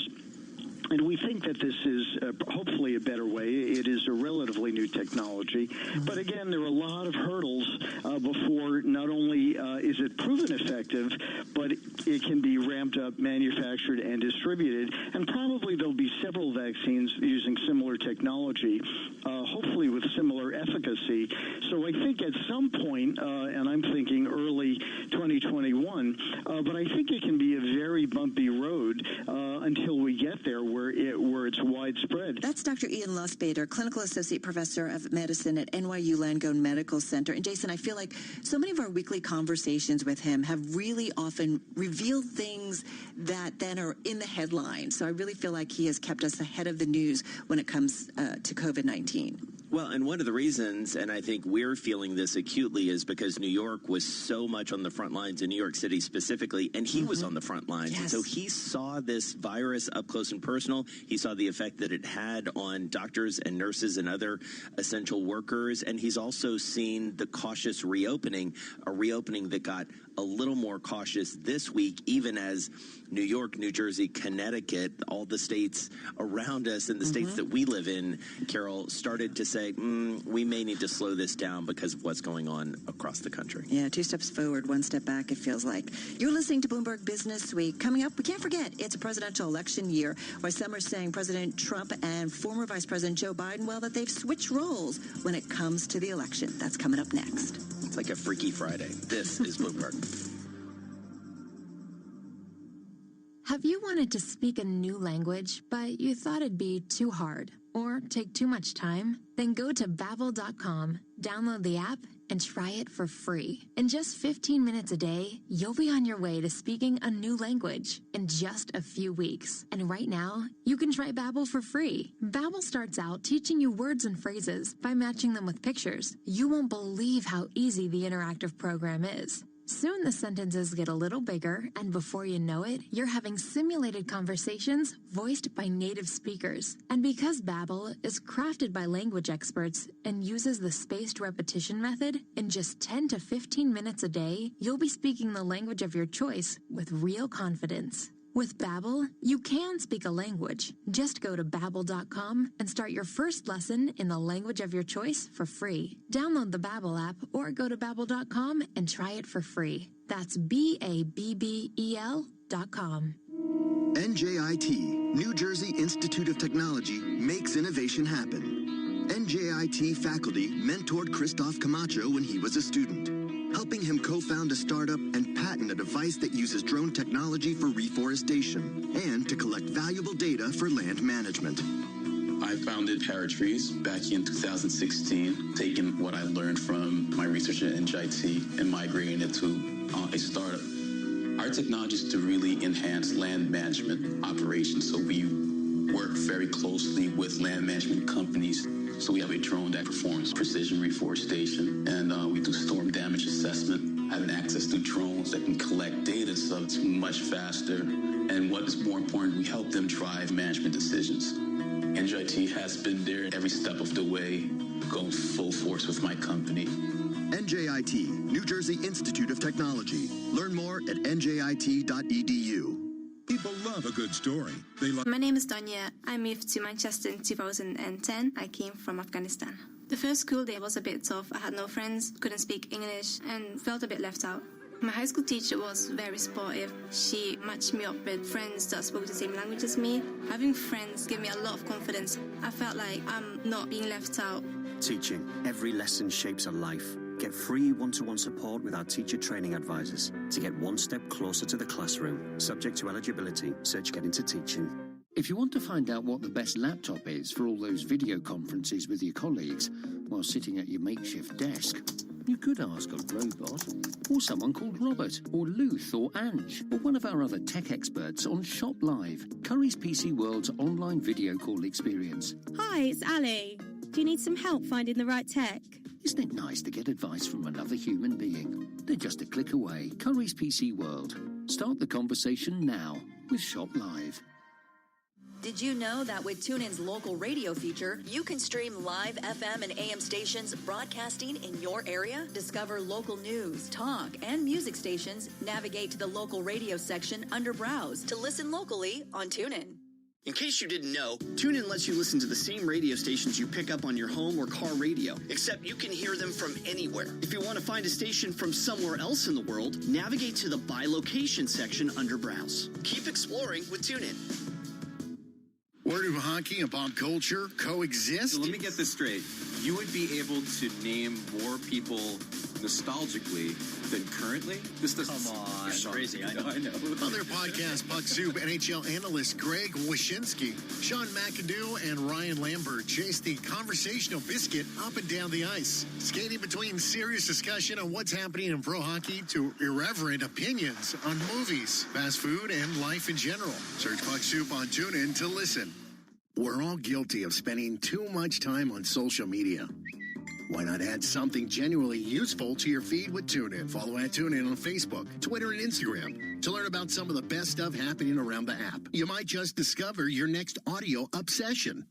And we think that this is hopefully a better way. It is a relatively new technology. But again, there are a lot of hurdles before not only is it proven effective, but it can be ramped up, manufactured, and distributed. And probably there'll be several vaccines using similar technology, hopefully with similar efficacy. So I think at some point, and I'm thinking early 2021, but I think it can be a very bumpy road until we get there where it's widespread. That's Dr. Ian Lustbader, Clinical Associate Professor of Medicine at NYU Langone Medical Center. And Jason, I feel like so many of our weekly conversations with him have really often revealed things that then are in the headlines. So I really feel like he has kept us ahead of the news when it comes to COVID-19. Well, and one of the reasons, and I think we're feeling this acutely, is because New York was so much on the front lines, in New York City specifically, and he was on the front lines. Yes. And so he saw this virus up close and personal. He saw the effect that it had on doctors and nurses and other essential workers. And he's also seen the cautious reopening, a reopening that got a little more cautious this week, even as New York, New Jersey, Connecticut, all the states around us and the states that we live in, Carol, started to say, we may need to slow this down because of what's going on across the country. Yeah, 2 steps forward, 1 step back, it feels like. You're listening to Bloomberg Business Week. Coming up, we can't forget, it's a presidential election year, where some are saying President Trump and former Vice President Joe Biden, well, that they've switched roles when it comes to the election. That's coming up next. It's like a Freaky Friday. This is Bloomberg. Have you wanted to speak a new language, but you thought it'd be too hard or take too much time? Then go to Babbel.com, download the app, and try it for free. In just 15 minutes a day, you'll be on your way to speaking a new language in just a few weeks. And right now, you can try Babbel for free. Babbel starts out teaching you words and phrases by matching them with pictures. You won't believe how easy the interactive program is. Soon the sentences get a little bigger, and before you know it, you're having simulated conversations voiced by native speakers. And because Babbel is crafted by language experts and uses the spaced repetition method, in just 10 to 15 minutes a day, you'll be speaking the language of your choice with real confidence. With Babbel, you can speak a language. Just go to Babbel.com and start your first lesson in the language of your choice for free. Download the Babbel app or go to Babbel.com and try it for free. That's BABBEL.com. NJIT, New Jersey Institute of Technology, makes innovation happen. NJIT faculty mentored Christoph Camacho when he was a student, helping him co-found a startup and patent a device that uses drone technology for reforestation and to collect valuable data for land management. I founded Paratrees back in 2016, taking what I learned from my research at NJIT and migrating it to a startup. Our technology is to really enhance land management operations, so we work very closely with land management companies. So we have a drone that performs precision reforestation, and we do storm damage assessment, having access to drones that can collect data so it's much faster. And what is more important, we help them drive management decisions. NJIT has been there every step of the way, going full force with my company. NJIT, New Jersey Institute of Technology. Learn more at njit.edu. People love a good story. My name is Donya. I moved to Manchester in 2010. I came from Afghanistan. The first school day was a bit tough. I had no friends, couldn't speak English, and felt a bit left out. My high school teacher was very supportive. She matched me up with friends that spoke the same language as me. Having friends gave me a lot of confidence. I felt like I'm not being left out. Teaching. Every lesson shapes a life. Get free one-to-one support with our teacher training advisors to get one step closer to the classroom. Subject to eligibility, search Get Into Teaching. If you want to find out what the best laptop is for all those video conferences with your colleagues while sitting at your makeshift desk, you could ask a robot, or someone called Robert, or Luth, or Ange, or one of our other tech experts on Shop Live, Curry's PC World's online video call experience. Hi, it's Ali. Do you need some help finding the right tech? Isn't it nice to get advice from another human being? They're just a click away. Curry's PC World. Start the conversation now with Shop Live. Did you know that with TuneIn's local radio feature, you can stream live FM and AM stations broadcasting in your area? Discover local news, talk, and music stations. Navigate to the local radio section under Browse to listen locally on TuneIn. In case you didn't know, TuneIn lets you listen to the same radio stations you pick up on your home or car radio, except you can hear them from anywhere. If you want to find a station from somewhere else in the world, navigate to the By Location section under Browse. Keep exploring with TuneIn. Where do hockey and pop culture coexist? So let me get this straight. You would be able to name more people nostalgically than currently? This doesn't... Come on. You're crazy. I know. Other podcast Puck Soup NHL analyst Greg Wyshynski, Sean McAdoo, and Ryan Lambert chase the conversational biscuit up and down the ice, skating between serious discussion on what's happening in pro hockey to irreverent opinions on movies, fast food, and life in general. Search Puck Soup on TuneIn to listen. We're all guilty of spending too much time on social media. Why not add something genuinely useful to your feed with TuneIn? Follow @TuneIn on Facebook, Twitter, and Instagram to learn about some of the best stuff happening around the app. You might just discover your next audio obsession.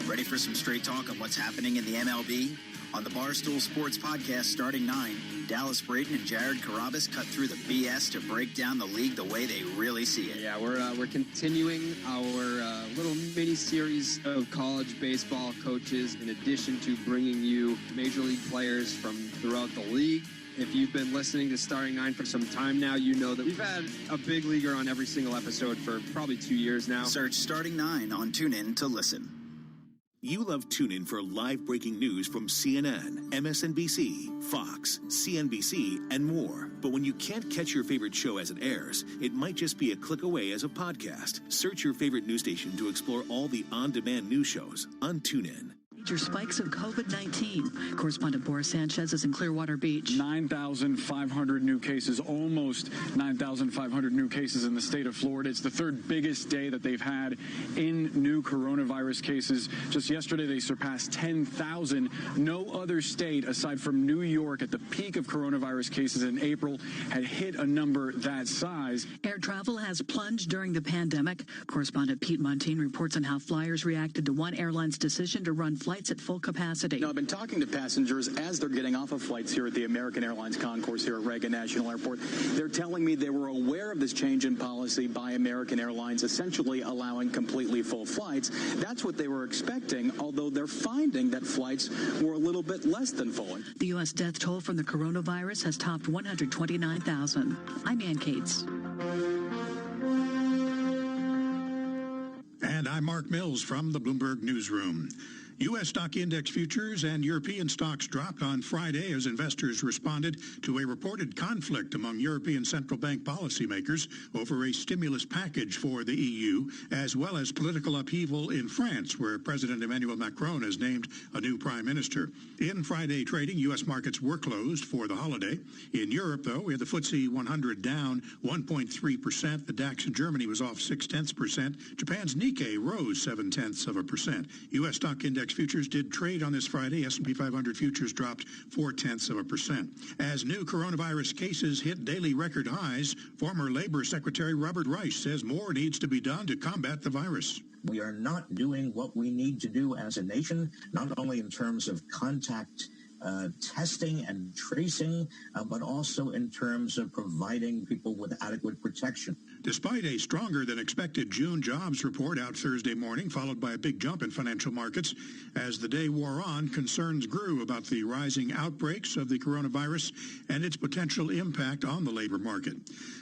Ready for some straight talk on what's happening in the MLB? On the Barstool Sports Podcast starting 9, Dallas Brayton and Jared Carrabis cut through the BS to break down the league the way they really see it. Yeah, we're continuing our little mini-series of college baseball coaches in addition to bringing you major league players from throughout the league. If you've been listening to Starting 9 for some time now, you know that we've had a big leaguer on every single episode for probably 2 years now. Search Starting 9 on TuneIn to listen. You love TuneIn for live breaking news from CNN, MSNBC, Fox, CNBC, and more. But when you can't catch your favorite show as it airs, it might just be a click away as a podcast. Search your favorite news station to explore all the on-demand news shows on TuneIn. Major spikes of COVID-19. Correspondent Boris Sanchez is in Clearwater Beach. 9,500 new cases, almost 9,500 new cases in the state of Florida. It's the third biggest day that they've had in new coronavirus cases. Just yesterday, they surpassed 10,000. No other state, aside from New York, at the peak of coronavirus cases in April, had hit a number that size. Air travel has plunged during the pandemic. Correspondent Pete Montine reports on how flyers reacted to one airline's decision to run flights at full capacity. I've been talking to passengers as they're getting off of flights here at the American Airlines concourse here at Reagan National Airport. They're telling me they were aware of this change in policy by American Airlines, essentially allowing completely full flights. That's what they were expecting, although they're finding that flights were a little bit less than full. The U.S. death toll from the coronavirus has topped 129,000. I'm Ann Cates. And I'm Mark Mills from the Bloomberg Newsroom. U.S. stock index futures and European stocks dropped on Friday as investors responded to a reported conflict among European central bank policymakers over a stimulus package for the EU, as well as political upheaval in France, where President Emmanuel Macron has named a new prime minister. In Friday trading, U.S. markets were closed for the holiday. In Europe, though, we had the FTSE 100 down 1.3%. The DAX in Germany was off 0.6%. Japan's Nikkei rose 0.7%. U.S. stock index futures did trade on this Friday. S&P 500 futures dropped 0.4%. As new coronavirus cases hit daily record highs, former Labor Secretary Robert Reich says more needs to be done to combat the virus. We are not doing what we need to do as a nation, not only in terms of contact testing and tracing, but also in terms of providing people with adequate protection. Despite a stronger than expected June jobs report out Thursday morning, followed by a big jump in financial markets, as the day wore on, concerns grew about the rising outbreaks of the coronavirus and its potential impact on the labor market.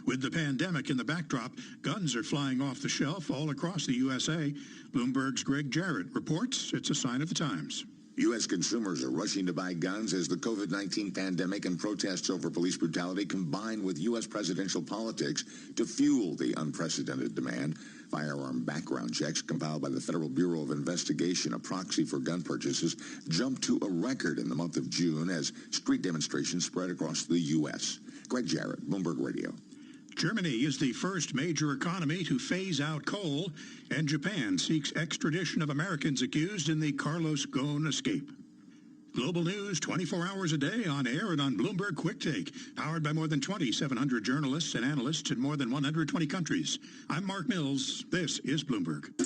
With the pandemic in the backdrop, guns are flying off the shelf all across the USA. Bloomberg's Greg Jarrett reports it's a sign of the times. U.S. consumers are rushing to buy guns as the COVID-19 pandemic and protests over police brutality combine with U.S. presidential politics to fuel the unprecedented demand. Firearm background checks compiled by the Federal Bureau of Investigation, a proxy for gun purchases, jumped to a record in the month of June as street demonstrations spread across the U.S. Greg Jarrett, Bloomberg Radio. Germany is the first major economy to phase out coal, and Japan seeks extradition of Americans accused in the Carlos Ghosn escape. Global news 24 hours a day on air and on Bloomberg Quick Take, powered by more than 2,700 journalists and analysts in more than 120 countries. I'm Mark Mills. This is Bloomberg.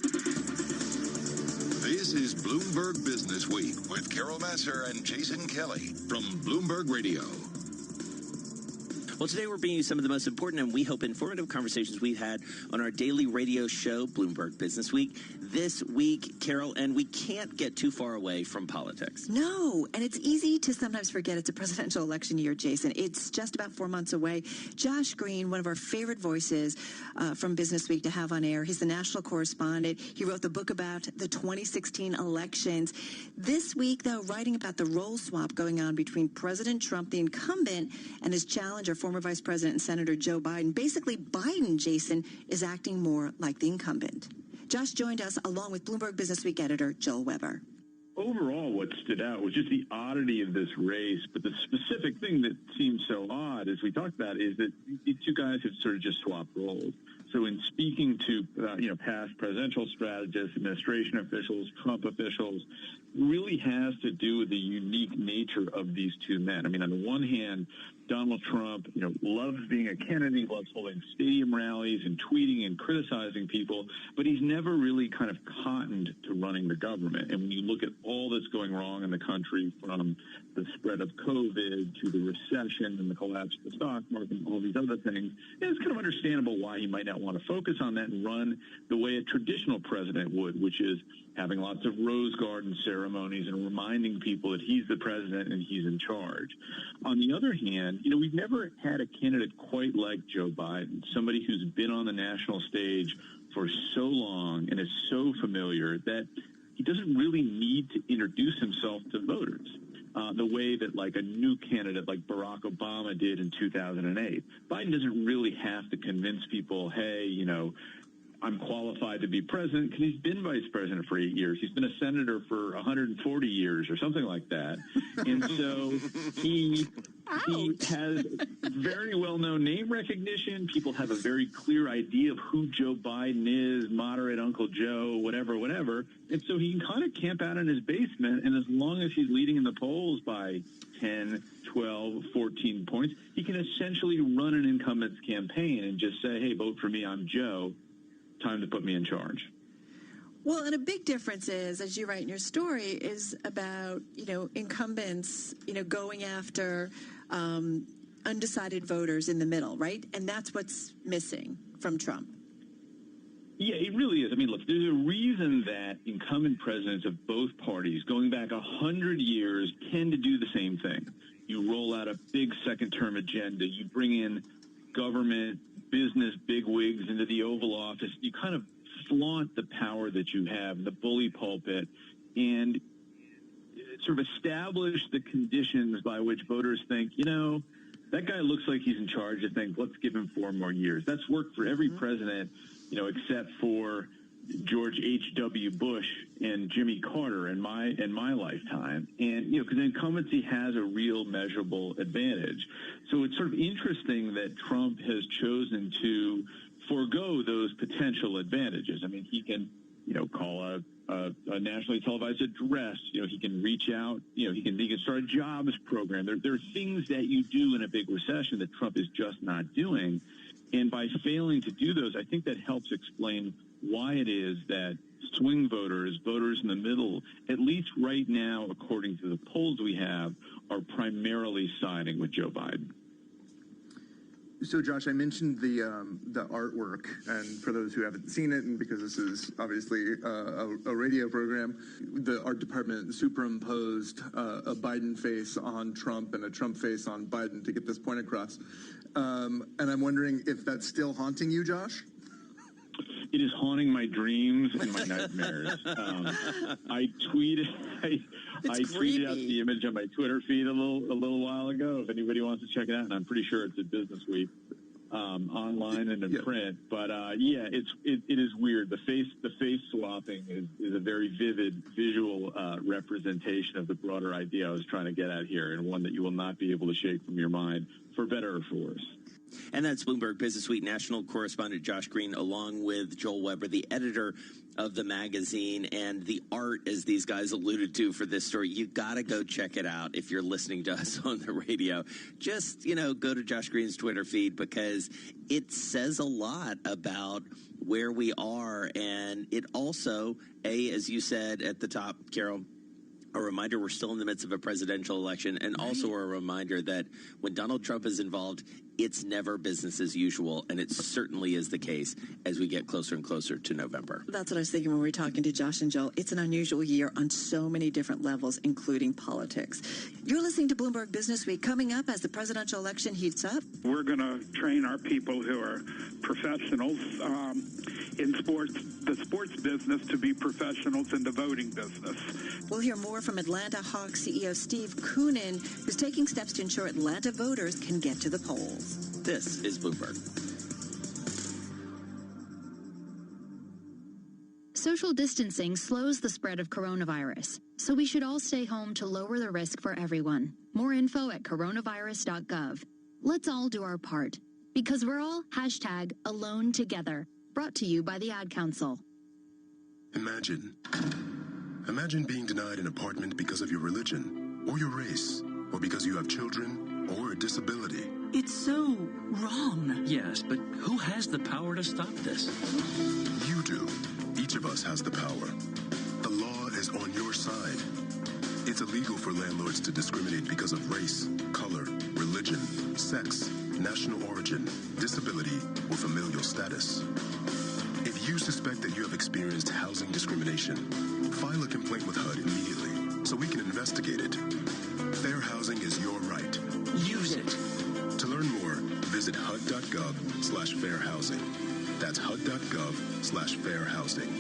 This is Bloomberg Business Week with Carol Massar and Jason Kelly from Bloomberg Radio. Well, today we're bringing you some of the most important and we hope informative conversations we've had on our daily radio show, Bloomberg Business Week. This week, Carol, and we can't get too far away from politics. No, and it's easy to sometimes forget it's a presidential election year, Jason. It's just about 4 months away. Josh Green, one of our favorite voices from Business Week to have on air. He's the national correspondent. He wrote the book about the 2016 elections. This week, though, writing about the role swap going on between President Trump, the incumbent, and his challenger, former Vice President and Senator Joe Biden. Basically, Biden, Jason, is acting more like the incumbent. Josh joined us along with Bloomberg Business Week editor Joel Weber. overall, what stood out was just the oddity of this race. But the specific thing that seems so odd, as we talked about, is that these two guys have sort of just swapped roles. So in speaking to, past presidential strategists, administration officials, Trump officials, really has to do with the unique nature of these two men. I mean, on the one hand, Donald Trump, loves being a candidate, loves holding stadium rallies and tweeting and criticizing people, but he's never really kind of cottoned to running the government. And when you look at all that's going wrong in the country, from the spread of COVID to the recession and the collapse of the stock market and all these other things, it's kind of understandable why he might not want to focus on that and run the way a traditional president would, which is having lots of rose garden ceremonies and reminding people that he's the president and he's in charge. On the other hand, we've never had a candidate quite like Joe Biden, somebody who's been on the national stage for so long and is so familiar that he doesn't really need to introduce himself to voters the way that like a new candidate like Barack Obama did in 2008. Biden doesn't really have to convince people, hey, I'm qualified to be president, because he's been vice president for 8 years. He's been a senator for 140 years or something like that. And so he has very well-known name recognition. People have a very clear idea of who Joe Biden is, moderate Uncle Joe, whatever. And so he can kind of camp out in his basement, and as long as he's leading in the polls by 10, 12, 14 points, he can essentially run an incumbent's campaign and just say, hey, vote for me, I'm Joe. Time to put me in charge. Well, and a big difference is, as you write in your story, is about, incumbents, going after undecided voters in the middle, right? And that's what's missing from Trump. Yeah, it really is. I mean, look, there's a reason that incumbent presidents of both parties, going back 100 years, tend to do the same thing. You roll out a big second-term agenda. You bring in government, business bigwigs into the Oval Office. You kind of flaunt the power that you have, the bully pulpit, and sort of establish the conditions by which voters think, that guy looks like he's in charge of things. Let's give him 4 more years. That's worked for every president, except for George H.W. Bush and Jimmy Carter in my lifetime. And, because incumbency has a real measurable advantage. So it's sort of interesting that Trump has chosen to forego those potential advantages. I mean, he can, call a nationally televised address. He can reach out. He can start a jobs program. There are things that you do in a big recession that Trump is just not doing. And by failing to do those, I think that helps explain why it is that swing voters in the middle, at least right now, according to the polls we have, are primarily siding with Joe Biden. So, Josh, I mentioned the artwork, and for those who haven't seen it, and because this is obviously a radio program, the art department superimposed a Biden face on Trump and a Trump face on Biden to get this point across. And I'm wondering if that's still haunting you, Josh? It is haunting my dreams and my nightmares. I tweeted out the image on my Twitter feed a little while ago. If anybody wants to check it out, and I'm pretty sure it's at Business Week, online and in print. But it is weird. The face swapping is a very vivid visual representation of the broader idea I was trying to get at here, and one that you will not be able to shake from your mind, for better or for worse. And that's Bloomberg Business Week national correspondent Josh Green, along with Joel Weber, the editor of the magazine. And the art, as these guys alluded to for this story, you got to go check it out if you're listening to us on the radio. Just, go to Josh Green's Twitter feed, because it says a lot about where we are. And it also, as you said at the top, Carol, a reminder we're still in the midst of a presidential election, and also a reminder that when Donald Trump is involved, it's never business as usual, and it certainly is the case as we get closer and closer to November. That's what I was thinking when we were talking to Josh and Joel. It's an unusual year on so many different levels, including politics. You're listening to Bloomberg Business Week. Coming up as the presidential election heats up, we're going to train our people who are professionals in the sports business to be professionals in the voting business. We'll hear more from Atlanta Hawks CEO Steve Koonin, who's taking steps to ensure Atlanta voters can get to the polls. This is Bloomberg. Social distancing slows the spread of coronavirus, so we should all stay home to lower the risk for everyone. More info at coronavirus.gov. Let's all do our part, because we're all #AloneTogether, brought to you by the Ad Council. Imagine being denied an apartment because of your religion, or your race, or because you have children, or a disability. It's so wrong. Yes, but who has the power to stop this? You do. Each of us has the power. The law is on your side. It's illegal for landlords to discriminate because of race, color, religion, sex, national origin, disability, or familial status. If you suspect that you have experienced housing discrimination, file a complaint with HUD immediately so we can investigate it. Fair housing is your right. Use it. To learn more, visit HUD.gov/fairhousing. That's HUD.gov/fairhousing.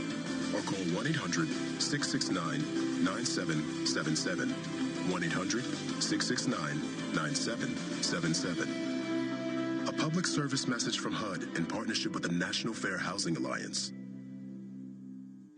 Or call 1-800-669-9777. 1-800-669-9777. A public service message from HUD in partnership with the National Fair Housing Alliance.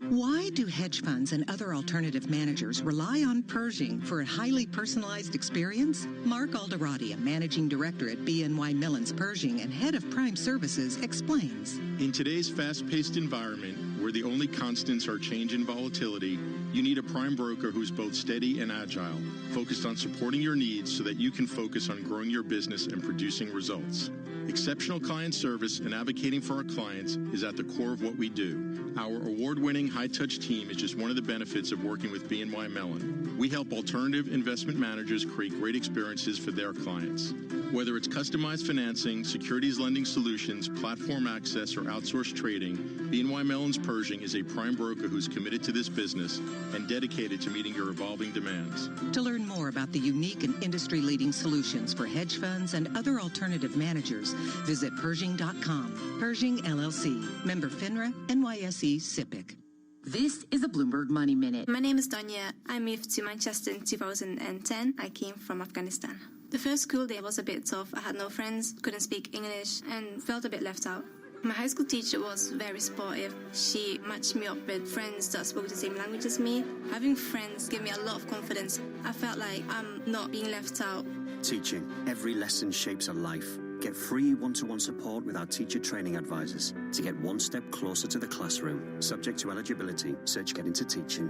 Why do hedge funds and other alternative managers rely on Pershing for a highly personalized experience? Mark Alderati, a managing director at BNY Mellon's Pershing and head of Prime Services, explains. In today's fast-paced environment, where the only constants are change and volatility, you need a prime broker who's both steady and agile, focused on supporting your needs so that you can focus on growing your business and producing results. Exceptional client service and advocating for our clients is at the core of what we do. Our award-winning high-touch team is just one of the benefits of working with BNY Mellon. We help alternative investment managers create great experiences for their clients. Whether it's customized financing, securities lending solutions, platform access, or outsourced trading, BNY Mellon's Pershing is a prime broker who's committed to this business and dedicated to meeting your evolving demands. To learn more about the unique and industry-leading solutions for hedge funds and other alternative managers, visit Pershing.com. Pershing, LLC. Member FINRA, NYSE, SIPC. This is a Bloomberg Money Minute. My name is Donya. I moved to Manchester in 2010. I came from Afghanistan. The first school day was a bit tough. I had no friends, couldn't speak English, and felt a bit left out. My high school teacher was very supportive. She matched me up with friends that spoke the same language as me. Having friends gave me a lot of confidence. I felt like I'm not being left out. Teaching. Every lesson shapes a life. Get free one-to-one support with our teacher training advisors to get one step closer to the classroom. Subject to eligibility. Search Get Into Teaching.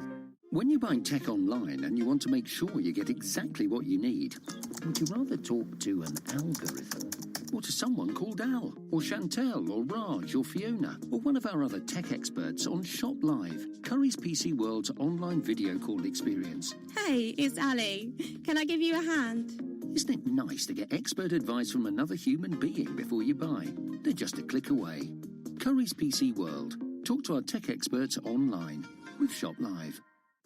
When you're buying tech online and you want to make sure you get exactly what you need, would you rather talk to an algorithm or to someone called Al or Chantel or Raj or Fiona or one of our other tech experts on Shop Live, Curry's PC World's online video call experience? Hey, it's Ali. Can I give you a hand? Isn't it nice to get expert advice from another human being before you buy? They're just a click away. Curry's PC World. Talk to our tech experts online with Shop Live.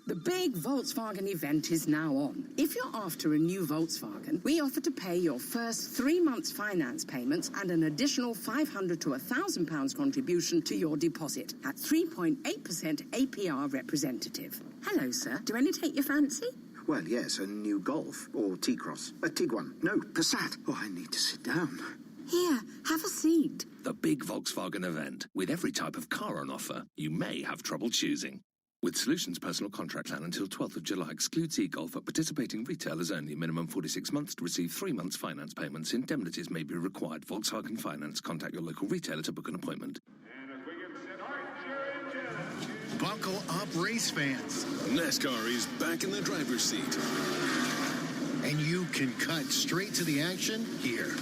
The big Volkswagen event is now on. If you're after a new Volkswagen, we offer to pay your first 3 months finance payments and an additional £500 to £1,000 contribution to your deposit at 3.8% APR representative. Hello, sir. Do any take your fancy? Well, yes, a new Golf or T-Cross. A Tiguan. No, Passat. Oh, I need to sit down. Here, have a seat. The big Volkswagen event. With every type of car on offer, you may have trouble choosing. With Solutions Personal Contract Plan until 12th of July excludes e-Golf at participating retailers only. Minimum 46 months to receive 3 months finance payments. Indemnities may be required. Volkswagen Finance. Contact your local retailer to book an appointment. Buckle up, race fans. NASCAR is back in the driver's seat. And you can cut straight to the action here.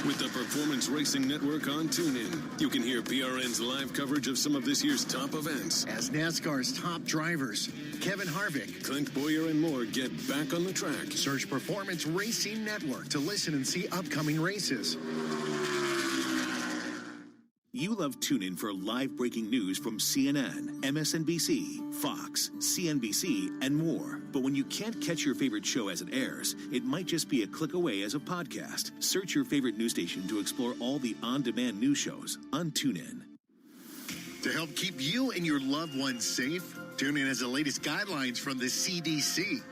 With the Performance Racing Network on TuneIn, you can hear PRN's live coverage of some of this year's top events. As NASCAR's top drivers, Kevin Harvick, Clint Boyer, and more get back on the track. Search Performance Racing Network to listen and see upcoming races. You love TuneIn for live breaking news from CNN, MSNBC, Fox, CNBC, and more. But when you can't catch your favorite show as it airs, it might just be a click away as a podcast. Search your favorite news station to explore all the on-demand news shows on TuneIn. To help keep you and your loved ones safe, TuneIn has the latest guidelines from the CDC.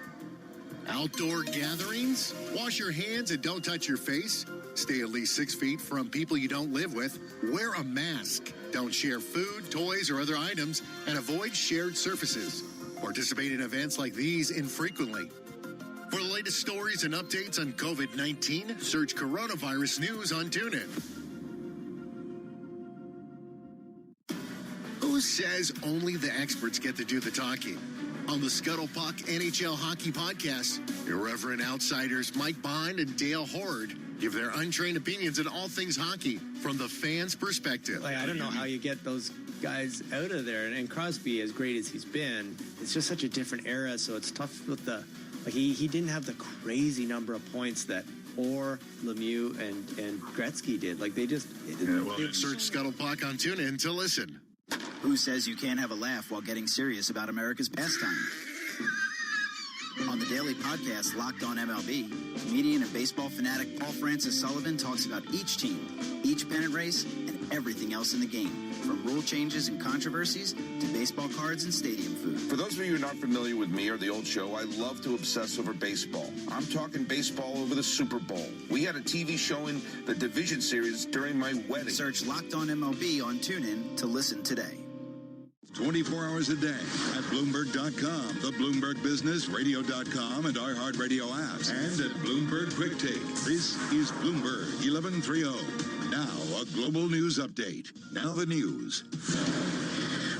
Outdoor gatherings, wash your hands and don't touch your face. Stay at least 6 feet from people you don't live with. Wear a mask. Don't share food, toys, or other items, and avoid shared surfaces. Participate in events like these infrequently. For the latest stories and updates on COVID-19, search Coronavirus News on TuneIn. Who says only the experts get to do the talking? On the Scuttle Puck NHL Hockey Podcast, irreverent outsiders Mike Bond and Dale Horde give their untrained opinions on all things hockey from the fans' perspective. I don't know how you get those guys out of there. And Crosby, as great as he's been, it's just such a different era, so it's tough with the... he didn't have the crazy number of points that Orr, Lemieux, and Gretzky did. They just... Search Scuttle Puck on TuneIn to listen. Who says you can't have a laugh while getting serious about America's pastime? On the daily podcast Locked On MLB, comedian and baseball fanatic Paul Francis Sullivan talks about each team, each pennant race, and everything else in the game, from rule changes and controversies to baseball cards and stadium food. For those of you who are not familiar with me or the old show, I love to obsess over baseball. I'm talking baseball over the Super Bowl. We had a TV showing the division series during my wedding. Search Locked On MLB on TuneIn to listen today. 24 hours a day at Bloomberg.com, the Bloomberg Business, Radio.com, and iHeartRadio apps, and at Bloomberg Quick Take. This is Bloomberg 1130. Now, a global news update. Now the news.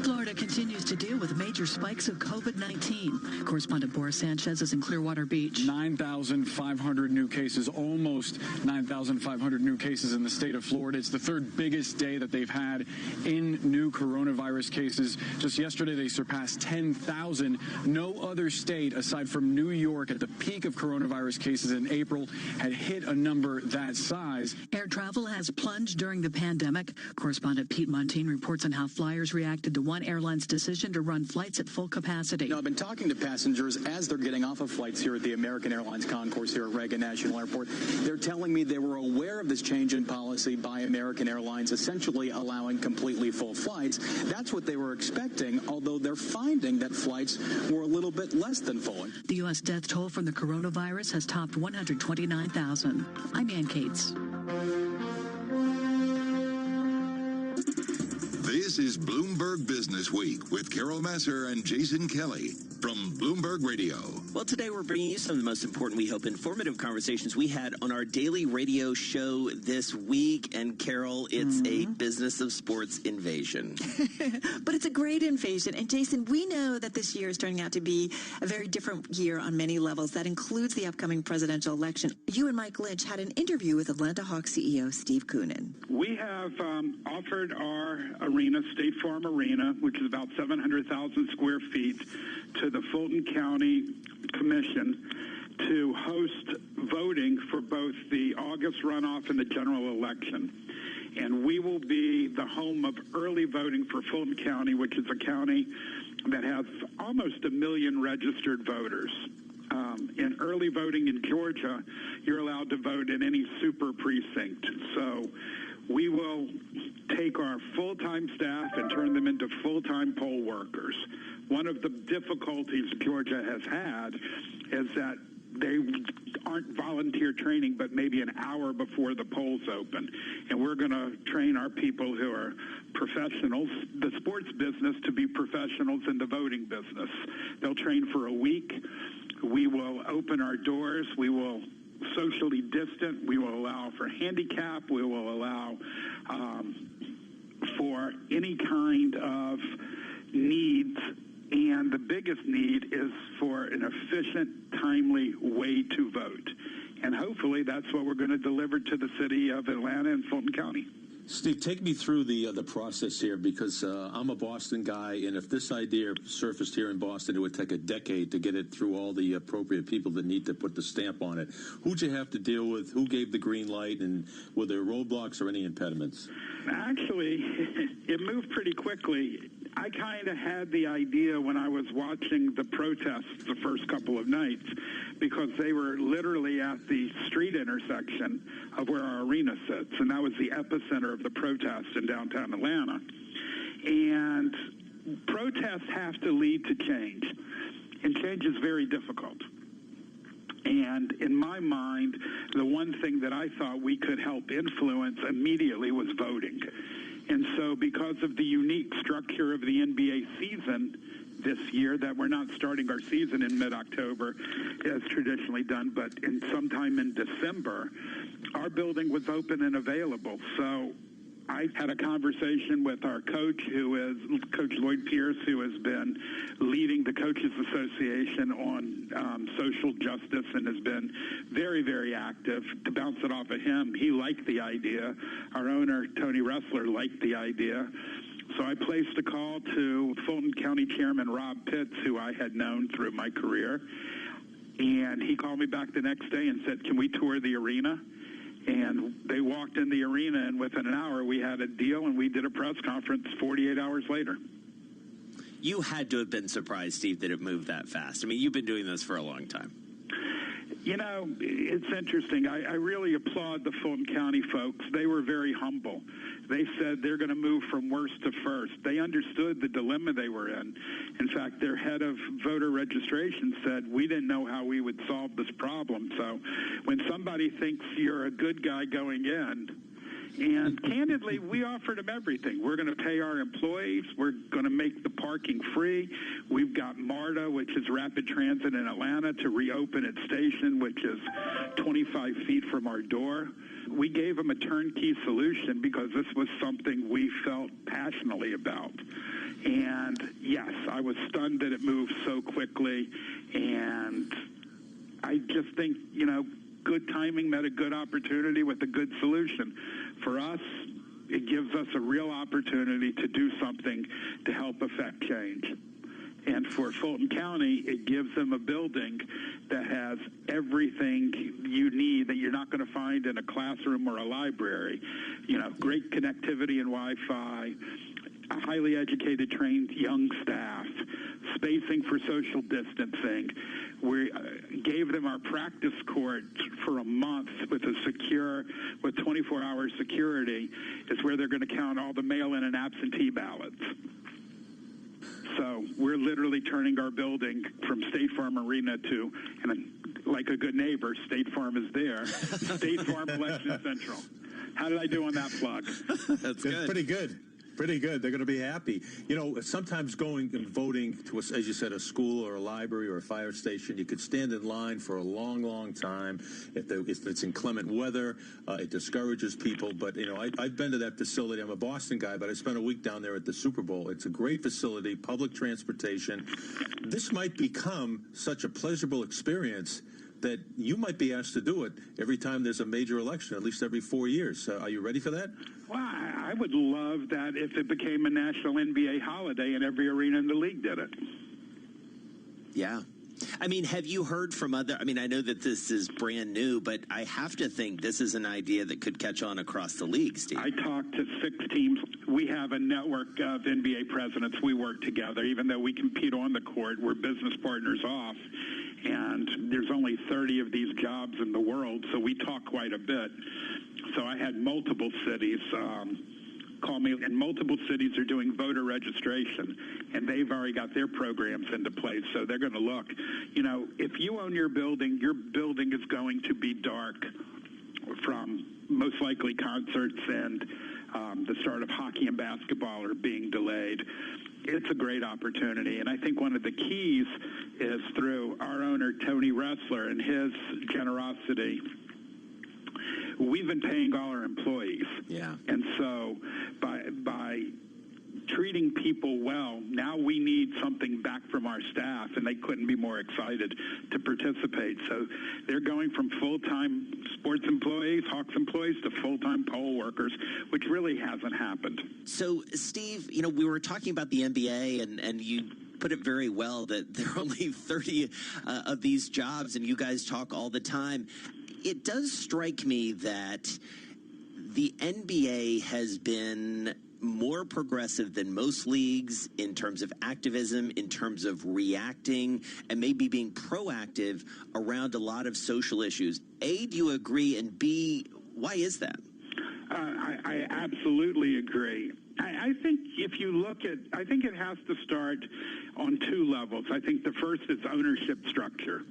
Florida continues to deal with major spikes of COVID-19. Correspondent Boris Sanchez is in Clearwater Beach. 9,500 new cases, almost 9,500 new cases in the state of Florida. It's the third biggest day that they've had in new coronavirus cases. Just yesterday, they surpassed 10,000. No other state, aside from New York, at the peak of coronavirus cases in April, had hit a number that size. Air travel has plunged during the pandemic. Correspondent Pete Montine reports on how flyers reacted to one airline's decision to run flights at full capacity. I've been talking to passengers as they're getting off of flights here at the American Airlines concourse here at Reagan National Airport. They're telling me they were aware of this change in policy by American Airlines, essentially allowing completely full flights. That's what they were expecting, although they're finding that flights were a little bit less than full. The U.S. death toll from the coronavirus has topped 129,000. I'm Ann Cates. This is Bloomberg Business Week with Carol Masser and Jason Kelly from Bloomberg Radio. Well, today we're bringing you some of the most important, we hope, informative conversations we had on our daily radio show this week. And Carol, it's a business of sports invasion. But it's a great invasion. And Jason, we know that this year is turning out to be a very different year on many levels. That includes the upcoming presidential election. You and Mike Lynch had an interview with Atlanta Hawks CEO Steve Koonin. We have offered our arena, State Farm Arena, which is about 700,000 square feet, to the Fulton County Commission to host voting for both the August runoff and the general election. And we will be the home of early voting for Fulton County, which is a county that has almost 1 million registered voters. In early voting in Georgia, you're allowed to vote in any super precinct. So we will take our full-time staff and turn them into full-time poll workers. One of the difficulties Georgia has had is that they aren't volunteer training, but maybe an hour before the polls open. And we're going to train our people who are professionals, the sports business, to be professionals in the voting business. They'll train for a week. We will open our doors. We will socially distant. We will allow for handicap. We will allow for any kind of needs. And the biggest need is for an efficient, timely way to vote. And hopefully that's what we're going to deliver to the city of Atlanta and Fulton County. Steve, take me through the process here, because I'm a Boston guy, and if this idea surfaced here in Boston, it would take a decade to get it through all the appropriate people that need to put the stamp on it. Who'd you have to deal with? Who gave the green light? And were there roadblocks or any impediments? Actually, it moved pretty quickly. I kind of had the idea when I was watching the protests the first couple of nights, because they were literally at the street intersection of where our arena sits, and that was the epicenter of the protest in downtown Atlanta. And protests have to lead to change, and change is very difficult. And in my mind, the one thing that I thought we could help influence immediately was voting. And so because of the unique structure of the NBA season this year, that we're not starting our season in mid-October as traditionally done, but in sometime in December, our building was open and available. So I had a conversation with our coach, who is Coach Lloyd Pierce, who has been leading the Coaches Association on social justice and has been very, very active. To bounce it off of him, he liked the idea. Our owner, Tony Ressler, liked the idea. So I placed a call to Fulton County Chairman Rob Pitts, who I had known through my career. And he called me back the next day and said, can we tour the arena? And they walked in the arena, and within an hour we had a deal, and we did a press conference 48 hours later. You had to have been surprised, Steve, that it moved that fast. I mean, you've been doing this for a long time. You know, it's interesting. I really applaud the Fulton County folks. They were very humble. They said they're going to move from worst to first. They understood the dilemma they were in. In fact, their head of voter registration said, we didn't know how we would solve this problem. So when somebody thinks you're a good guy going in, and candidly, we offered them everything. We're going to pay our employees. We're going to make the parking free. We've got MARTA, which is Rapid Transit in Atlanta, to reopen its station, which is 25 feet from our door. We gave them a turnkey solution because this was something we felt passionately about. And yes, I was stunned that it moved so quickly. And I just think, you know, good timing met a good opportunity with a good solution. For us, it gives us a real opportunity to do something to help affect change. And for Fulton County, it gives them a building that has everything you need that you're not going to find in a classroom or a library. You know, great connectivity and Wi-Fi, a highly educated, trained young staff, spacing for social distancing. We gave them our practice court for a month with 24-hour security. Is where they're going to count all the mail-in and absentee ballots. So we're literally turning our building from State Farm Arena to, and like a good neighbor, State Farm is there, State Farm Election Central. How did I do on that plug? That's good. Pretty good. Pretty good. They're going to be happy. You know, sometimes going and voting to, as you said, a school or a library or a fire station, you could stand in line for a long, long time. If it's inclement weather, it discourages people. But, you know, I've been to that facility. I'm a Boston guy, but I spent a week down there at the Super Bowl. It's a great facility, public transportation. This might become such a pleasurable experience that you might be asked to do it every time there's a major election, at least every 4 years. Are you ready for that? Well, I would love that if it became a national NBA holiday and every arena in the league did it. Yeah. I mean, have you heard from other, I mean, I know that this is brand new, but I have to think this is an idea that could catch on across the league, Steve. I talked to 6 teams. We have a network of NBA presidents. We work together. Even though we compete on the court, we're business partners off. And there's only 30 of these jobs in the world, so we talk quite a bit. So I had multiple cities call me, and multiple cities are doing voter registration, and they've already got their programs into place. So they're going to look. You know, if you own your building is going to be dark from most likely concerts and the start of hockey and basketball are being delayed. It's a great opportunity, and I think one of the keys is through our owner, Tony Ressler, and his generosity. We've been paying all our employees. Yeah. And so by treating people well, now we need something back from our staff, and they couldn't be more excited to participate. So they're going from full-time sports employees, Hawks employees, to full-time poll workers, which really hasn't happened. So, Steve, you know, we were talking about the NBA, and you put it very well that there are only 30 of these jobs, and you guys talk all the time. It does strike me that the NBA has been more progressive than most leagues in terms of activism, in terms of reacting, and maybe being proactive around a lot of social issues. A, do you agree? And B, why is that? I absolutely agree. I think if you look at, I think it has to start on 2 levels. I think the first is ownership structure.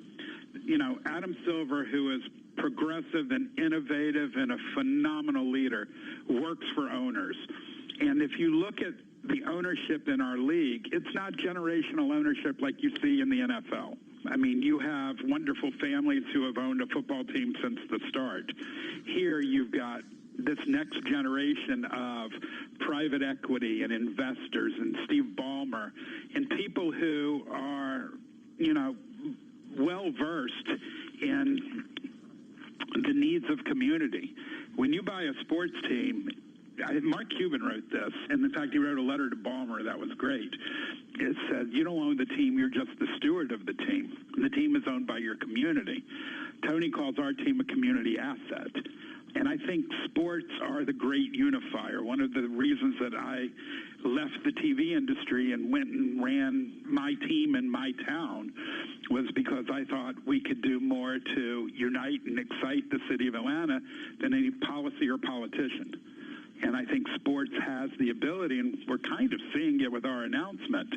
You know, Adam Silver, who is progressive and innovative and a phenomenal leader, works for owners. And if you look at the ownership in our league, it's not generational ownership like you see in the NFL. I mean, you have wonderful families who have owned a football team since the start. Here you've got this next generation of private equity and investors and Steve Ballmer and people who are, well-versed in the needs of community. When you buy a sports team, Mark Cuban wrote this, and in fact, he wrote a letter to Ballmer that was great. It said, you don't own the team, you're just the steward of the team. The team is owned by your community. Tony calls our team a community asset. And I think sports are the great unifier. One of the reasons that I left the TV industry and went and ran my team in my town was because I thought we could do more to unite and excite the city of Atlanta than any policy or politician. And I think sports has the ability, and we're kind of seeing it with our announcement,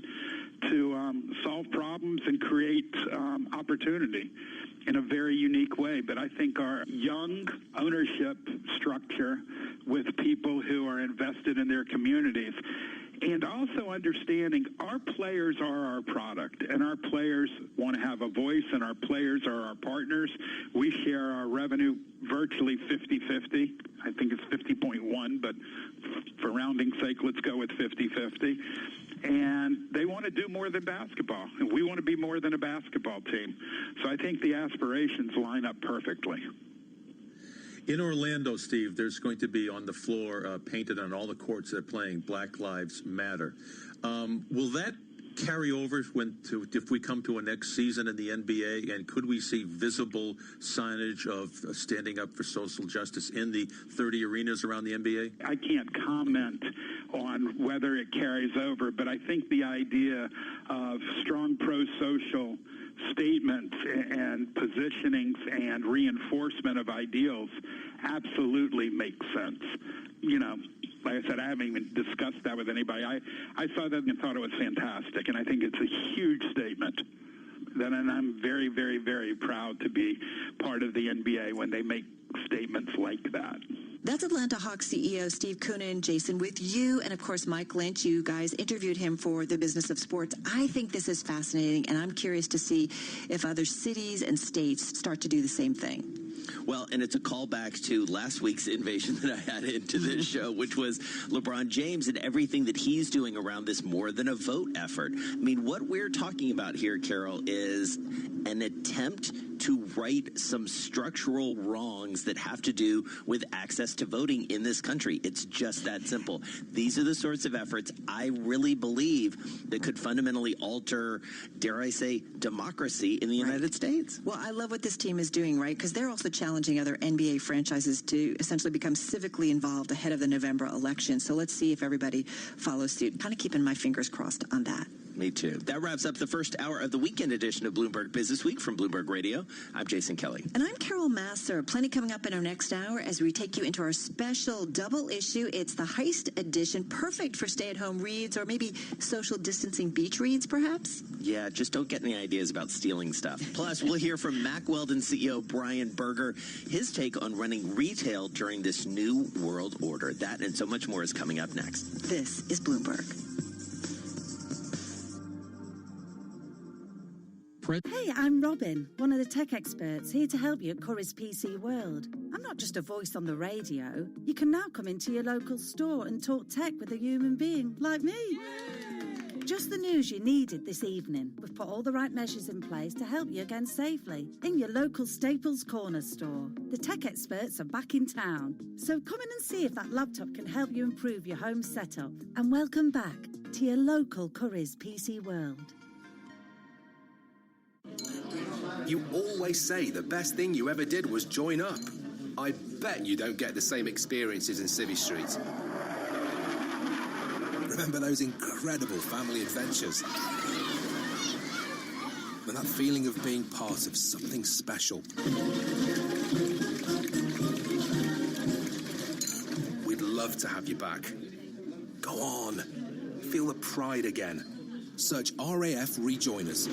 to solve problems and create opportunity in a very unique way. But I think our young ownership structure with people who are invested in their communities, and also understanding our players are our product, and our players want to have a voice, and our players are our partners. We share our revenue virtually 50-50. I think it's 50.1, but for rounding's sake, let's go with 50-50. And they want to do more than basketball, and we want to be more than a basketball team. So I think the aspirations line up perfectly. In Orlando, Steve, there's going to be on the floor, painted on all the courts they're playing, Black Lives Matter. Will that carry over if we come to a next season in the NBA? And could we see visible signage of standing up for social justice in the 30 arenas around the NBA? I can't comment on whether it carries over, but I think the idea of strong pro-social statements and positionings and reinforcement of ideals absolutely makes sense. Like I said, I haven't even discussed that with anybody. I saw that and thought it was fantastic, and I think it's a huge statement. And I'm very, very, very proud to be part of the NBA when they make statements like that. That's Atlanta Hawks CEO Steve Koonin. Jason, with you and, of course, Mike Lynch. You guys interviewed him for The Business of Sports. I think this is fascinating, and I'm curious to see if other cities and states start to do the same thing. Well, and it's a callback to last week's invasion that I had into this show, which was LeBron James and everything that he's doing around this more than a vote effort. I mean, what we're talking about here, Carol, is an attempt to right some structural wrongs that have to do with access to voting in this country. It's just that simple. These are the sorts of efforts I really believe that could fundamentally alter, dare I say, democracy in the United States. Well, I love what this team is doing, right? Because they're also challenging other NBA franchises to essentially become civically involved ahead of the November election. So let's see if everybody follows suit. Kind of keeping my fingers crossed on that. Me too. That wraps up the first hour of the weekend edition of Bloomberg Business Week from Bloomberg Radio. I'm Jason Kelly. And I'm Carol Masser. Plenty coming up in our next hour as we take you into our special double issue. It's the Heist edition, perfect for stay-at-home reads or maybe social distancing beach reads, perhaps? Yeah, just don't get any ideas about stealing stuff. Plus, we'll hear from Mack Weldon CEO Brian Berger, his take on running retail during this new world order. That and so much more is coming up next. This is Bloomberg. Hey, I'm Robin, one of the tech experts here to help you at Curry's PC World. I'm not just a voice on the radio. You can now come into your local store and talk tech with a human being like me. Just the news you needed this evening. We've put all the right measures in place to help you again safely in your local Staples Corner store. The tech experts are back in town. So come in and see if that laptop can help you improve your home setup. And welcome back to your local Curry's PC World. You always say the best thing you ever did was join up. I bet you don't get the same experiences in Civvy Street. Remember those incredible family adventures? And that feeling of being part of something special. We'd love to have you back. Go on. Feel the pride again. Search RAF Rejoiners.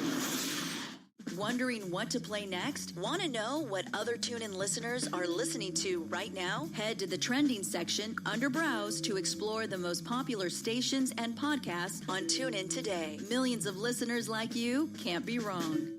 Wondering what to play next? Want to know what other TuneIn listeners are listening to right now? Head to the trending section under Browse to explore the most popular stations and podcasts on TuneIn today. Millions of listeners like you can't be wrong.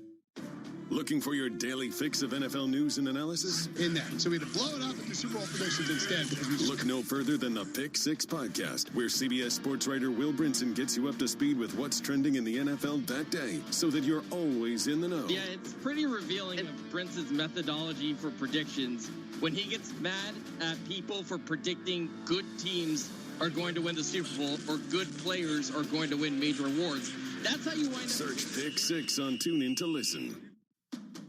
Looking for your daily fix of NFL news and analysis? In that. So we had to blow it up at the Super Bowl predictions instead. Because Look no further than the Pick Six podcast, where CBS sports writer Will Brinson gets you up to speed with what's trending in the NFL that day, so that you're always in the know. Yeah, it's pretty revealing of Brinson's methodology for predictions. When he gets mad at people for predicting good teams are going to win the Super Bowl or good players are going to win major awards. That's how you wind up. Search Pick Six on TuneIn to listen.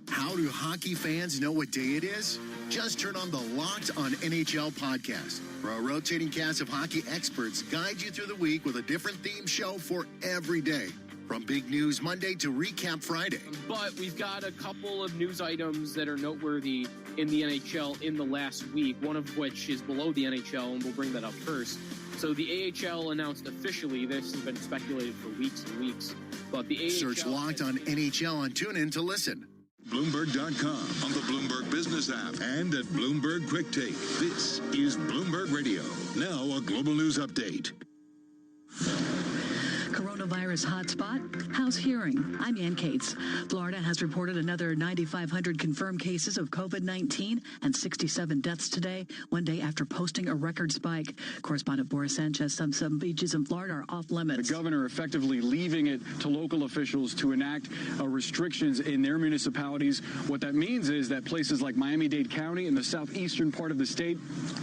How do hockey fans know what day it is? Just turn on the Locked on NHL podcast, where a rotating cast of hockey experts guide you through the week with a different theme show for every day. From big news Monday to recap Friday. But we've got a couple of news items that are noteworthy in the NHL in the last week, one of which is below the NHL, and we'll bring that up first. So the AHL announced officially, this has been speculated for weeks and weeks, but the AHL... Search Locked on NHL on TuneIn to listen. Bloomberg.com, on the Bloomberg Business app, and at Bloomberg Quick Take. This is Bloomberg Radio. Now a global news update. Coronavirus hotspot, House hearing. I'm Ann Cates. Florida has reported another 9,500 confirmed cases of COVID-19 and 67 deaths today, one day after posting a record spike. Correspondent Boris Sanchez, some beaches in Florida are off limits. The governor effectively leaving it to local officials to enact restrictions in their municipalities. What that means is that places like Miami-Dade County in the southeastern part of the state,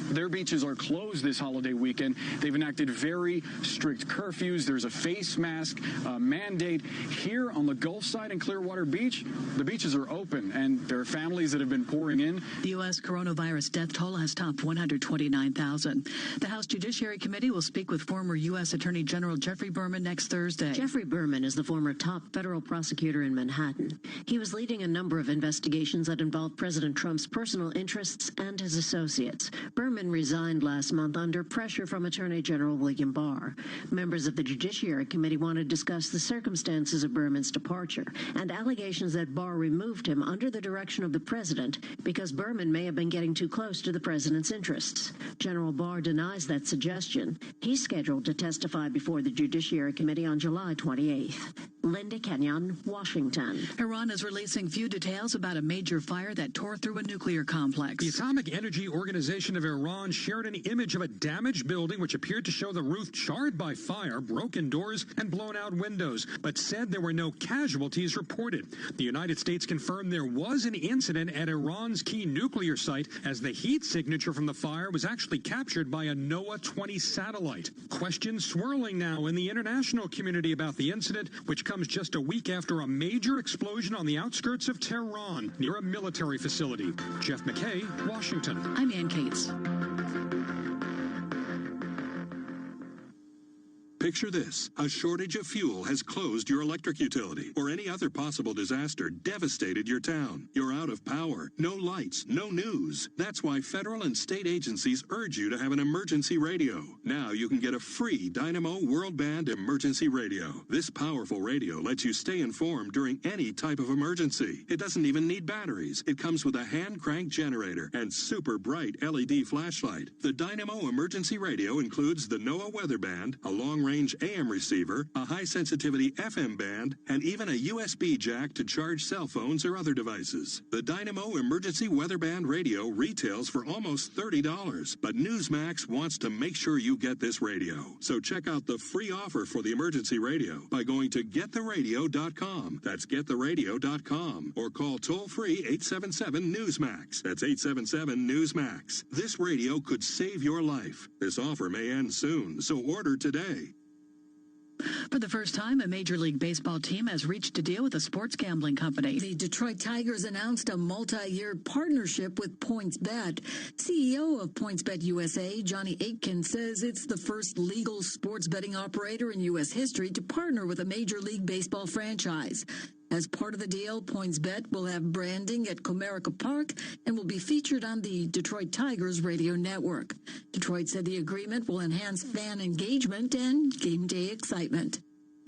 their beaches are closed this holiday weekend. They've enacted very strict curfews. There's a face mask mandate. Here on the Gulf side and Clearwater Beach, the beaches are open, and there are families that have been pouring in. The U.S. coronavirus death toll has topped 129,000. The House Judiciary Committee will speak with former U.S. Attorney General Jeffrey Berman next Thursday. Jeffrey Berman is the former top federal prosecutor in Manhattan. He was leading a number of investigations that involved President Trump's personal interests and his associates. Berman resigned last month under pressure from Attorney General William Barr. Members of the Judiciary Committee want to discuss the circumstances of Berman's departure and allegations that Barr removed him under the direction of the president because Berman may have been getting too close to the president's interests. General Barr denies that suggestion. He's scheduled to testify before the Judiciary Committee on July 28th. Linda Kenyon, Washington. Iran is releasing few details about a major fire that tore through a nuclear complex. The Atomic Energy Organization of Iran shared an image of a damaged building which appeared to show the roof charred by fire, broken doors, and blown out windows, but said there were no casualties reported. The United States confirmed there was an incident at Iran's key nuclear site, as the heat signature from the fire was actually captured by a NOAA-20 satellite. Questions swirling now in the international community about the incident, which comes just a week after a major explosion on the outskirts of Tehran near a military facility. Jeff McKay, Washington. I'm Ann Cates. Picture this. A shortage of fuel has closed your electric utility, or any other possible disaster devastated your town. You're out of power, no lights, no news. That's why federal and state agencies urge you to have an emergency radio. Now you can get a free Dynamo World Band emergency radio. This powerful radio lets you stay informed during any type of emergency. It doesn't even need batteries. It comes with a hand-crank generator and super bright LED flashlight. The Dynamo emergency radio includes the NOAA Weather Band, a long-range AM receiver, a high-sensitivity FM band, and even a USB jack to charge cell phones or other devices. The Dynamo Emergency Weather Band radio retails for almost $30, but Newsmax wants to make sure you get this radio. So check out the free offer for the emergency radio by going to gettheradio.com. That's gettheradio.com, or call toll-free 877-NEWSMAX. That's 877-NEWSMAX. This radio could save your life. This offer may end soon, so order today. For the first time, a Major League Baseball team has reached a deal with a sports gambling company. The Detroit Tigers announced a multi-year partnership with PointsBet. CEO of PointsBet USA, Johnny Aitken, says it's the first legal sports betting operator in U.S. history to partner with a Major League Baseball franchise. As part of the deal, PointsBet will have branding at Comerica Park and will be featured on the Detroit Tigers radio network. Detroit said the agreement will enhance fan engagement and game day excitement.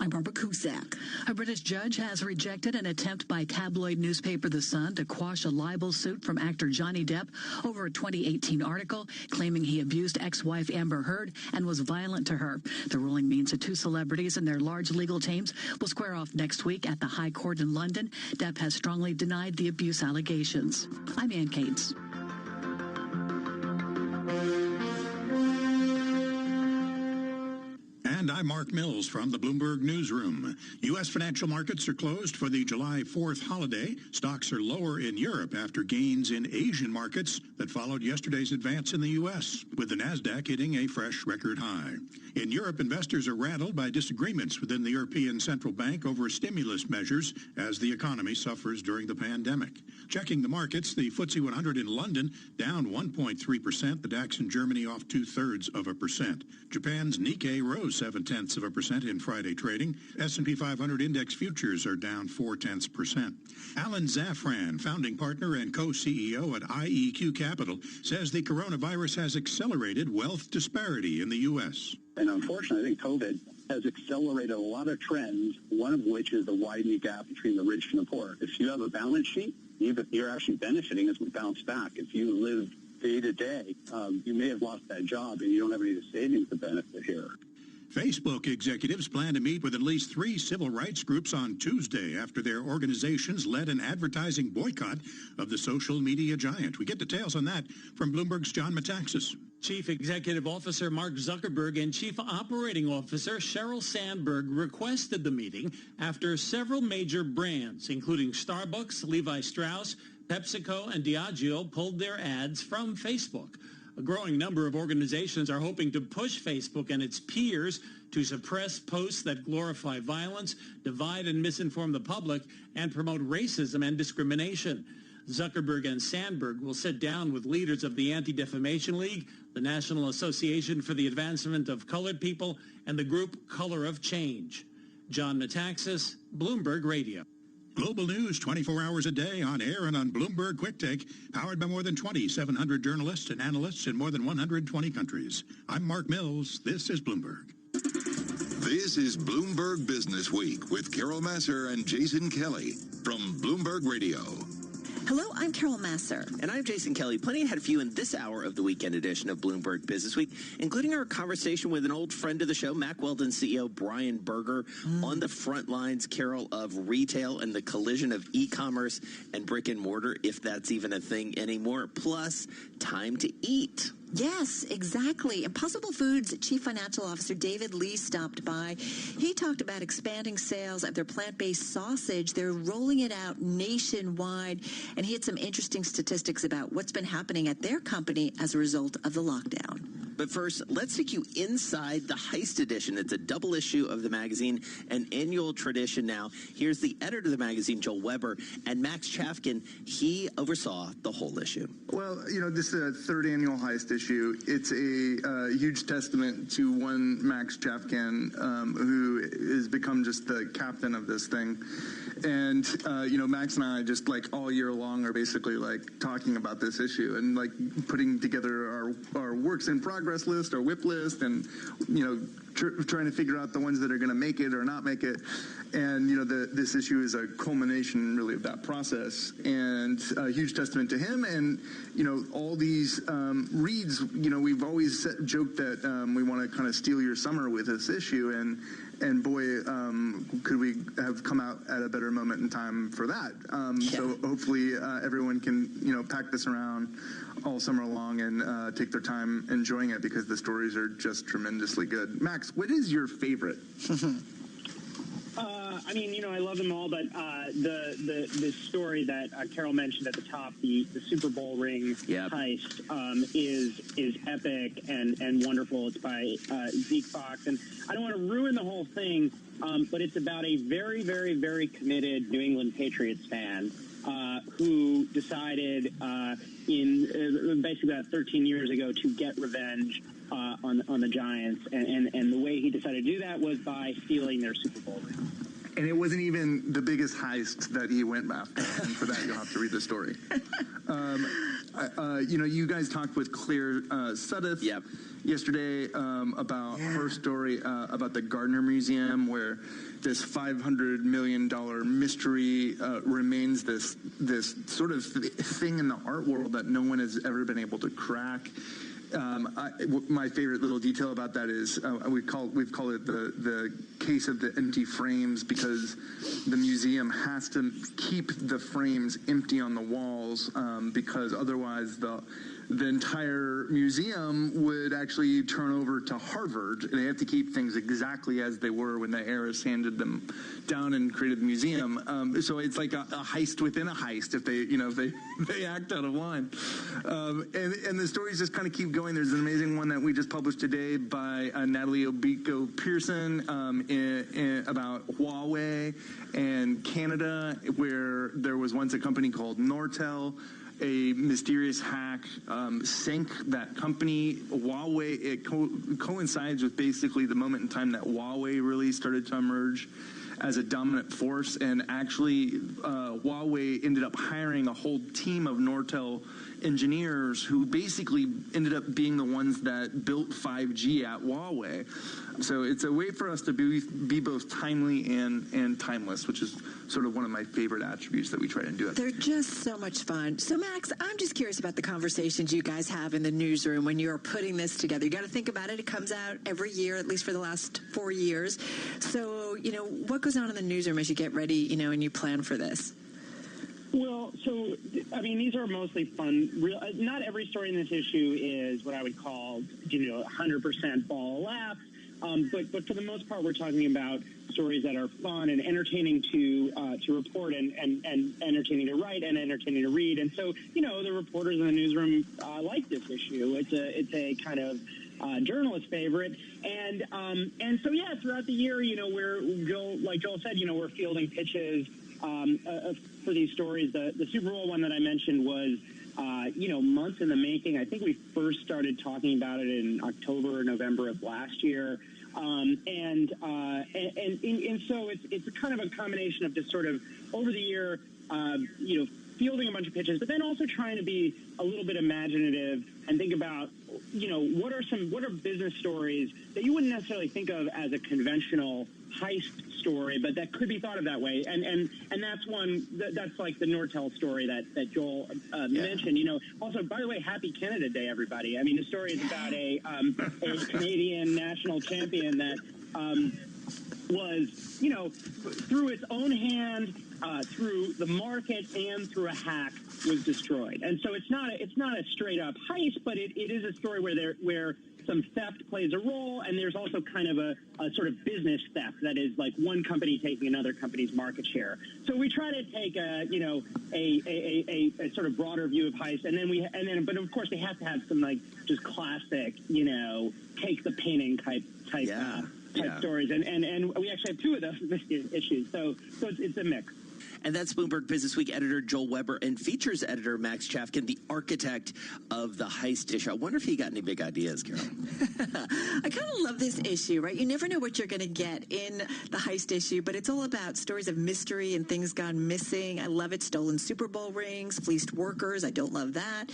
I'm Barbara Cusack. A British judge has rejected an attempt by tabloid newspaper The Sun to quash a libel suit from actor Johnny Depp over a 2018 article claiming he abused ex-wife Amber Heard and was violent to her. The ruling means the two celebrities and their large legal teams will square off next week at the High Court in London. Depp has strongly denied the abuse allegations. I'm Ann Cates. And I'm Mark Mills from the Bloomberg Newsroom. U.S. financial markets are closed for the July 4th holiday. Stocks are lower in Europe after gains in Asian markets that followed yesterday's advance in the U.S., with the Nasdaq hitting a fresh record high. In Europe, investors are rattled by disagreements within the European Central Bank over stimulus measures as the economy suffers during the pandemic. Checking the markets, the FTSE 100 in London down 1.3%, the DAX in Germany off 0.2%. Japan's Nikkei rose 0.7% in Friday trading. S&P 500 index futures are down 0.4%. Alan Zafran, founding partner and co-CEO at IEQ Capital, says the coronavirus has accelerated wealth disparity in the U.S. And unfortunately, I think COVID has accelerated a lot of trends, one of which is the widening gap between the rich and the poor. If you have a balance sheet, you're actually benefiting as we bounce back. If you live day to day, you may have lost that job and you don't have any of the savings to benefit here. Facebook executives plan to meet with at least 3 civil rights groups on Tuesday after their organizations led an advertising boycott of the social media giant. We get details on that from Bloomberg's John Metaxas. Chief Executive Officer Mark Zuckerberg and Chief Operating Officer Sheryl Sandberg requested the meeting after several major brands, including Starbucks, Levi Strauss, PepsiCo, and Diageo, pulled their ads from Facebook. A growing number of organizations are hoping to push Facebook and its peers to suppress posts that glorify violence, divide and misinform the public, and promote racism and discrimination. Zuckerberg and Sandberg will sit down with leaders of the Anti-Defamation League, the National Association for the Advancement of Colored People, and the group Color of Change. John Metaxas, Bloomberg Radio. Global news 24 hours a day on air and on Bloomberg Quick Take, powered by more than 2,700 journalists and analysts in more than 120 countries. I'm Mark Mills. This is Bloomberg. This is Bloomberg Business Week with Carol Masser and Jason Kelly from Bloomberg Radio. Hello, I'm Carol Masser. And I'm Jason Kelly. Plenty ahead for you in this hour of the weekend edition of Bloomberg Business Week, including our conversation with an old friend of the show, Mack Weldon CEO Brian Berger, on the front lines, Carol, of retail and the collision of e-commerce and brick and mortar, if that's even a thing anymore, plus time to eat. Yes, exactly. Impossible Foods Chief Financial Officer David Lee stopped by. He talked about expanding sales of their plant-based sausage. They're rolling it out nationwide, and he had some interesting statistics about what's been happening at their company as a result of the lockdown. But first, let's take you inside the Heist edition. It's a double issue of the magazine, an annual tradition now. Here's the editor of the magazine, Joel Weber, and Max Chafkin. He oversaw the whole issue. Well, this is a third annual Heist issue. It's a huge testament to one Max Chafkin, who has become just the captain of this thing. And, Max and I just all year long are basically talking about this issue and putting together our works in progress list, our WIP list, and, trying to figure out the ones that are going to make it or not make it. And, this issue is a culmination really of that process, and a huge testament to him. And, all these reads, we've always joked that we want to kind of steal your summer with this issue. And boy, could we have come out at a better moment in time for that. So hopefully everyone can, pack this around all summer long and take their time enjoying it, because the stories are just tremendously good. Max, what is your favorite? I love them all, but the story that Carol mentioned at the top, the Super Bowl ring heist, is epic and wonderful. It's by Zeke Fox, and I don't want to ruin the whole thing, but it's about a very, very, very committed New England Patriots fan who decided basically about 13 years ago to get revenge on the Giants, and the way he decided to do that was by stealing their Super Bowl ring. And it wasn't even the biggest heist that he went after. And for that, you'll have to read the story. You guys talked with Claire Suddeth yesterday about her story about the Gardner Museum, where this $500 million mystery remains this sort of thing in the art world that no one has ever been able to crack. My favorite little detail about that is we've called it the case of the empty frames, because the museum has to keep the frames empty on the walls because otherwise the entire museum would actually turn over to Harvard. They have to keep things exactly as they were when the heirs handed them down and created the museum. So it's like a heist within a heist if they act out of line. And the stories just kind of keep going. There's an amazing one that we just published today by Natalie Obiko-Pearson about Huawei and Canada, where there was once a company called Nortel. A mysterious hack sank that company. Huawei, it coincides with basically the moment in time that Huawei really started to emerge as a dominant force, and actually Huawei ended up hiring a whole team of Nortel engineers who basically ended up being the ones that built 5G at Huawei. So it's a way for us to be both timely and timeless, which is sort of one of my favorite attributes that we try to do. They're just so much fun. So, Max, I'm just curious about the conversations you guys have in the newsroom when you're putting this together. You got to think about it. It comes out every year, at least for the last 4 years. So, what goes on in the newsroom as you get ready, and you plan for this? Well, so, these are mostly fun. Not every story in this issue is what I would call, 100% ball of laughs. But for the most part, we're talking about stories that are fun and entertaining to report and entertaining to write and entertaining to read. And so, the reporters in the newsroom like this issue. It's a kind of journalist favorite. And so, yeah, throughout the year, like Joel said, we're fielding pitches for these stories. The Super Bowl one that I mentioned was, months in the making. I think we first started talking about it in October or November of last year. And so it's kind of a combination of just sort of over the year, fielding a bunch of pitches, but then also trying to be a little bit imaginative and think about, what are business stories that you wouldn't necessarily think of as a conventional heist story, but that could be thought of that way. And that's one that's like the Nortel story that Joel mentioned. Also, by the way, happy Canada Day, everybody. The story is about a Canadian national champion that was, through its own hand, through the market and through a hack, was destroyed. And so it's not a straight up heist, but it is a story where some theft plays a role, and there's also kind of a sort of business theft that is like one company taking another company's market share. So we try to take a sort of broader view of heist, but of course they have to have some like just classic, take the painting type stories, and we actually have two of those issues. So it's a mix. And that's Bloomberg Businessweek editor Joel Weber and features editor Max Chafkin, the architect of the heist issue. I wonder if he got any big ideas, Carol. I kind of love this issue, right? You never know what you're going to get in the heist issue, but it's all about stories of mystery and things gone missing. I love it. Stolen Super Bowl rings, fleeced workers. I don't love that.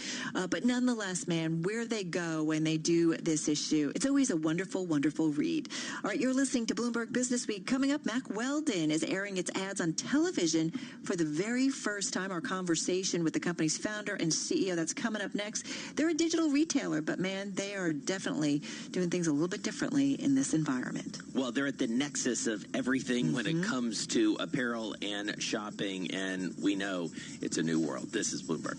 But nonetheless, man, where they go when they do this issue, it's always a wonderful, wonderful read. All right, you're listening to Bloomberg Businessweek. Coming up, Mack Weldon is airing its ads on television for the very first time. Our conversation with the company's founder and CEO, that's coming up next. They're a digital retailer, but man, they are definitely doing things a little bit differently in this environment. Well, they're at the nexus of everything when it comes to apparel and shopping, and we know it's a new world. This is Bloomberg.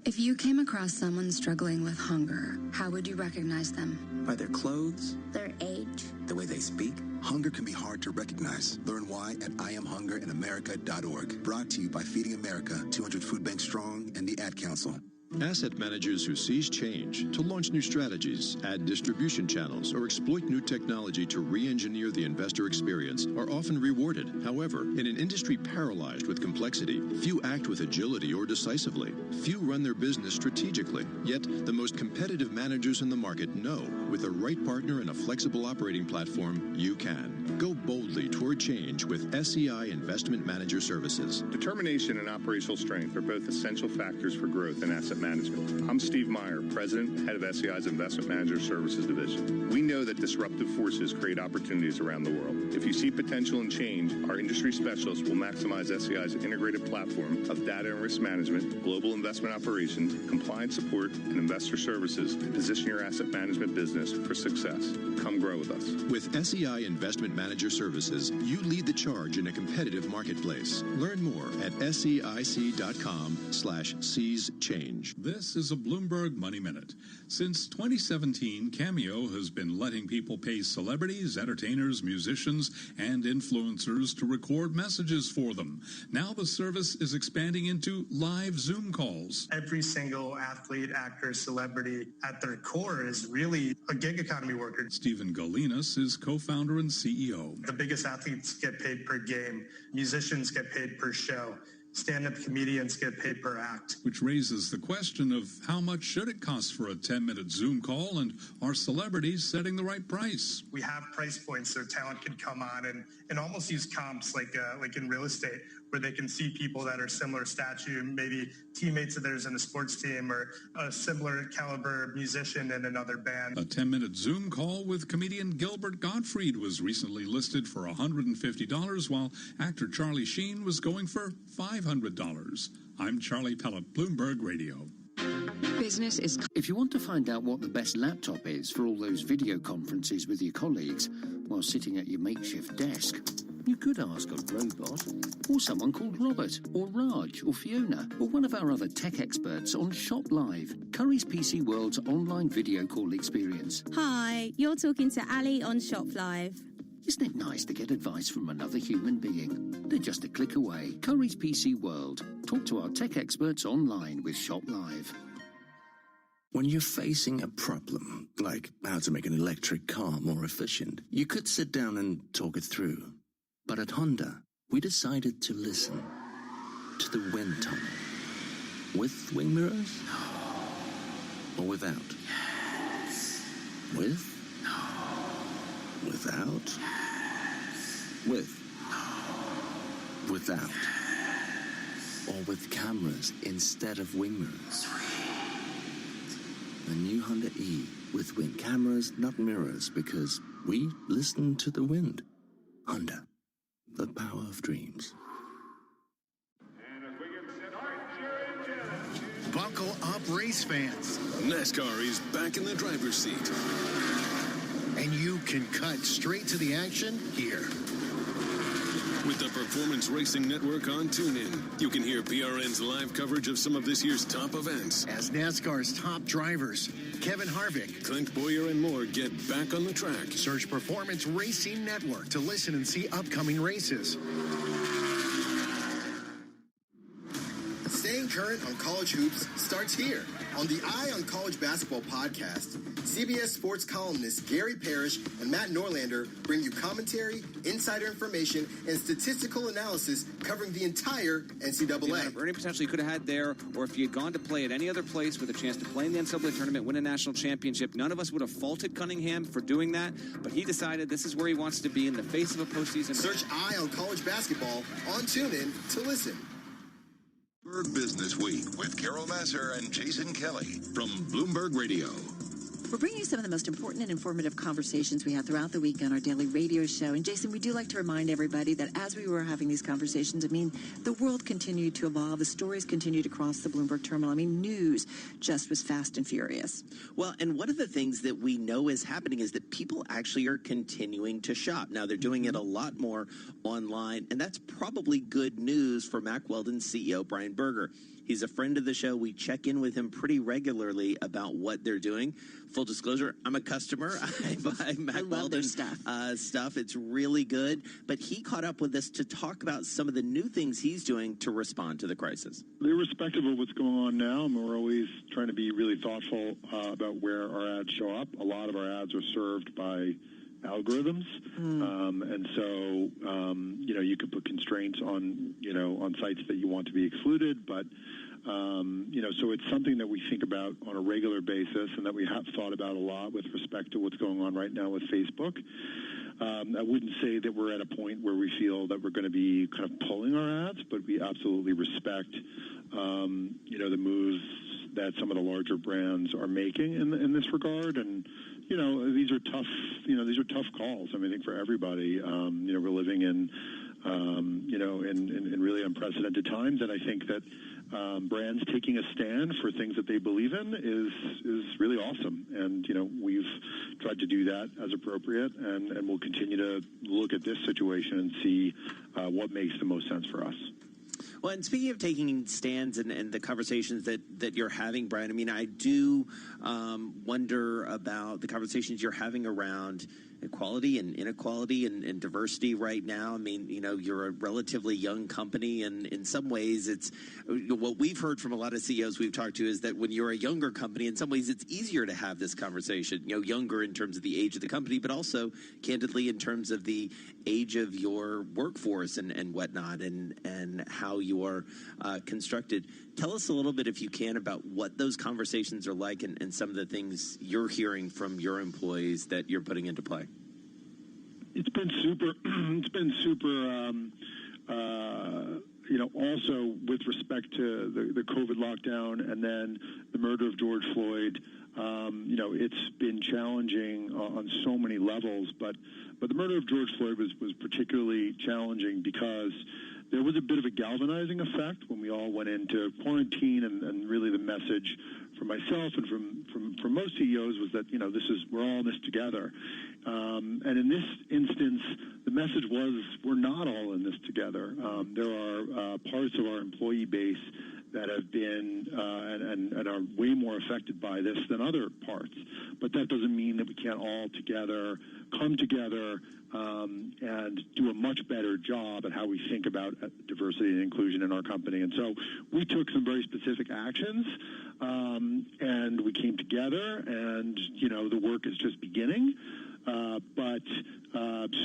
If you came across someone struggling with hunger, how would you recognize them? By their clothes, their age, the way they speak. Hunger can be hard to recognize. Learn why at IamHungerInAmerica.org. Brought to you by Feeding America, 200 Food Bank Strong, and the Ad Council. Asset managers who seize change to launch new strategies, add distribution channels, or exploit new technology to re-engineer the investor experience are often rewarded. However, in an industry paralyzed with complexity, few act with agility or decisively. Few run their business strategically. Yet, the most competitive managers in the market know with the right partner and a flexible operating platform, you can. Go boldly toward change with SEI Investment Manager Services. Determination and operational strength are both essential factors for growth in asset management. I'm Steve Meyer, President and Head of SEI's Investment Manager Services Division. We know that disruptive forces create opportunities around the world. If you see potential in change, our industry specialists will maximize SEI's integrated platform of data and risk management, global investment operations, compliance support, and investor services to position your asset management business for success. Come grow with us. With SEI Investment Manager Services, you lead the charge in a competitive marketplace. Learn more at SEIC.com/seize change. This is a Bloomberg Money Minute. Since 2017, Cameo has been letting people pay celebrities, entertainers, musicians, and influencers to record messages for them. Now the service is expanding into live Zoom calls. Every single athlete, actor, celebrity at their core is really a gig economy worker. Stephen Galinas is co-founder and CEO. The biggest athletes get paid per game. Musicians get paid per show. Stand-up comedians get paid per act. Which raises the question of how much should it cost for a 10-minute Zoom call, and are celebrities setting the right price? We have price points so talent can come on and almost use comps like in real estate, where they can see people that are similar stature, maybe teammates of theirs in a sports team or a similar caliber musician in another band. A 10-minute Zoom call with comedian Gilbert Gottfried was recently listed for $150, while actor Charlie Sheen was going for $500. I'm Charlie Pellet, Bloomberg Radio. Business is... If you want to find out what the best laptop is for all those video conferences with your colleagues while sitting at your makeshift desk, you could ask a robot, or someone called Robert, or Raj, or Fiona, or one of our other tech experts on Shop Live, Curry's PC World's online video call experience. Hi, you're talking to Ali on Shop Live. Isn't it nice to get advice from another human being? They're just a click away. Curry's PC World. Talk to our tech experts online with Shop Live. When you're facing a problem, like how to make an electric car more efficient, you could sit down and talk it through. But at Honda, we decided to listen to the wind tunnel. With wing mirrors? Or without? Yes. With? No. Without? Yes. With? No. Without? Yes. Or with cameras instead of wing mirrors? Sweet. The new Honda E with wind cameras, not mirrors, because we listen to the wind. Honda. The power of dreams. Buckle up, race fans. NASCAR is back in the driver's seat. And you can cut straight to the action here. With the Performance Racing Network on TuneIn, you can hear PRN's live coverage of some of this year's top events. As NASCAR's top drivers, Kevin Harvick, Clint Boyer, and more get back on the track. Search Performance Racing Network to listen and see upcoming races. Staying current on college hoops starts here on the Eye on College Basketball podcast. CBS sports columnists Gary Parrish and Matt Norlander bring you commentary, insider information, and statistical analysis covering the entire NCAA. The amount of earning potential you could have had there, or if you had gone to play at any other place with a chance to play in the NCAA tournament, win a national championship, none of us would have faulted Cunningham for doing that, but he decided this is where he wants to be in the face of a postseason. Search Eye on College Basketball on TuneIn to listen. Bloomberg Business Week with Carol Massar and Jason Kelly from Bloomberg Radio. We're bringing you some of the most important and informative conversations we have throughout the week on our daily radio show. And Jason, we do like to remind everybody that as we were having these conversations, the world continued to evolve. The stories continued to cross the Bloomberg terminal. News just was fast and furious. Well, and one of the things that we know is happening is that people actually are continuing to shop. Now, they're doing it a lot more online, and that's probably good news for Mack Weldon's CEO, Brian Berger. He's a friend of the show. We check in with him pretty regularly about what they're doing. full disclosure, I'm a customer. I buy Matt Weldon stuff. It's really good. But he caught up with us to talk about some of the new things he's doing to respond to the crisis. Irrespective of what's going on now, we're always trying to be really thoughtful about where our ads show up. A lot of our ads are served by algorithms, and so you could put constraints on sites that you want to be excluded, but so it's something that we think about on a regular basis and that we have thought about a lot with respect to what's going on right now with Facebook. I wouldn't say that we're at a point where we feel that we're going to be kind of pulling our ads, but we absolutely respect the moves that some of the larger brands are making in this regard, and these are tough calls. I think for everybody. We're living in in really unprecedented times, and I think that brands taking a stand for things that they believe in is really awesome. And we've tried to do that as appropriate, and we'll continue to look at this situation and see what makes the most sense for us. Well, and speaking of taking stands and the conversations that you're having, Brian, I do wonder about the conversations you're having around equality and inequality and diversity right now. You're a relatively young company, and in some ways it's what we've heard from a lot of CEOs we've talked to is that when you're a younger company, in some ways it's easier to have this conversation, younger in terms of the age of the company, but also candidly in terms of the age of your workforce and whatnot, and how you're constructed. Tell us a little bit, if you can, about what those conversations are like and some of the things you're hearing from your employees that you're putting into play. It's been super. Also with respect to the COVID lockdown and then the murder of George Floyd, it's been challenging on so many levels. But the murder of George Floyd was particularly challenging because there was a bit of a galvanizing effect when we all went into quarantine, and really the message from myself and from most CEOs was that we're all in this together. And in this instance, the message was we're not all in this together. There are parts of our employee base that have been and are way more affected by this than other parts. But that doesn't mean that we can't all together come together and do a much better job at how we think about diversity and inclusion in our company. And so we took some very specific actions, and we came together, and the work is just beginning. But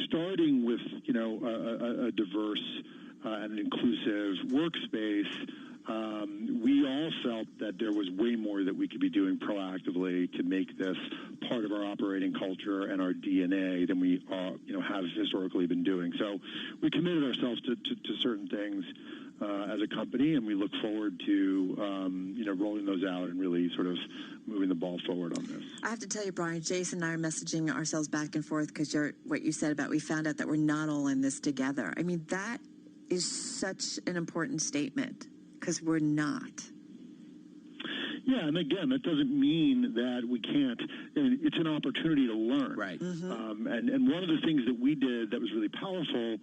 starting with a diverse and inclusive workspace, we all felt that there was way more that we could be doing proactively to make this part of our operating culture and our DNA than we have historically been doing. So we committed ourselves to certain things as a company, and we look forward to rolling those out and really sort of moving the ball forward on this. I have to tell you, Brian, Jason and I are messaging ourselves back and forth because what you said about we found out that we're not all in this together. That is such an important statement because we're not. Yeah, and again, that doesn't mean that we can't. It's an opportunity to learn. Right. Mm-hmm. And one of the things that we did that was really powerful,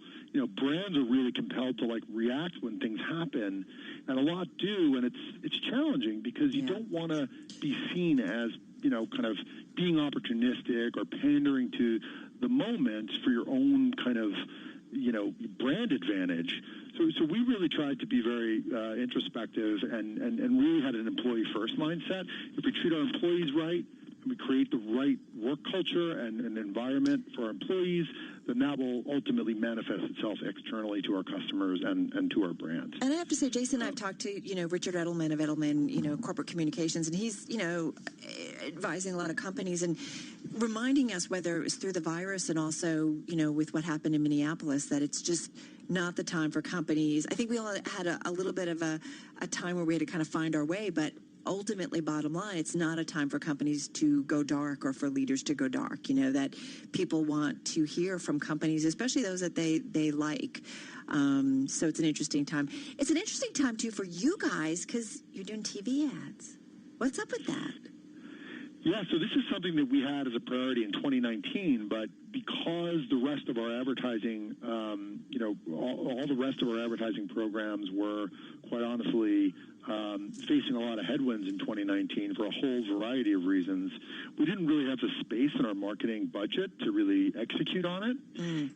brands are really compelled to react when things happen, and a lot do, and it's challenging because you don't want to be seen as kind of being opportunistic or pandering to the moment for your own kind of brand advantage. So we really tried to be very introspective and really had an employee-first mindset. If we treat our employees right and we create the right work culture and an environment for our employees, then that will ultimately manifest itself externally to our customers and to our brand. And I have to say, Jason and I have talked to, Richard Edelman of Edelman, Corporate Communications, and he's, advising a lot of companies and reminding us, whether it was through the virus and also, with what happened in Minneapolis, that it's just not the time for companies. I think we all had a little bit of a time where we had to kind of find our way, but ultimately, bottom line, it's not a time for companies to go dark or for leaders to go dark, that people want to hear from companies, especially those that they like. So it's an interesting time. It's an interesting time, too, for you guys because you're doing TV ads. What's up with that? Yeah, so this is something that we had as a priority in 2019, but because the rest of our advertising, all the rest of our advertising programs were, quite honestly, facing a lot of headwinds in 2019 for a whole variety of reasons. We didn't really have the space in our marketing budget to really execute on it.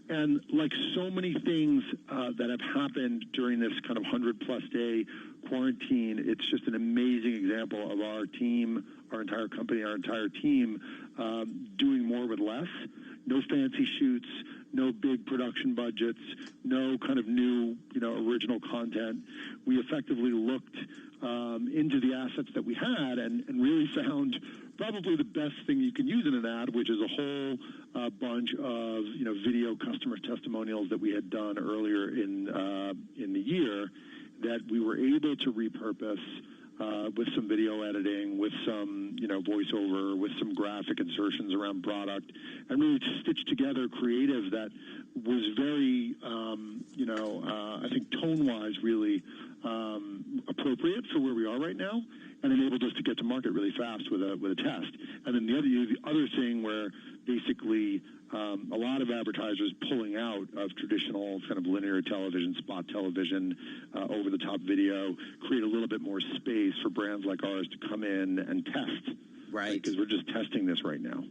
And like so many things that have happened during this kind of 100-plus day quarantine, it's just an amazing example of our team, our entire company, our entire team doing more with less. No fancy shoots, no big production budgets, no kind of new, original content. We effectively looked into the assets that we had and really found probably the best thing you can use in an ad, which is a whole bunch of, video customer testimonials that we had done earlier in the year that we were able to repurpose with some video editing, with some, voiceover, with some graphic insertions around product, and really stitch together creative that was very, I think tone-wise really appropriate for where we are right now, and enabled us to get to market really fast with a test. And then the other thing where basically a lot of advertisers pulling out of traditional kind of linear television, spot television, over-the-top video, create a little bit more space for brands like ours to come in and test. Right. Because we're just testing this right now.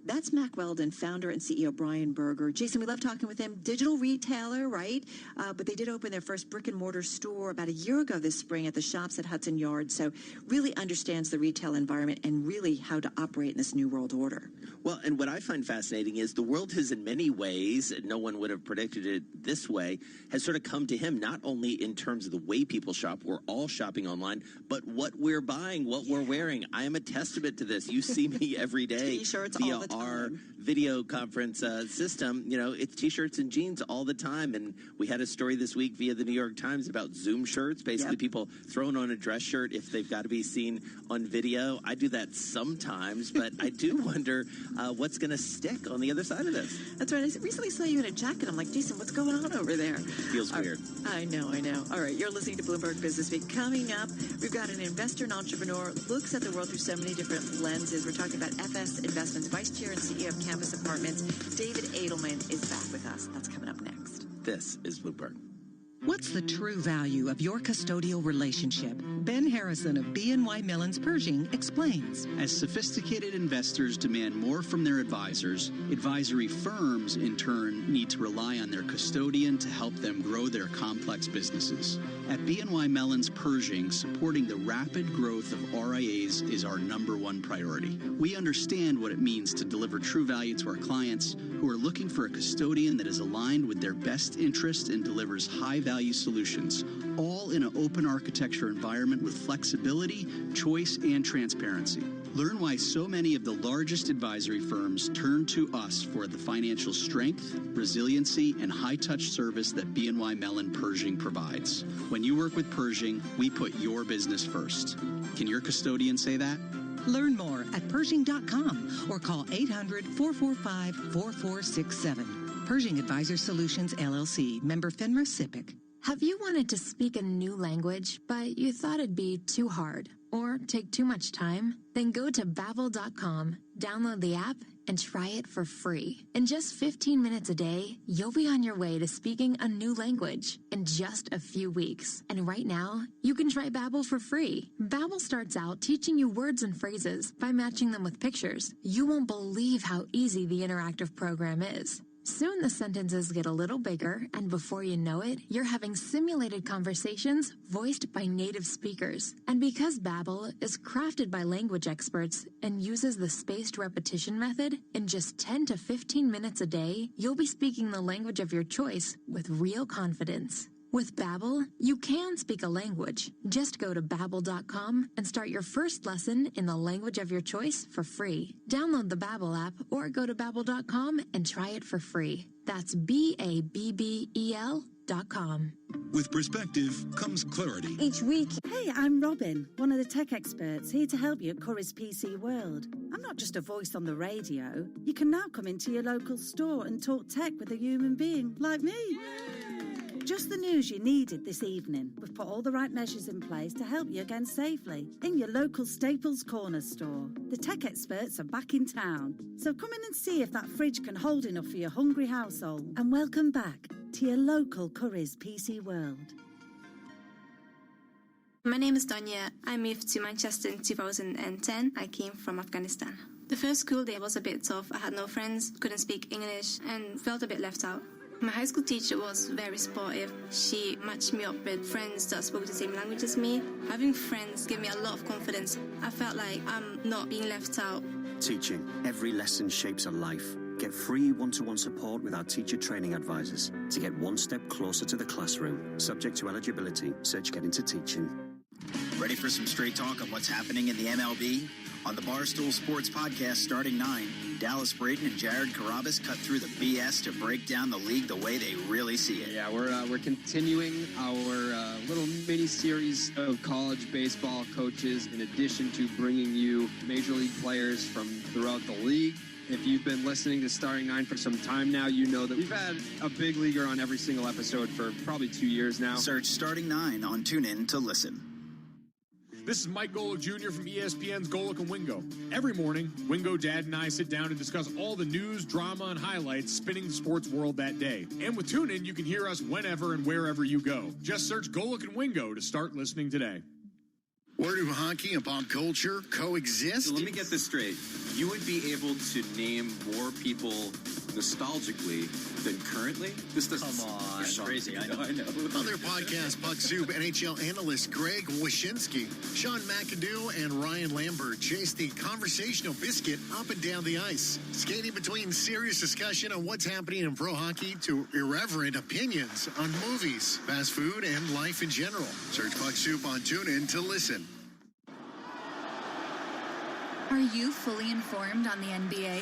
That's Mac Weldon, founder and CEO Brian Berger. Jason, we love talking with him. Digital retailer, right? But they did open their first brick-and-mortar store about a year ago this spring at the shops at Hudson Yards. So really understands the retail environment and really how to operate in this new world order. Well, and what I find fascinating is the world has in many ways, no one would have predicted it this way, has sort of come to him, not only in terms of the way people shop, we're all shopping online, but what we're buying, what we're wearing. I am a testament to this. You see me every day T-shirts via all the time. Our video conference system. It's T-shirts and jeans all the time. And we had a story this week via the New York Times about Zoom shirts, basically people throwing on a dress shirt if they've got to be seen on video. I do that sometimes, but I do wonder what's going to stick on the other side of this. That's right. I recently saw you in a jacket. I'm like, Jason, what's going on over there? Feels weird. I know. All right, you're listening to Bloomberg Business Week. Coming up, we've got an investor and entrepreneur, looks at the world through so many different lenses. We're talking about FS Investments, Vice Chair and CEO of Campus Apartments. David Edelman is back with us. That's coming up next. This is Bloomberg. What's the true value of your custodial relationship? Ben Harrison of BNY Mellon's Pershing explains. As sophisticated investors demand more from their advisors, advisory firms, in turn, need to rely on their custodian to help them grow their complex businesses. At BNY Mellon's Pershing, supporting the rapid growth of RIAs is our #1 priority. We understand what it means to deliver true value to our clients who are looking for a custodian that is aligned with their best interest and delivers high-value solutions, all in an open architecture environment with flexibility, choice, and transparency. Learn why so many of the largest advisory firms turn to us for the financial strength, resiliency, and high-touch service that BNY Mellon Pershing provides. When you work with Pershing, we put your business first. Can your custodian say that? Learn more at Pershing.com or call 800-445-4467. Pershing Advisor Solutions, LLC. Member FINRA SIPC. Have you wanted to speak a new language, but you thought it'd be too hard or take too much time? Then go to Babbel.com, download the app, and try it for free. In just 15 minutes a day, you'll be on your way to speaking a new language in just a few weeks. And right now, you can try Babbel for free. Babbel starts out teaching you words and phrases by matching them with pictures. You won't believe how easy the interactive program is. Soon the sentences get a little bigger, and before you know it, you're having simulated conversations voiced by native speakers. And because Babbel is crafted by language experts and uses the spaced repetition method, in just 10 to 15 minutes a day, you'll be speaking the language of your choice with real confidence. With Babbel, you can speak a language. Just go to Babbel.com and start your first lesson in the language of your choice for free. Download the Babbel app or go to Babbel.com and try it for free. That's Babbel.com. With perspective comes clarity. Each week. Hey, I'm Robin, one of the tech experts, here to help you at Curry's PC World. I'm not just a voice on the radio. You can now come into your local store and talk tech with a human being like me. Just the news you needed this evening. We've put all the right measures in place to help you again safely in your local Staples Corner store. The tech experts are back in town, so come in and see if that fridge can hold enough for your hungry household. And welcome back to your local Curry's PC World. My name is Donya. I moved to Manchester in 2010. I came from Afghanistan. The first school day was a bit tough. I had no friends, couldn't speak English, and felt a bit left out. My high school teacher was very supportive. She matched me up with friends that spoke the same language as me. Having friends gave me a lot of confidence. I felt like I'm not being left out. Teaching. Every lesson shapes a life. Get free one-to-one support with our teacher training advisors to get one step closer to the classroom. Subject to eligibility. Search Get Into Teaching. Ready for some straight talk on what's happening in the MLB? On the Barstool Sports Podcast starting 9, Dallas Braden and Jared Carrabis cut through the BS to break down the league the way they really see it. Yeah, we're continuing our little mini-series of college baseball coaches in addition to bringing you major league players from throughout the league. If you've been listening to Starting 9 for some time now, you know that we've had a big leaguer on every single episode for probably 2 years now. Search Starting 9 on TuneIn to listen. This is Mike Golick Jr. from ESPN's Golick and Wingo. Every morning, Wingo, Dad, and I sit down and discuss all the news, drama, and highlights spinning the sports world that day. And with TuneIn, you can hear us whenever and wherever you go. Just search Golick and Wingo to start listening today. Where do hockey and pop culture coexist? So let me get this straight. You would be able to name more people nostalgically than currently? This doesn't Come on. crazy. I know. Other podcast Puck Soup NHL analyst Greg Wyshynski, Sean McAdoo, and Ryan Lambert chase the conversational biscuit up and down the ice, skating between serious discussion on what's happening in pro hockey to irreverent opinions on movies, fast food, and life in general. Search Puck Soup on TuneIn to listen. Are you fully informed on the NBA?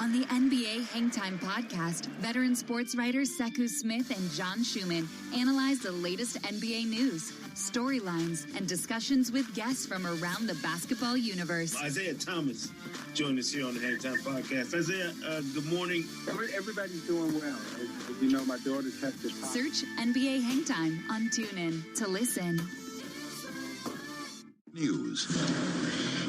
On the NBA Hangtime podcast, veteran sports writers Sekou Smith and John Schumann analyze the latest NBA news, storylines, and discussions with guests from around the basketball universe. Isaiah Thomas joined us here on the Hangtime podcast. Isaiah, good morning. Everybody's doing well. As you know, my daughter tested positive. Search NBA Hangtime on TuneIn to listen. News.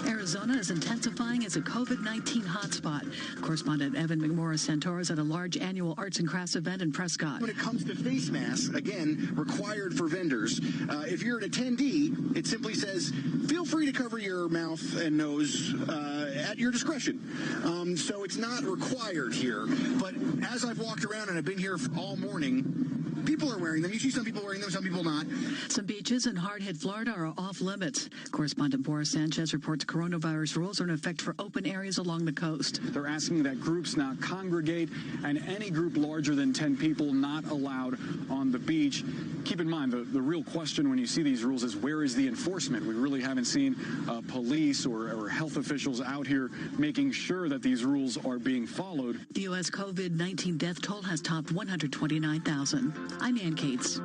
Arizona is intensifying as a COVID-19 hotspot. Correspondent Evan McMorris-Santoro is at a large annual arts and crafts event in Prescott. When it comes to face masks, again, required for vendors. If you're an attendee, it simply says, feel free to cover your mouth and nose at your discretion. So it's not required here. But as I've walked around and I've been here all morning, people are wearing them. You see some people wearing them, some people not. Some beaches in hard-hit Florida are off limits. Correspondent Boris Sanchez reports coronavirus rules are in effect for open areas along the coast. They're asking that groups not congregate and any group larger than 10 people not allowed on the beach. Keep in mind, the real question when you see these rules is where is the enforcement? We really haven't seen police or health officials out here making sure that these rules are being followed. The U.S. COVID-19 death toll has topped 129,000. I'm Ann Cates.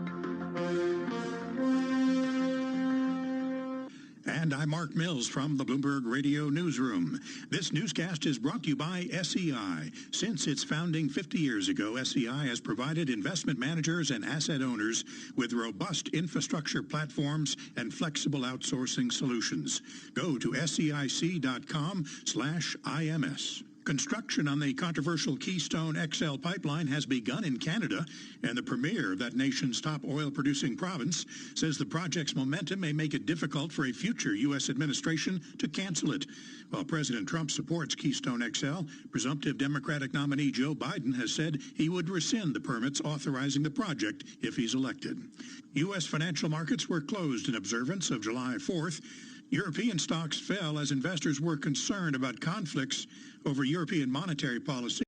And I'm Mark Mills from the Bloomberg Radio Newsroom. This newscast is brought to you by SEI. Since its founding 50 years ago, SEI has provided investment managers and asset owners with robust infrastructure platforms and flexible outsourcing solutions. Go to SEIC.com/IMS. Construction on the controversial Keystone XL pipeline has begun in Canada, and the premier of that nation's top oil-producing province says the project's momentum may make it difficult for a future U.S. administration to cancel it. While President Trump supports Keystone XL, presumptive Democratic nominee Joe Biden has said he would rescind the permits authorizing the project if he's elected. U.S. financial markets were closed in observance of July 4th. European stocks fell as investors were concerned about conflicts over European monetary policy.